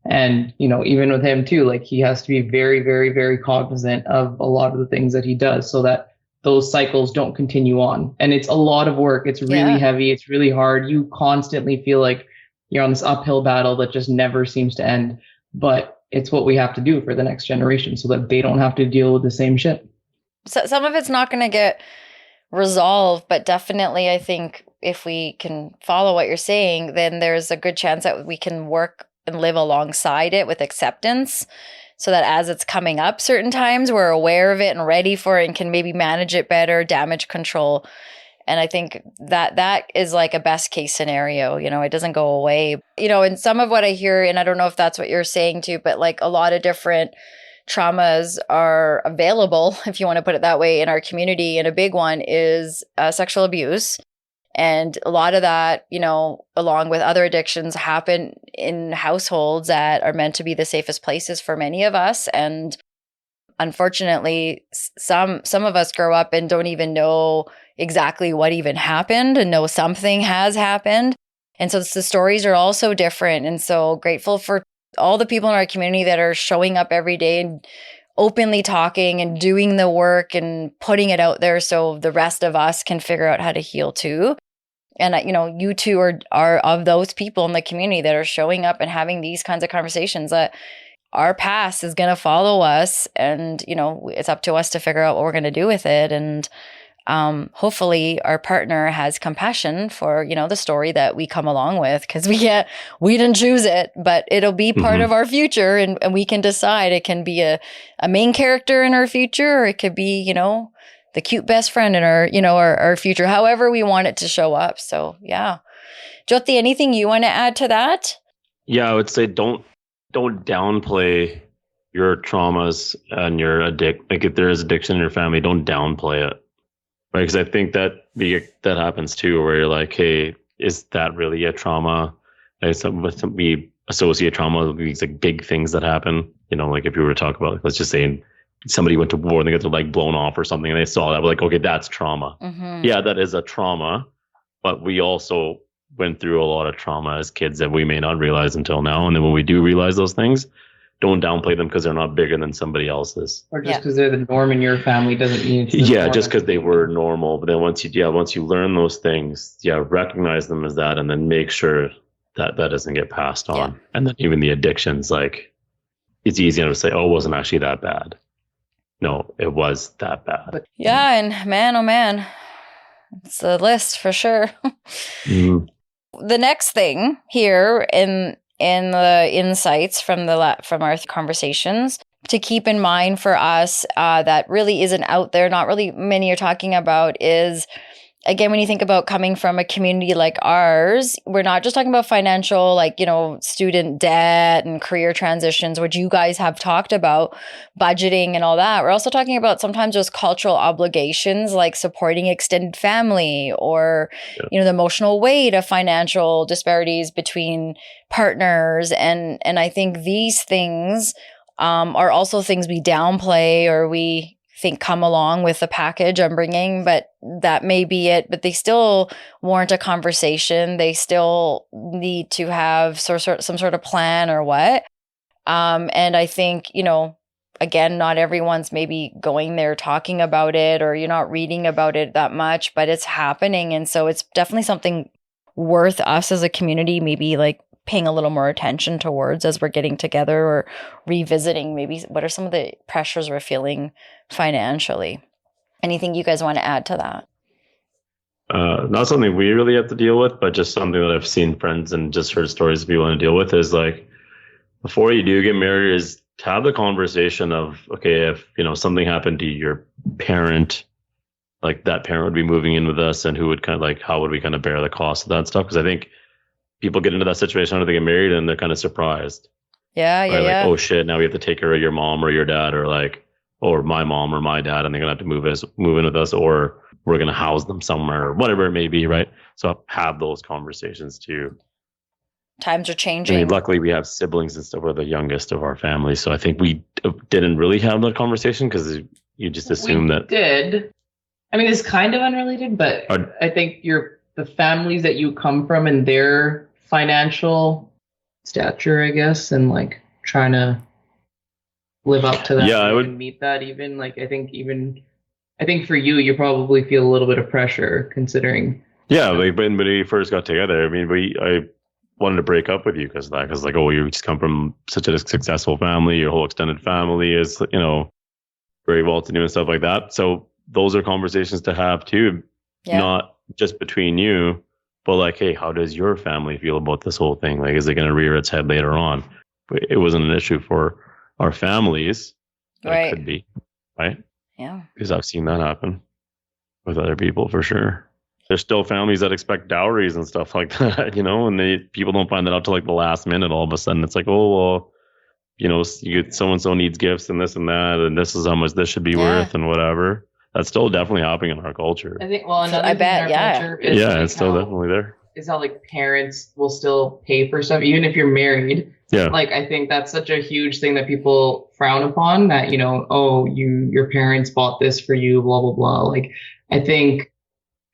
Speaker 3: And, even with him too, he has to be very, very, very cognizant of a lot of the things that he does so that those cycles don't continue on. And it's a lot of work. It's really heavy. It's really hard. You constantly feel like you're on this uphill battle that just never seems to end. But it's what we have to do for the next generation so that they don't have to deal with the same shit.
Speaker 1: So some of it's not going to get resolved, but definitely I think if we can follow what you're saying, then there's a good chance that we can work and live alongside it with acceptance, so that as it's coming up certain times, we're aware of it and ready for it and can maybe manage it better, damage control. And I think that is like a best case scenario, it doesn't go away. And some of what I hear, and I don't know if that's what you're saying too, but a lot of different traumas are available, if you want to put it that way, in our community. And a big one is sexual abuse. And a lot of that, along with other addictions, happen in households that are meant to be the safest places for many of us. And unfortunately, some of us grow up and don't even know exactly what even happened, and know something has happened. And so the stories are also different. And so grateful for all the people in our community that are showing up every day and openly talking and doing the work and putting it out there so the rest of us can figure out how to heal too. And, you two are of those people in the community that are showing up and having these kinds of conversations that our past is going to follow us. And, it's up to us to figure out what we're going to do with it. And hopefully our partner has compassion for, the story that we come along with, because we didn't choose it, but it'll be part of our future, and we can decide. It can be a main character in our future, or it could be, the cute best friend in our, our future, however we want it to show up. So yeah. Jyoti, anything you want to add to that?
Speaker 2: Yeah, I would say don't downplay your traumas and your if there is addiction in your family, don't downplay it. Right, because I think that happens too, where you're like, hey, is that really a trauma? We associate trauma with these big things that happen. If you were to talk about, let's just say somebody went to war and they got their leg blown off or something, and they saw that, we're like, okay, that's trauma. Yeah, that is a trauma, but we also went through a lot of trauma as kids that we may not realize until now. And then when we do realize those things, don't downplay them because they're not bigger than somebody else's.
Speaker 3: Or just because they're the norm in your family doesn't mean it's
Speaker 2: just because they were normal. But then once you learn those things, recognize them as that, and then make sure that doesn't get passed on. Yeah. And then even the addictions, it's easy enough to say, oh, it wasn't actually that bad. No, it was that bad.
Speaker 1: Yeah, and man, oh man, it's a list for sure. The next thing here in the insights from our conversations to keep in mind for us that really isn't out there, not really many are talking about, is, again, when you think about coming from a community like ours, we're not just talking about financial, student debt and career transitions, which you guys have talked about, budgeting and all that. We're also talking about sometimes those cultural obligations, like supporting extended family, or, the emotional weight of financial disparities between partners. And I think these things are also things we downplay, or we think come along with the package I'm bringing, but that may be it. But they still warrant a conversation. They still need to have some sort of plan or what. And I think, again, not everyone's maybe going there talking about it, or you're not reading about it that much, but it's happening. And so it's definitely something worth us as a community maybe like paying a little more attention towards as we're getting together or revisiting maybe what are some of the pressures we're feeling financially. Anything you guys want to add to that?
Speaker 2: Not something we really have to deal with, but just something that I've seen friends and just heard stories of people to deal with is like, before you do get married, is to have the conversation of, okay, if, you know, something happened to your parent, like that parent would be moving in with us, and who would kind of like, how would we kind of bear the cost of that stuff? Because I think people get into that situation after they get married and they're kind of surprised.
Speaker 1: Yeah,
Speaker 2: right? Like, oh shit, now we have to take care of your mom or your dad, or like, or my mom or my dad, and they're gonna have to move in with us, or we're gonna house them somewhere, or whatever it may be, right? So have those conversations too.
Speaker 1: Times are changing.
Speaker 2: I mean, luckily we have siblings and stuff. We're the youngest of our family, so I think we didn't really have that conversation because you just assume that.
Speaker 3: Did. I mean, it's kind of unrelated, but I think the families that you come from and their financial stature, I guess, and like trying to live up to that.
Speaker 2: Yeah, I would
Speaker 3: meet that. Even like I think for you probably feel a little bit of pressure considering.
Speaker 2: Yeah, like when we first got together, I mean, I wanted to break up with you because like, oh, you just come from such a successful family, your whole extended family is, you know, very well to do and stuff like that. So those are conversations to have too, not just between you, but like, hey, how does your family feel about this whole thing? Like, is it going to rear its head later on? But it wasn't an issue for our families.
Speaker 1: Right.
Speaker 2: It could be, right?
Speaker 1: Yeah.
Speaker 2: Because I've seen that happen with other people for sure. There's still families that expect dowries and stuff like that, you know, and people don't find that out till like the last minute. All of a sudden, it's like, oh, well, you know, so and so needs gifts and this and that, and this is how much this should be worth and whatever. That's still definitely happening in our culture.
Speaker 3: I think. Well, another thing in our culture is
Speaker 2: it's still definitely there.
Speaker 3: Is how like parents will still pay for stuff even if you're married.
Speaker 2: Yeah.
Speaker 3: Like I think that's such a huge thing that people frown upon. That, you know, oh, your parents bought this for you, blah blah blah. Like I think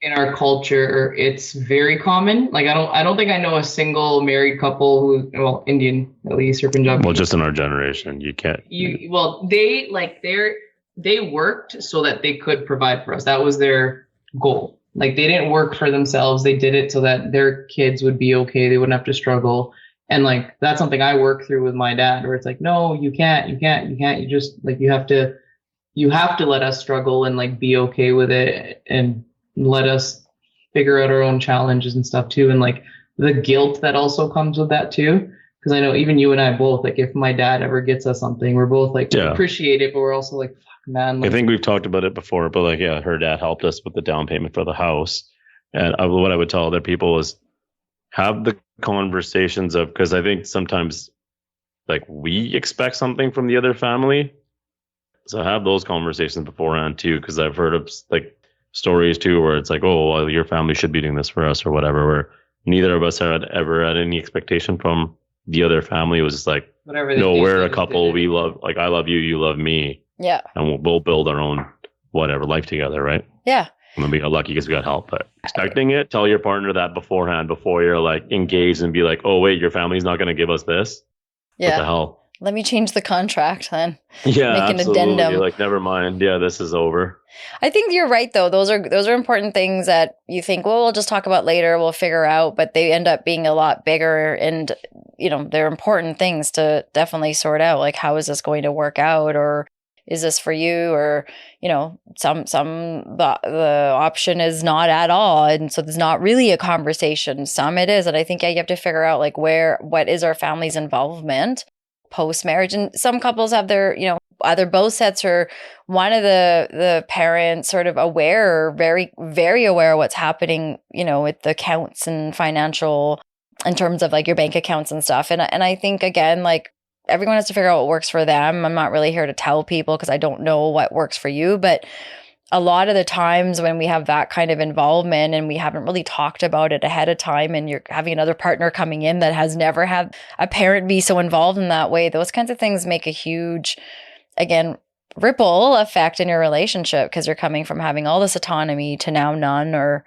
Speaker 3: in our culture it's very common. Like I don't think I know a single married couple who, well, Indian at least, or Punjabi.
Speaker 2: Well, just in our generation, you can't.
Speaker 3: They worked so that they could provide for us. That was their goal. Like they didn't work for themselves. They did it so that their kids would be okay. They wouldn't have to struggle. And like, that's something I work through with my dad, where it's like, no, you can't. You just like, you have to let us struggle and like be okay with it and let us figure out our own challenges and stuff too. And like the guilt that also comes with that too. Because I know even you and I both, like if my dad ever gets us something, we're both like, appreciate it, but we're also like, man, like,
Speaker 2: I think we've talked about it before, but like, yeah, her dad helped us with the down payment for the house. And what I would tell other people is have the conversations of, because I think sometimes like we expect something from the other family. So have those conversations beforehand too, because I've heard of like stories too, where it's like, oh, well, your family should be doing this for us or whatever, where neither of us had ever had any expectation from the other family. It was just like, no, we're a couple. We love, like, I love you, you love me.
Speaker 1: Yeah.
Speaker 2: And we'll build our own whatever life together, right?
Speaker 1: Yeah.
Speaker 2: And then we got lucky because we got help. But expecting it, tell your partner that beforehand, before you're like engaged and be like, oh wait, your family's not going to give us this.
Speaker 1: Yeah.
Speaker 2: What the hell?
Speaker 1: Let me change the contract then.
Speaker 2: Yeah,
Speaker 1: make an
Speaker 2: absolutely.
Speaker 1: addendum.
Speaker 2: You're like, never mind. Yeah, this is over.
Speaker 1: I think you're right though. Those are important things that you think, well, we'll just talk about later. We'll figure out, but they end up being a lot bigger, and you know, they're important things to definitely sort out. Like, how is this going to work out, or is this for you, or you know, the option is not at all, and so there's not really a conversation. Some it is, and I think you have to figure out like what is our family's involvement post marriage. And some couples have their, you know, either both sets or one of the parents sort of aware, very, very aware of what's happening, you know, with the accounts and financial in terms of like your bank accounts and stuff. And I think again, like everyone has to figure out what works for them. I'm not really here to tell people because I don't know what works for you, but a lot of the times when we have that kind of involvement and we haven't really talked about it ahead of time, and you're having another partner coming in that has never had a parent be so involved in that way, those kinds of things make a huge, again, ripple effect in your relationship, because you're coming from having all this autonomy to now none or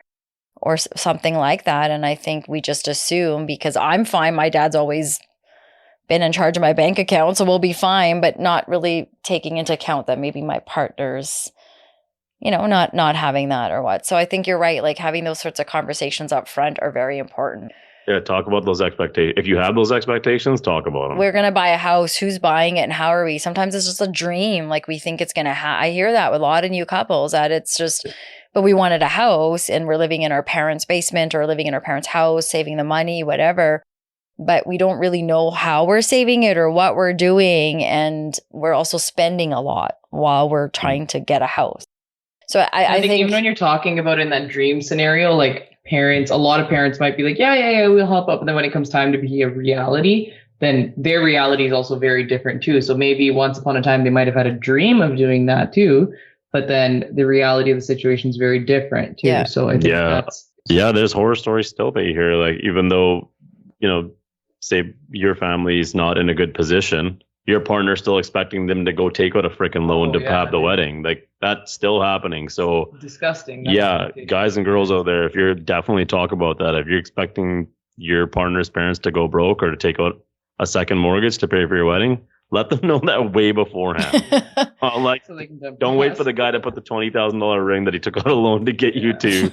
Speaker 1: something like that. And I think we just assume, because I'm fine, my dad's always been in charge of my bank account, so we'll be fine, but not really taking into account that maybe my partner's, not having that or what. So I think you're right. Like having those sorts of conversations up front are very important.
Speaker 2: Yeah, talk about those expectations. If you have those expectations, talk about them.
Speaker 1: We're going to buy a house. Who's buying it and how are we? Sometimes it's just a dream. Like we think it's going to I hear that with a lot of new couples that it's just, but we wanted a house and we're living in our parents' basement or living in our parents' house, saving the money, whatever. But we don't really know how we're saving it or what we're doing. And we're also spending a lot while we're trying to get a house. So I think
Speaker 3: even when you're talking about in that dream scenario, like a lot of parents might be like, yeah, we'll help out. But then when it comes time to be a reality, then their reality is also very different too. So maybe once upon a time, they might have had a dream of doing that too. But then the reality of the situation is very different too. Yeah. So I think
Speaker 2: there's horror stories still that you hear, like, even though, say your family's not in a good position, your partner's still expecting them to go take out a freaking loan to have the wedding. Like that's still happening. So
Speaker 3: disgusting.
Speaker 2: Guys and girls out there, if you're definitely talk about that, if you're expecting your partner's parents to go broke or to take out a second mortgage to pay for your wedding, let them know that way beforehand. Don't wait for the guy to put the $20,000 ring that he took out a loan to get you to,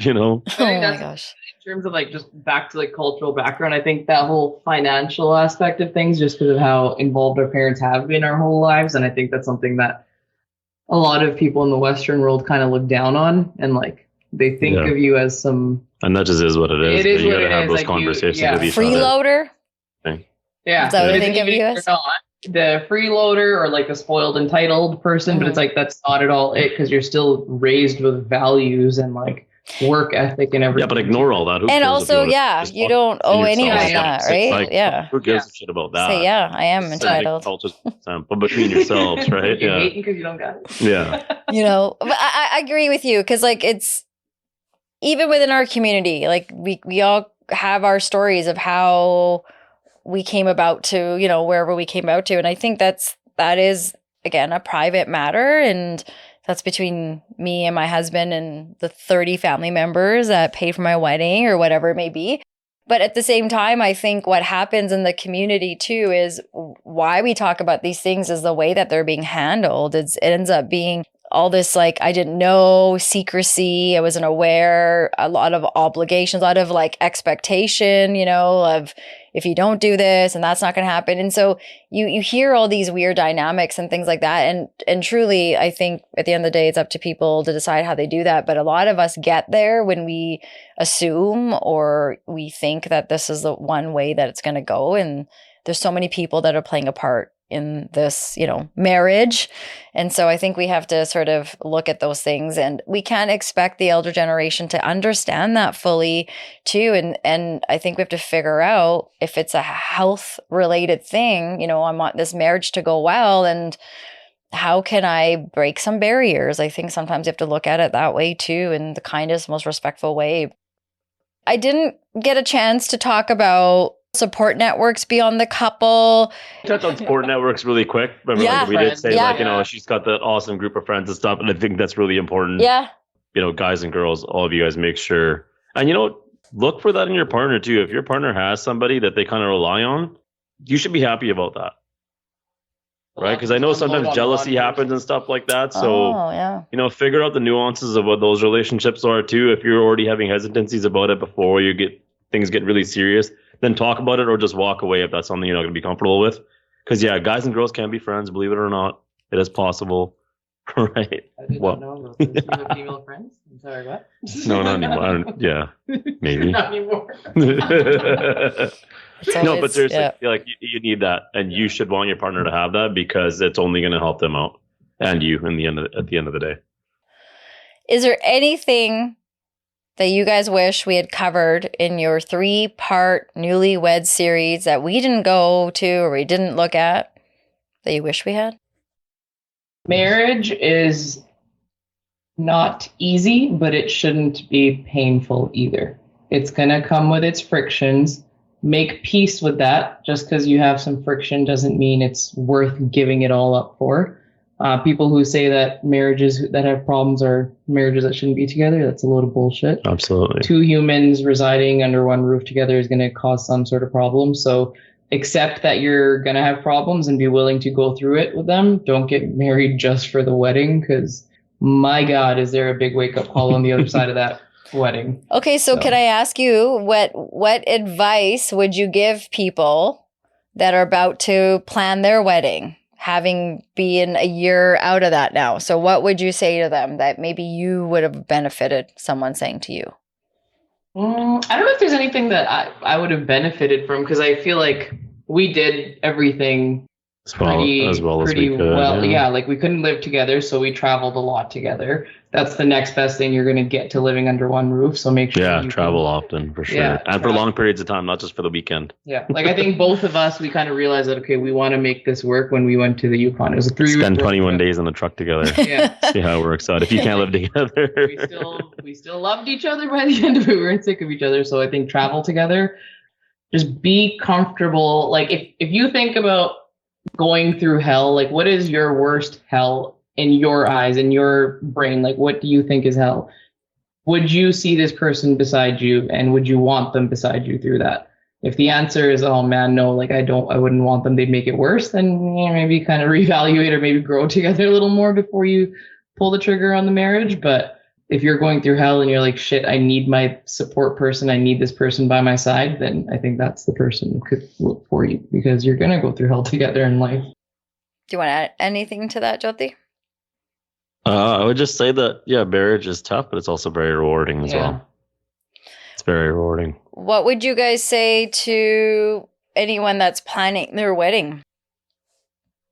Speaker 1: Oh my gosh.
Speaker 3: In terms of like just back to like cultural background, I think that whole financial aspect of things, just because of how involved our parents have been our whole lives, and I think that's something that a lot of people in the Western world kind of look down on, and like they think of you as some.
Speaker 2: And that just is what it is.
Speaker 3: It is
Speaker 2: you
Speaker 3: what
Speaker 2: got to have those
Speaker 3: like
Speaker 2: conversations with each
Speaker 1: freeloader.
Speaker 2: other.
Speaker 3: Yeah,
Speaker 1: is that what they think of you as?
Speaker 3: The freeloader or like the spoiled entitled person, but it's like that's not at all it, because you're still raised with values and like work ethic and everything.
Speaker 2: Yeah, but ignore all that.
Speaker 1: And also, you don't owe anyone that, right?
Speaker 2: Like, who gives a shit about that?
Speaker 1: Say, I am entitled.
Speaker 2: But between yourselves, right?
Speaker 3: You're hating because you don't got it.
Speaker 2: Yeah.
Speaker 1: But I agree with you, because like it's even within our community, like we all have our stories of how we came about to, wherever we came out to. And I think that is, again, a private matter. And that's between me and my husband and the 30 family members that pay for my wedding or whatever it may be. But at the same time, I think what happens in the community too is why we talk about these things is the way that they're being handled. It ends up being all this like, I didn't know, secrecy, I wasn't aware, a lot of obligations, a lot of like expectation, of if you don't do this and that's not going to happen. And so you hear all these weird dynamics and things like that. And truly, I think at the end of the day, it's up to people to decide how they do that. But a lot of us get there when we assume or we think that this is the one way that it's going to go. And there's so many people that are playing a part in this, marriage. And so I think we have to sort of look at those things, and we can't expect the elder generation to understand that fully too. And I think we have to figure out if it's a health related thing, I want this marriage to go well, and how can I break some barriers? I think sometimes you have to look at it that way too, in the kindest, most respectful way. I didn't get a chance to talk about support networks beyond the couple.
Speaker 2: Touch on support networks really quick. Remember, we did say she's got that awesome group of friends and stuff, and I think that's really important.
Speaker 1: Yeah.
Speaker 2: Guys and girls, all of you guys, make sure, and look for that in your partner too. If your partner has somebody that they kind of rely on, you should be happy about that. Right? Because I know sometimes jealousy happens and stuff like that. So, figure out the nuances of what those relationships are too. If you're already having hesitancies about it before things get really serious, then talk about it or just walk away if that's something you're not going to be comfortable with. Because, guys and girls can be friends, believe it or not. It is possible. Right?
Speaker 3: I did not know about this. You have female friends? I'm sorry, what?
Speaker 2: No, not anymore. Maybe.
Speaker 3: Not anymore.
Speaker 2: No, but seriously, you need that. And you should want your partner to have that, because it's only going to help them out and you at the end of the day.
Speaker 1: Is there anything that you guys wish we had covered in your 3-part newlywed series that we didn't go to or we didn't look at that you wish we had?
Speaker 3: Marriage is not easy, but it shouldn't be painful either. It's going to come with its frictions. Make peace with that. Just because you have some friction doesn't mean it's worth giving it all up for. People who say that marriages that have problems are marriages that shouldn't be together, that's a load of bullshit.
Speaker 2: Absolutely.
Speaker 3: 2 humans residing under one roof together is going to cause some sort of problem. So accept that you're going to have problems and be willing to go through it with them. Don't get married just for the wedding, because my God, is there a big wake up call on the other side of that wedding.
Speaker 1: Okay, so can I ask you, what advice would you give people that are about to plan their wedding, having been a year out of that now? So what would you say to them that maybe you would have benefited someone saying to you?
Speaker 3: I don't know if there's anything that I would have benefited from, because I feel like we did everything pretty well. Yeah, like we couldn't live together, so we traveled a lot together. That's the next best thing you're going to get to living under one roof. So make sure you travel
Speaker 2: often for sure, and for long periods of time, not just for the weekend.
Speaker 3: Yeah, like I think both of us, we kind of realized that we want to make this work. When we went to the Yukon, it was a 3 week.
Speaker 2: Spend 21 days on the truck together. Yeah, see how it works out. If you can't live together,
Speaker 3: we still loved each other by the end of it. We weren't sick of each other. So I think travel together, just be comfortable. Like if you think about going through hell, like what is your worst hell in your eyes, in your brain? Like what do you think is hell? Would you see this person beside you, and would you want them beside you through that? If the answer is, oh man, no, like I wouldn't want them, they'd make it worse, then maybe kind of reevaluate or maybe grow together a little more before you pull the trigger on the marriage. But if you're going through hell and you're like, shit, I need my support person, I need this person by my side, then I think that's the person who could work for you, because you're going to go through hell together in life.
Speaker 1: Do you want to add anything to that, Jyoti?
Speaker 2: I would just say that, marriage is tough, but it's also very rewarding as well. It's very rewarding.
Speaker 1: What would you guys say to anyone that's planning their wedding?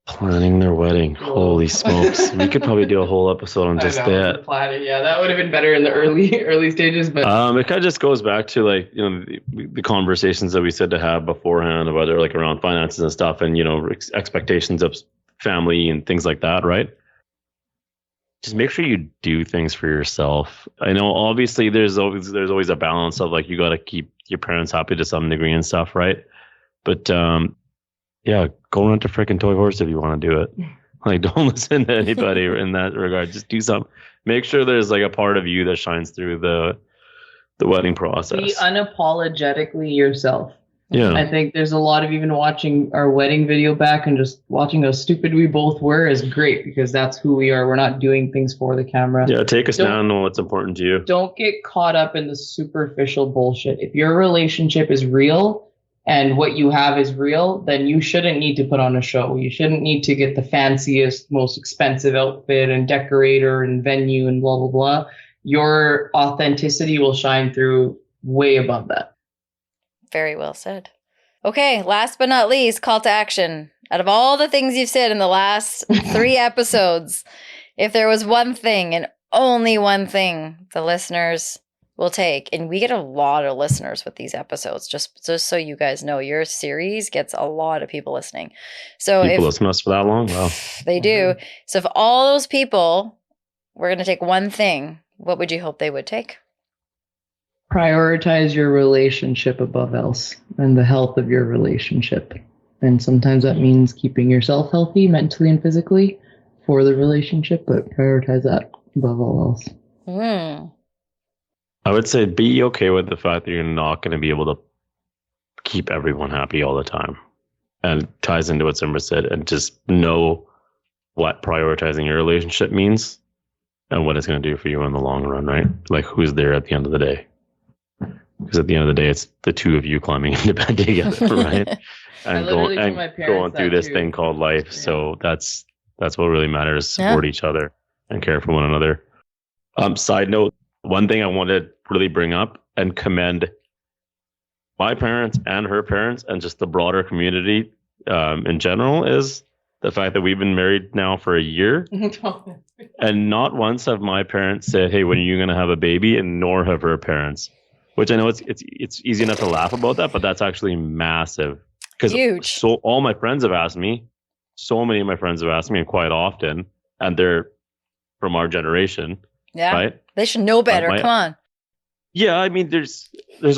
Speaker 2: Planning their wedding. Holy smokes. We could probably do a whole episode on just that.
Speaker 3: Yeah, that would have been better in the early stages. But
Speaker 2: it kind of just goes back to like, the conversations that we said to have beforehand about like around finances and stuff, and, expectations of family and things like that, right? Just make sure you do things for yourself. I know obviously there's always a balance of like, you got to keep your parents happy to some degree and stuff, right? But go rent a freaking toy horse if you want to do it. Like, don't listen to anybody in that regard. Just do something. Make sure there's like a part of you that shines through the wedding process.
Speaker 3: Be unapologetically yourself.
Speaker 2: Yeah.
Speaker 3: I think there's a lot of, even watching our wedding video back and just watching how stupid we both were is great, because that's who we are. We're not doing things for the camera.
Speaker 2: Yeah, take us down on what's important to you.
Speaker 3: Don't get caught up in the superficial bullshit. If your relationship is real and what you have is real, then you shouldn't need to put on a show. You shouldn't need to get the fanciest, most expensive outfit and decorator and venue and blah, blah, blah. Your authenticity will shine through way above that.
Speaker 1: Very well said. Okay, last but not least, call to action. Out of all the things you've said in the last 3 episodes, if there was one thing and only one thing the listeners will take, and we get a lot of listeners with these episodes, just so you guys know, your series gets a lot of people listening. So
Speaker 2: people listen to us for that long? Wow.
Speaker 1: They do. So if all those people were going to take one thing, what would you hope they would take?
Speaker 3: Prioritize your relationship above else, and the health of your relationship. And sometimes that means keeping yourself healthy mentally and physically for the relationship, but prioritize that above all else.
Speaker 2: I would say be okay with the fact that you're not going to be able to keep everyone happy all the time. And it ties into what Simrit said, and just know what prioritizing your relationship means and what it's going to do for you in the long run, right? Like, who's there at the end of the day? Because at the end of the day, it's the two of you climbing into bed together, right? And going through this thing called life. Yeah. So that's what really matters. Support each other and care for one another. Side note, one thing I want to really bring up and commend my parents and her parents and just the broader community in general is the fact that we've been married now for a year. And not once have my parents said, hey, when are you going to have a baby? And nor have her parents. Which I know it's easy enough to laugh about that, but that's actually massive. Because so all my friends have asked me, so many of my friends have asked me, and quite often, and they're from our generation. Yeah. Right?
Speaker 1: They should know better. Come on.
Speaker 2: Yeah, I mean, there's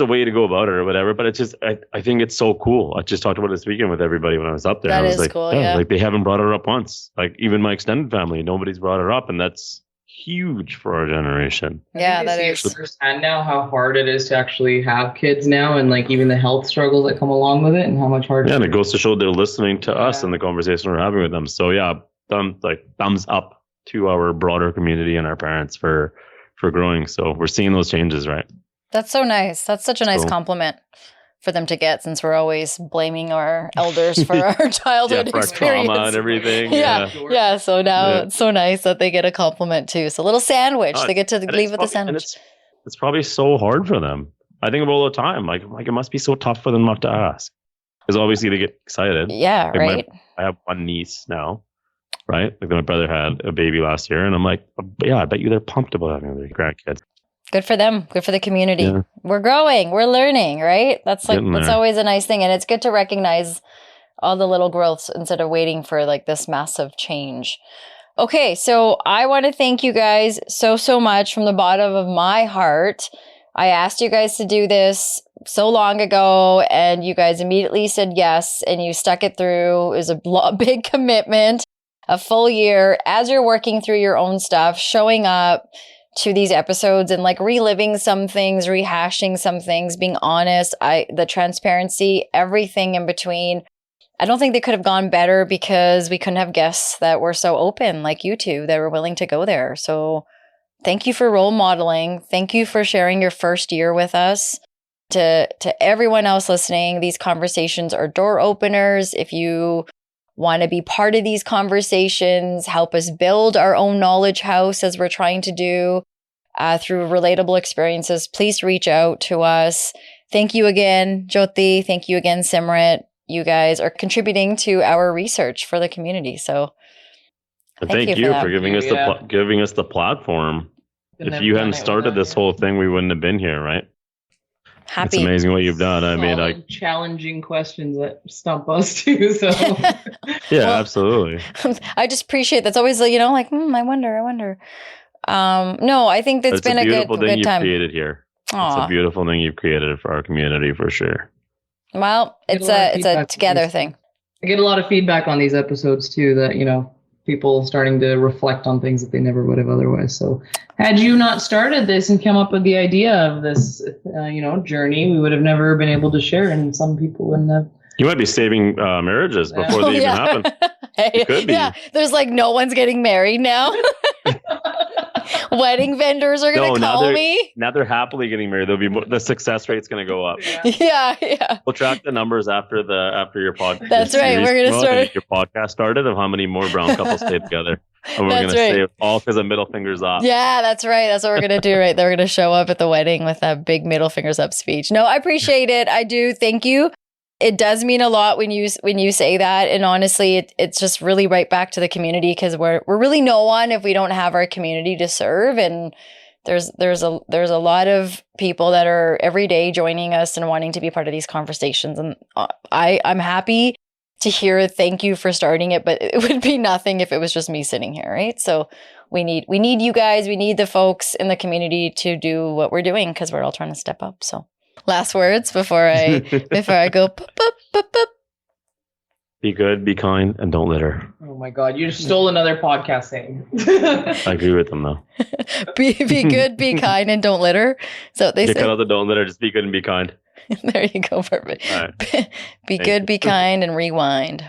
Speaker 2: a way to go about it or whatever, but it's just, I think it's so cool. I just talked about it this weekend with everybody when I was up there.
Speaker 1: That
Speaker 2: I was
Speaker 1: is
Speaker 2: like,
Speaker 1: cool, yeah.
Speaker 2: Like they haven't brought it up once. Like even my extended family, nobody's brought it up, and that's huge for our generation.
Speaker 1: Yeah, that
Speaker 3: I
Speaker 1: is.
Speaker 3: see firsthand now how hard it is to actually have kids now, and like even the health struggles that come along with it, and how much harder.
Speaker 2: Yeah, and it goes to show they're listening to us
Speaker 3: Yeah.
Speaker 2: and the conversation we're having with them. So yeah, thumbs up to our broader community and our parents for growing. So we're seeing those changes, right?
Speaker 1: That's so nice. That's such a nice
Speaker 2: So-
Speaker 1: compliment for them to get, since we're always blaming our elders for our childhood
Speaker 2: for our
Speaker 1: experience.
Speaker 2: trauma and everything.
Speaker 1: Yeah. So now
Speaker 2: Yeah.
Speaker 1: it's so nice that they get a compliment too. So a little sandwich.
Speaker 2: Uh,
Speaker 1: They get to
Speaker 2: And
Speaker 1: leave
Speaker 2: it's
Speaker 1: with the
Speaker 2: probably- and
Speaker 1: sandwich.
Speaker 2: it's probably so hard for them. I think about it all the time. Like it must be so tough for them not to ask, because obviously they get excited.
Speaker 1: Yeah,
Speaker 2: Like my-
Speaker 1: right.
Speaker 2: I have one niece now, right? Like my brother had a baby last year, and I'm like, yeah, I bet you they're pumped about having their grandkids.
Speaker 1: Good for them. Good for the community.
Speaker 2: Yeah.
Speaker 1: We're growing. We're learning, right? That's
Speaker 2: Getting
Speaker 1: that's
Speaker 2: there.
Speaker 1: always a nice thing. And it's good to recognize all the little growths instead of waiting for like this massive change. Okay, so I want to thank you guys so much from the bottom of my heart. I asked you guys to do this so long ago, and you guys immediately said yes, and you stuck it through. It was a big commitment, a full year as you're working through your own stuff, showing up to these episodes and like reliving some things, rehashing some things, being honest, the transparency, everything in between. I don't think they could have gone better, because we couldn't have guests that were so open like you two that were willing to go there. So thank you for role modeling. Thank you for sharing your first year with us. To everyone else listening, these conversations are door openers. If you want to be part of these conversations, help us build our own knowledge house as we're trying to do through relatable experiences, please reach out to us. Thank you again, Jyoti. Thank you again, Simrit. You guys are contributing to our research for the community. So
Speaker 2: And
Speaker 1: Thank
Speaker 2: thank
Speaker 1: you for
Speaker 2: you
Speaker 1: that.
Speaker 2: for giving us
Speaker 3: Yeah.
Speaker 2: giving us the platform.
Speaker 3: Couldn't
Speaker 2: If
Speaker 3: have
Speaker 2: you
Speaker 3: done
Speaker 2: hadn't
Speaker 3: it
Speaker 2: started
Speaker 3: without
Speaker 2: this
Speaker 3: you.
Speaker 2: whole thing, we wouldn't have been here, right? It's
Speaker 1: happy.
Speaker 2: amazing what you've done. I mean,
Speaker 3: Solid, challenging questions that stump us too. So
Speaker 2: yeah,
Speaker 1: Well,
Speaker 2: absolutely.
Speaker 1: I just appreciate that's always like I wonder. No, I think it's
Speaker 2: It's
Speaker 1: been
Speaker 2: a
Speaker 1: a
Speaker 2: beautiful thing
Speaker 1: good
Speaker 2: you've
Speaker 1: time.
Speaker 2: created here. It's
Speaker 1: Aw.
Speaker 2: a beautiful thing you've created for our community for sure.
Speaker 1: Well,
Speaker 3: Get a
Speaker 1: it's
Speaker 3: lot of
Speaker 1: a
Speaker 3: feedback
Speaker 1: together
Speaker 3: from
Speaker 1: thing.
Speaker 3: I get a lot of feedback on these episodes too, that people starting to reflect on things that they never would have otherwise. So had you not started this and come up with the idea of this journey, we would have never been able to share, and some people wouldn't have.
Speaker 2: You might be saving marriages
Speaker 3: Yeah.
Speaker 2: before they even happen.
Speaker 1: Hey,
Speaker 2: It could be.
Speaker 1: Yeah, there's like no one's getting married now. Wedding vendors are gonna
Speaker 2: No, now
Speaker 1: call
Speaker 2: they're-
Speaker 1: me.
Speaker 2: Now they're happily getting married. There'll be the success rate's going to go up.
Speaker 1: Yeah.
Speaker 2: We'll track the numbers after your podcast.
Speaker 1: That's right, we're gonna start-
Speaker 2: your podcast started of how many more brown couples stayed together, and we're
Speaker 1: That's
Speaker 2: going to
Speaker 1: right.
Speaker 2: say it all because of middle fingers up.
Speaker 1: Yeah, that's right. That's what we're gonna do, right? They're gonna show up at the wedding with that big middle fingers up speech. No, I appreciate it. I do. Thank you. It does mean a lot when you say that, and honestly, it's just really right back to the community, because we're really no one if we don't have our community to serve. And there's a lot of people that are every day joining us and wanting to be part of these conversations, and I'm happy to hear thank you for starting it, but it would be nothing if it was just me sitting here, right? So we need you guys, we need the folks in the community to do what we're doing, because we're all trying to step up. So last words before I go boop, boop, boop, boop.
Speaker 2: Be good, be kind, and don't litter.
Speaker 3: Oh my God, you just stole another podcast saying.
Speaker 2: I agree with them though.
Speaker 1: Be good, be kind, and don't litter. So they
Speaker 2: You cut
Speaker 1: say.
Speaker 2: out the don't litter. Just be good and be kind.
Speaker 1: There you go, perfect.
Speaker 2: All right.
Speaker 1: Be
Speaker 2: Thank
Speaker 1: good,
Speaker 2: you.
Speaker 1: be kind, and rewind.